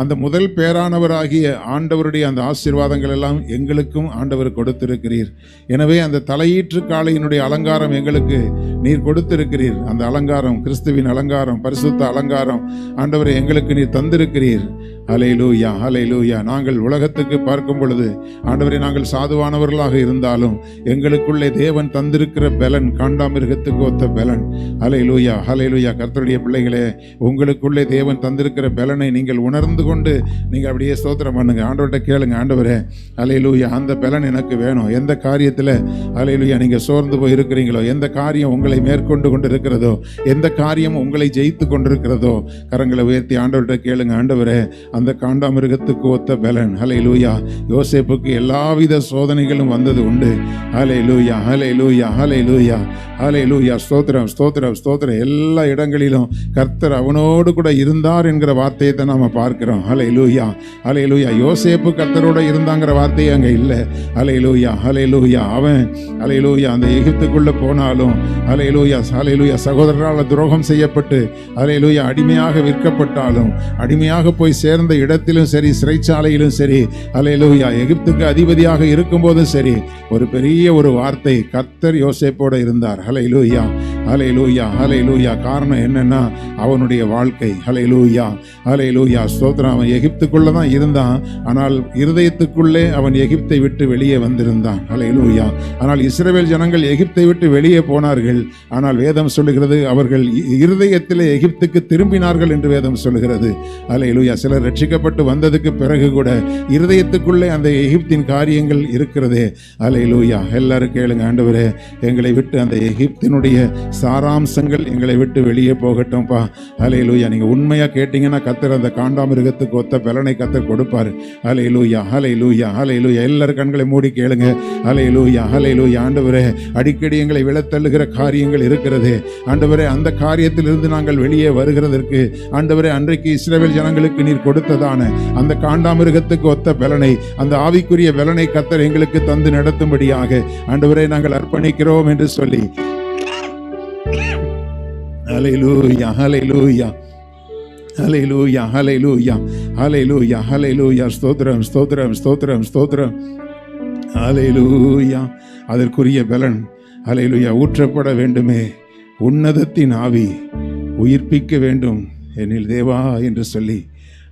அந்த முதல் பேரானவராகிய ஆண்டவருடைய அந்த ஆசீர்வாதங்கள் எல்லாம் எங்களுக்கும் ஆண்டவர் கொடுத்திருக்கிறீர். எனவே அந்த தலையீற்று காளையினுடைய அலங்காரம் எங்களுக்கு நீர் கொடுத்திருக்கிறீர். அந்த அலங்காரம் கிறிஸ்துவின் அலங்காரம், பரிசுத்த அலங்காரம் ஆண்டவரை எங்களுக்கு நீர் தந்திருக்கிறீர். ஹல்லேலூயா, ஹல்லேலூயா. நாங்கள் உலகத்துக்கு பார்க்கும் பொழுது ஆண்டவரே நாங்கள் சாதுவானவர்களாக இருந்தாலும் எங்களுக்குள்ளே தேவன் தந்திருக்கிற பலன் காண்டாமிருகத்துக்கு ஒத்த பலன். ஹல்லேலூயா, ஹல்லேலூயா. கர்த்தருடைய பிள்ளைகளே, உங்களுக்குள்ளே தேவன் தந்திருக்கிற பலனை நீங்கள் உணர்ந்து கொண்டு நீங்கள் அப்படியே ஸ்தோத்திரம் பண்ணுங்க. ஆண்டவர்கிட்ட கேளுங்க, ஆண்டவரே ஹல்லேலூயா, அந்த பலன் எனக்கு வேணும். எந்த காரியத்தில் ஹல்லேலூயா நீங்கள் சோர்ந்து போய் இருக்கிறீங்களோ, எந்த காரியம் உங்களை மேற்கொண்டு கொண்டு இருக்கிறதோ, எந்த காரியம் உங்களை ஜெயித்து கொண்டிருக்கிறதோ, கரங்களை உயர்த்தி ஆண்டவர்கிட்ட கேளுங்க. ஆண்டவரே, அந்த காண்டாமிருகத்துக்கு ஒத்த பலன். ஹல்லேலூயா. யோசேப்புக்கு எல்லாவித சோதனைகளும் வந்தது உண்டு. ஹல்லேலூயா, ஹல்லேலூயா, ஹல்லேலூயா, ஹல்லேலூயா. ஸ்தோத்திரம், ஸ்தோத்திரம், ஸ்தோத்திரம். எல்லா இடங்களிலும் கர்த்தர் அவனோடு கூட இருந்தார் என்கிற வார்த்தையை தான் நாம பார்க்கிறோம். ஹல்லேலூயா, ஹல்லேலூயா. யோசேப்பு கர்த்தரோட இருந்தாங்கிற வார்த்தையே அங்கே இல்லை. ஹல்லேலூயா, ஹல்லேலூயா. அவன் ஹல்லேலூயா அந்த எகிப்துக்குள்ள போனாலும் ஹல்லேலூயா, ஹல்லேலூயா, சகோதரரால் துரோகம் செய்யப்பட்டு ஹல்லேலூயா அடிமையாக விற்கப்பட்டாலும், அடிமையாக போய் சேர்ந்த இடத்திலும் சரி, சிறைச்சாலையிலும் சரி, ஹல்லேலூயா எகிப்துக்கு அதிபதியாக இருக்கும்போதும் சரி, ஒரு பெரிய ஒரு வார்த்தை, கர்த்தர் யோசேப்போட இருந்தார். ஹல்லேலூயா, ஹல்லேலூயா, ஹல்லேலூயா. காரணம் என்னன்னா அவனுடைய வாழ்க்கை. ஹல்லேலூயா, ஹல்லேலூயா. ஸ்தோத்திரம். அவன் எகிப்துக்குள்ள தான் இருந்தான், ஆனால் இருதயத்துக்குள்ளே அவன் எகிப்தை விட்டு வெளியே வந்திருந்தான். ஹல்லேலூயா. ஆனால் இஸ்ரவேல் ஜனங்கள் எகிப்தை விட்டு வெளியே போனார்கள். ஆனால் வேதம் சொல்லுகிறது அவர்கள் இருதயத்திலே எகிப்துக்கு திரும்பினார்கள் என்று வேதம் சொல்லுகிறது. ஹல்லேலூயா. சிலர் ரட்சிக்கப்பட்டு வந்ததுக்கு பிறகு கூட இருதயத்துக்குள்ளே அந்த எகிப்தின் காரியங்கள் இருக்கிறதே. ஹல்லேலூயா. எல்லாரும் கேளுங்க, ஆண்டவரே எங்களை விட்டு அந்த எகிப்தினுடைய சாராம்சங்கள் எங்களை விட்டு வெளியே போகட்டும்பா. ஹல்லேலூயா. நீங்க உண்மையா கேட்டீங்கன்னா கர்த்தர் அந்த காண்டாமிருகத்துக்கு ஒத்த பலனை கர்த்தர் கொடுப்பார். ஹல்லேலூயா, ஹல்லேலூயா, ஹல்லேலூயா. எல்லாரும் கண்களை மூடி கேளுங்க. ஹல்லேலூயா, ஹல்லேலூயா. ஆண்டவரே, அடிக்கடி எங்களை விழத்தள்ளுகிற காரியங்கள் இருக்கிறது. ஆண்டவரே, அந்த காரியத்திலிருந்து நாங்கள் வெளியே வருகிறதற்கு ஆண்டவரே அன்றைக்கு இஸ்ரவேல் ஜனங்களுக்கு நீர் கொடுத்ததான அந்த காண்டாமிருகத்துக்கு ஒத்த பலனை, அந்த ஆவிக்குரிய பலனை கர்த்தர் எங்களுக்கு தந்து நடத்தும்படியாக ஆண்டவரே நாங்கள் அர்ப்பணிக்கிறோம் என்று சொல்லி ஹல்லேலூயா, ஹல்லேலூயா, ஹல்லேலூயா, ஹல்லேலூயா, ஹல்லேலூயா, ஹல்லேலூயா. ஸ்தோத்திரம், ஸ்தோத்திரம், ஸ்தோத்திரம், ஸ்தோத்திரம். ஹல்லேலூயா. அதற்குரிய பலன் ஹல்லேலூயா ஊற்றப்பட வேண்டுமே. உன்னதத்தின் ஆவி உயிர்ப்பிக்க வேண்டும் என்னில் தேவா என்று சொல்லி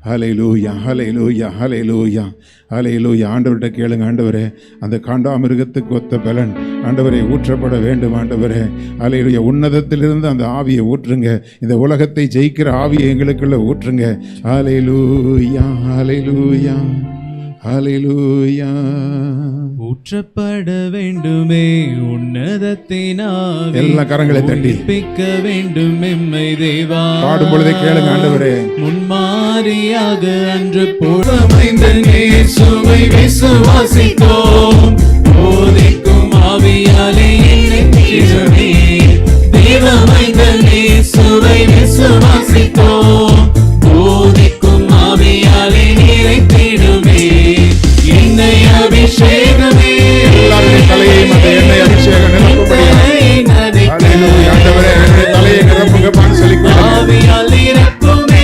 ஹல்லேலூயா, ஹல்லேலூயா, ஹல்லேலூயா, ஹல்லேலூயா. ஆண்டவர்கிட்ட கேளுங்க, ஆண்டவரே அந்த காண்டாமிருகத்துக்கு ஒத்த பலன் ஆண்டவரே ஊற்றப்பட வேண்டும். ஆண்டவரே ஹல்லேலூயா, உன்னதத்திலிருந்து அந்த ஆவியை ஊற்றுங்க. இந்த உலகத்தை ஜெயிக்கிற ஆவியை எங்களுக்குள்ள ஊற்றுங்க. ஹல்லேலூயா, ஹல்லேலூயா, ஹல்லேலூயா. ஊற்றப்பட வேண்டுமே உன்னதத்தின் ஆவி, எல்லா கரங்களை தட்டி உயிர்ப்பிக்க வேண்டும் எம்மை தேவா. பாடும் பொழுதே கேளுங்க, ஆண்டவரே முன்மாரியாக அன்று போதமைந்த இயேசுவை விசுவாசித்தோம். போதிக்கும் ஆவியாலே என்னை தீரவே, தேவமைந்த இயேசுவை விசுவாசித்தோம். போதிக்கும் ஆவியாலே நிறைத்திடுமே என்னை அபிஷேகமே. எல்லாருடைய தலையையும் அந்த எண்ணெய் அபிஷேகம் நிரப்பும்படியாக ஹல்லேலூயா. ஆண்டவரே என்னுடைய தலையை நிரப்புங்கப்பான்னு சொல்லி ஆவியால் நிரப்புமே.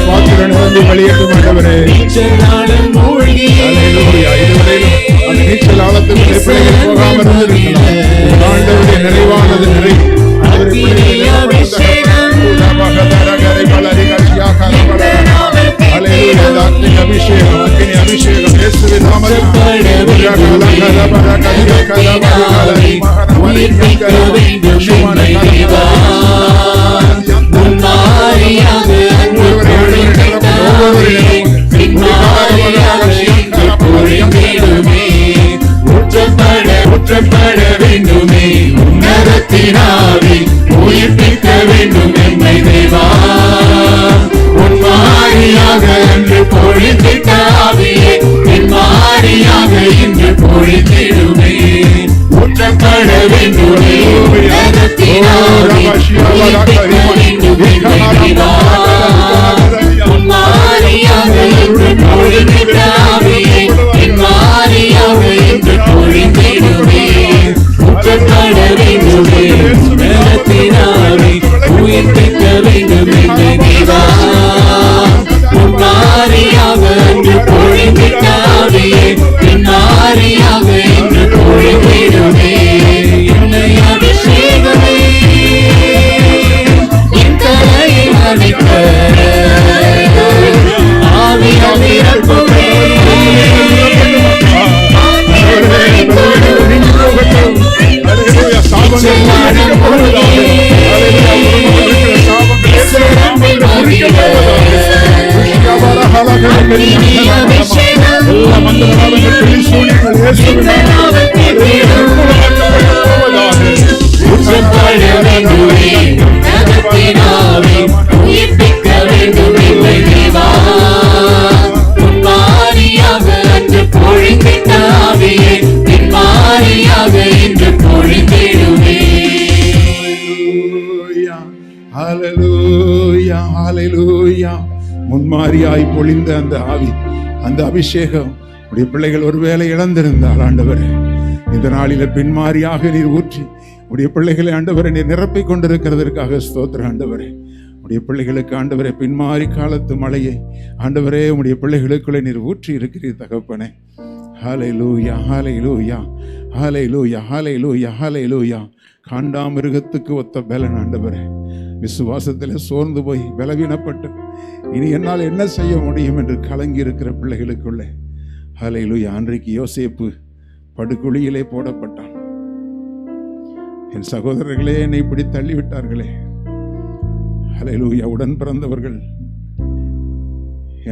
பாத்திரம் நிரம்பி வெளியேற்றும் ஆண்டவரே. நீச்சலாலும் மூழ்கி ஹல்லேலூயா. இதுவரையிலும் அந்த நீச்சல் ஆழத்துக்குள்ளே பிள்ளைகள் போகாமல் இருந்திருக்கலாம். ஆண்டவருடைய நிறைவானது நிறைவு. அபிஷேகம், அக்கினி அபிஷேகம் இயேசுவின் நாமத்தில் ஊற்றப்பட வேண்டுமே உன்னதத்தின் ஆவி, உயிர்ப்பிக்க வேண்டும் எம்மை தேவா. உன்மாரியாக என்று பொழிந்திட்ட ஆவியே, என் மாரியாக இன்று பொழிந்திடுமே. ஊற்றப்பட வேண்டுமே உன்னதத்தின் ஆவி, உயிர்ப்பிக்க வேண்டும் எம்மை தேவா. உன்மாரியாக என்று பொழிந்திட்ட ஆவியே, என் மாரியாக இன்று பொழிந்திடுமே. ஊற்றப்பட வேண்டுமே உன்னதத்தின் ஆவி, உயிர்ப்பிக்க வேண்டும் எம்மை தேவா. உன்மாரியாக என்று பொழிந்திட்ட ஆவியே, என் மாரியாக இன்று பொழிந்திடுமே என்னை அபிஷேகமே. அக்கினி அபிஷேகம் எல்லா மந்திரவாதங்கள் பிரிசூனிகள் இயேசுவின் நாமத்தில் உச்சப்பட வேண்டுமே தகத்தினாவே உயிர்ப்பிக்க வேண்டும் எங்கள் தேவா முன்மாரியாக அன்று பொழிந்திட்ட ஆவியே பின்மாரியாக இன்று பொழிந்திடுமே. ஹல்லேலூயா ஹல்லேலூயா. முன்மாரியாய் பொழிந்த அந்த ஆவி, அந்த அபிஷேகம் உடைய பிள்ளைகள் ஒருவேளை இழந்திருந்தால் ஆண்டவரே, இந்த நாளில பின்மாரியாக நீர் ஊற்றி உடைய பிள்ளைகளை ஆண்டவரை நீர் நிரப்பிக் கொண்டிருக்கிறதற்காக ஸ்தோத்திரம் ஆண்டவரே. உடைய பிள்ளைகளுக்கு ஆண்டவரே பின்மாரி காலத்து மழையை ஆண்டவரே உடைய பிள்ளைகளுக்குள்ளே நீர் ஊற்றி இருக்கிறீர் தகப்பனே. ஹல்லேலூயா ஹல்லேலூயா ஹல்லேலூயா ஹல்லேலூயா ஹல்லேலூயா. காண்டாமிருகத்துக்கு ஒத்த பலன் ஆண்டவரே, விசுவாசத்தில் சோர்ந்து போய் பலவீனப்பட்டு இனி என்னால் என்ன செய்ய முடியும் என்று கலங்கி இருக்கிற பிள்ளைகளுக்குள்ளே ஹல்லேலூயா. அன்றைக்கு யோசேப்பு படுகுழியிலே போடப்பட்டான். என் சகோதரர்களே என்னை இப்படி தள்ளிவிட்டார்களே. ஹல்லேலூயா. உடன் பிறந்தவர்கள்,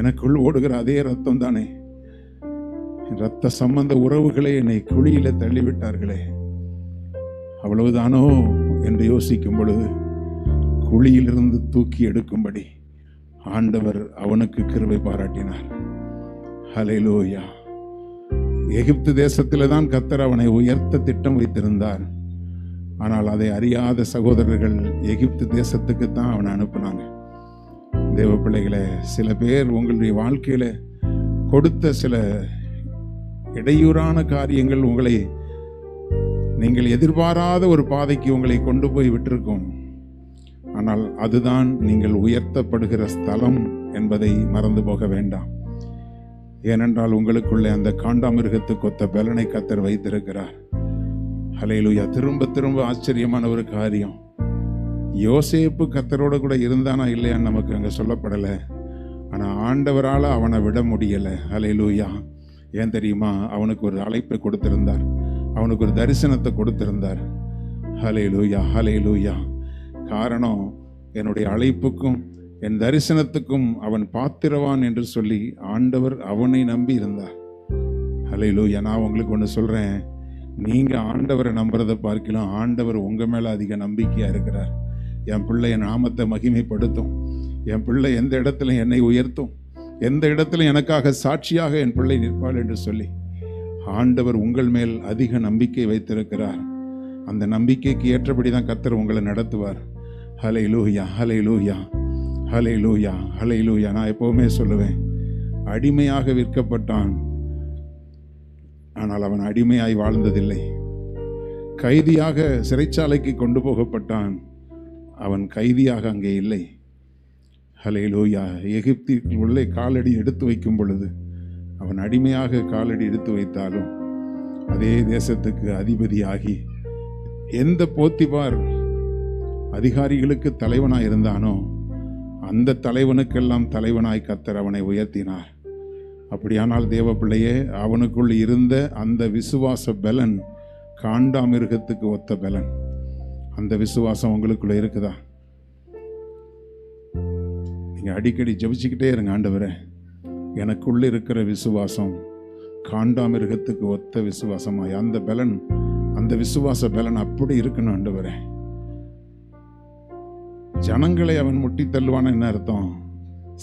எனக்குள் ஓடுகிற அதே ரத்தம் தானே, ரத்த சம்பந்த உறவுகளே என்னை குழியில தள்ளிவிட்டார்களே, அவ்வளவுதானோ என்று யோசிக்கும் பொழுது குழியிலிருந்து தூக்கி எடுக்கும்படி ஆண்டவர் அவனுக்கு கிருபை பாராட்டினார். ஹல்லேலூயா. எகிப்து தேசத்திலே தான் கர்த்தர் அவனை உயர்த்த திட்டம் வைத்திருந்தார். ஆனால் அதை அறியாத சகோதரர்கள் எகிப்து தேசத்துக்கு தான் அவனை அனுப்புனாங்க. தேவ பிள்ளைகளே, சில பேர் உங்களுடைய வாழ்க்கையில கொடுத்த சில இடையூறான காரியங்கள் உங்களை நீங்கள் எதிர்பாராத ஒரு பாதைக்கு உங்களை கொண்டு போய் விட்டிருக்கும். ஆனால் அதுதான் நீங்கள் உயர்த்தப்படுகிற ஸ்தலம் என்பதை மறந்து போக வேண்டாம். ஏனென்றால் உங்களுக்குள்ளே அந்த காண்டாமிருகத்துக்கு ஒத்த பலனை கர்த்தர் வைத்திருக்கிறார். ஹல்லேலூயா. திரும்ப திரும்ப ஆச்சரியமான ஒரு காரியம், யோசேப்பு கர்த்தரோட கூட இருந்தானா இல்லையான்னு நமக்கு அங்கே சொல்லப்படலை. ஆனால் ஆண்டவரால் அவனை விட முடியலை. ஹல்லேலூயா. ஏன் தெரியுமா? அவனுக்கு ஒரு அழைப்பை கொடுத்திருந்தார், அவனுக்கு ஒரு தரிசனத்தை கொடுத்திருந்தார். ஹல்லேலூயா ஹல்லேலூயா. காரணம், என்னுடைய அழைப்புக்கும் என் தரிசனத்துக்கும் அவன் பாத்திரவான் என்று சொல்லி ஆண்டவர் அவனை நம்பி இருந்தார். ஹல்லேலூயா. நான் உங்களுக்கு ஒன்று சொல்கிறேன், நீங்கள் ஆண்டவரை நம்புறதை பார்க்கலாம் ஆண்டவர் உங்கள் மேலே அதிக நம்பிக்கையாக இருக்கிறார். என் பிள்ளை என் நாமத்தை மகிமைப்படுத்தும், என் பிள்ளை எந்த இடத்துல என்னை உயர்த்தும், எந்த இடத்துல எனக்காக சாட்சியாக என் பிள்ளை நிற்பாள் என்று சொல்லி ஆண்டவர் உங்கள் மேல் அதிக நம்பிக்கை வைத்திருக்கிறார். அந்த நம்பிக்கைக்கு ஏற்றபடி தான் கர்த்தர் உங்களை நடத்துவார். ஹல்லேலூயா ஹல்லேலூயா ஹல்லேலூயா ஹல்லேலூயா. நான் எப்போவுமே சொல்லுவேன், அடிமையாக விற்கப்பட்டான், ஆனால் அவன் அடிமையாய் வாழ்ந்ததில்லை. கைதியாக சிறைச்சாலைக்கு கொண்டு போகப்பட்டான், அவன் கைதியாக அங்கே இல்லை. ஹல்லேலூயா. எகிப்திற்கு உள்ளே காலடி எடுத்து வைக்கும் பொழுது அவன் அடிமையாக காலடி எடுத்து வைத்தாலும் அதே தேசத்துக்கு அதிபதியாகி எந்த போத்திபார் அதிகாரிகளுக்கு தலைவனாய் இருந்தானோ அந்த தலைவனுக்கெல்லாம் தலைவனாய் கர்த்தர் அவனை உயர்த்தினார். அப்படியானால் தேவ பிள்ளையே, அவனுக்குள் இருந்த அந்த விசுவாச பலன் காண்டாமிருகத்துக்கு ஒத்த பலன். அந்த விசுவாசம் உங்களுக்குள்ள இருக்குதா? நீங்க அடிக்கடி ஜெபிச்சுக்கிட்டே இருங்க, ஆண்டவரே எனக்குள்ள இருக்கிற விசுவாசம் காண்டாமிருகத்துக்கு ஒத்த விசுவாசமாய் அந்த பலன், அந்த விசுவாச பலன் அப்படி இருக்கணும் ஆண்டவரே. ஜனங்களை அவன் முட்டி தள்ளுவான என்ன அர்த்தம்?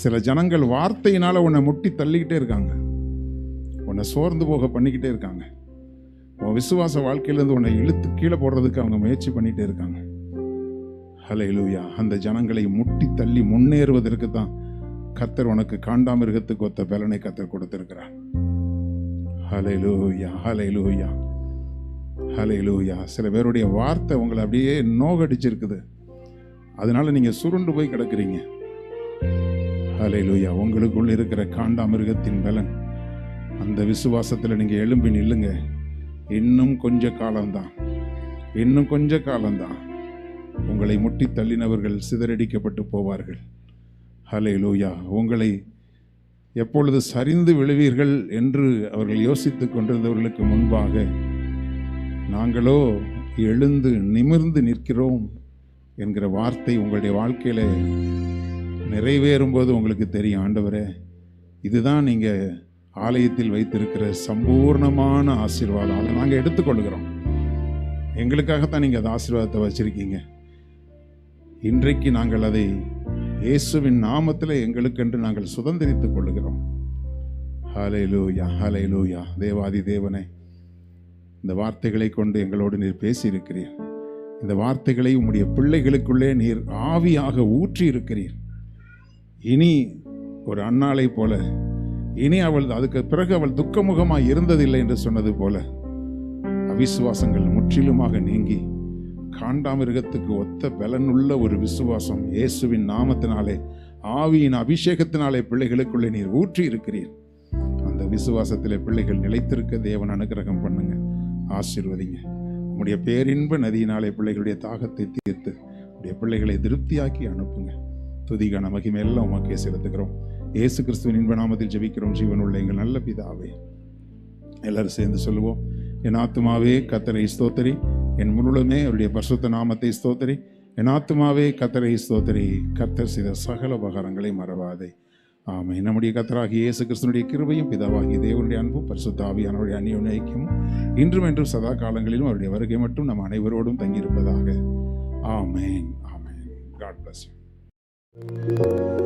சில ஜனங்கள் வார்த்தையினால உன்னை முட்டி தள்ளிக்கிட்டே இருக்காங்க, உன்னை சோர்ந்து போக பண்ணிக்கிட்டே இருக்காங்க. உன் விசுவாச வாழ்க்கையிலேருந்து உன்னை இழுத்து கீழே போடுறதுக்கு அவங்க முயற்சி பண்ணிகிட்டே இருக்காங்க. ஹல்லேலூயா. அந்த ஜனங்களை முட்டி தள்ளி முன்னேறுவதற்கு தான் கர்த்தர் உனக்கு காண்டாமிருகத்துக்கு ஒத்த பலனை கர்த்தர் கொடுத்திருக்கிறார். ஹல்லேலூயா ஹல்லேலூயா ஹல்லேலூயா. சில பேருடைய வார்த்தை உங்களை அப்படியே நோகடிச்சிருக்குது, அதனால நீங்க சுருண்டு போய் கிடக்குறீங்க. ஹல்லேலூயா. உங்களுக்குள்ள இருக்கிற காண்டாமிருகத்தின் பலன், அந்த விசுவாசத்தில் நீங்க எழும்பி நில்லுங்க. இன்னும் கொஞ்ச காலம்தான், இன்னும் கொஞ்ச காலம்தான். உங்களை முட்டி தள்ளினவர்கள் சிதறடிக்கப்பட்டு போவார்கள். ஹல்லேலூயா. உங்களை எப்பொழுது சரிந்து விழுவீர்கள் என்று அவர்கள் யோசித்துக் கொண்டிருந்தவர்களுக்கு முன்பாக நாங்களோ எழுந்து நிமிர்ந்து நிற்கிறோம் என்கிற வார்த்தை உங்களுடைய வாழ்க்கையில நிறைவேறும் போது உங்களுக்கு தெரியும், ஆண்டவரே இதுதான் நீங்கள் ஆலயத்தில் வைத்திருக்கிற சம்பூர்ணமான ஆசீர்வாதம். அதை நாங்கள் எடுத்துக்கொள்கிறோம். எங்களுக்காகத்தான் நீங்கள் அந்த ஆசீர்வாதத்தை வச்சிருக்கீங்க. இன்றைக்கு நாங்கள் அதை இயேசுவின் நாமத்தில் எங்களுக்கென்று நாங்கள் சுதந்திரித்துக் கொள்ளுகிறோம். ஹல்லேலூயா, ஹல்லேலூயா. தேவாதி தேவனே, இந்த வார்த்தைகளை கொண்டு எங்களோடு நீர் பேசியிருக்கிறீர். இந்த வார்த்தைகளை உம்முடைய பிள்ளைகளுக்குள்ளே நீர் ஆவியாக ஊற்றி இருக்கிறீர். இனி ஒரு அன்னாளை போல, இனி அதுக்கு பிறகு அவள் துக்கமுகமாய் இருந்ததில்லை என்று சொன்னது போல, அவிசுவாசங்கள் முற்றிலுமாக நீங்கி காண்டாமிருகத்துக்கு ஒத்த பலனுள்ள ஒரு விசுவாசம் இயேசுவின் நாமத்தினாலே, ஆவியின் அபிஷேகத்தினாலே பிள்ளைகளுக்குள்ளே நீர் ஊற்றி இருக்கிறீர். அந்த விசுவாசத்திலே பிள்ளைகள் நிலைத்திருக்க தேவன் அனுக்கிரகம் பண்ணுங்க, ஆசீர்வதிங்க. உம்முடைய பேரின்ப நதியினாலே பிள்ளைகளுடைய தாகத்தை தீர்த்து உடைய பிள்ளைகளை திருப்தியாக்கி அனுப்புங்க. துதிகான மகிமை எல்லாம் உமக்கே செலுத்துகிறோம். இயேசு கிறிஸ்துவின் இன்ப நாமத்தில் ஜெபிக்கிறோம் ஜீவனுள்ள எங்கள் நல்ல பிதாவே. எல்லாரும் சேர்ந்து சொல்லுவோம். என் ஆத்துமாவே கர்த்தரை ஸ்தோத்திரி, என் முழுமே அவருடைய பரிசுத்த நாமத்தை ஸ்தோத்திரி. என் ஆத்துமாவே கர்த்தரை ஸ்தோத்திரி, கர்த்தர் செய்த சகல உபகாரங்களை மறவாதே. ஆமென். நம்முடைய கர்த்தராகிய இயேசு கிறிஸ்துவினுடைய கிருபையும் பிதாவாகிய தேவனுடைய அன்பும் பரிசுத்த ஆவியானவருடைய அந்யோன்ய ஐக்கியமும் இன்றும் என்றும் சதா காலங்களிலும் அவருடைய வருகை மட்டும் நம் அனைவரோடும் தங்கியிருப்பதாக. ஆமென், ஆமென். God bless you.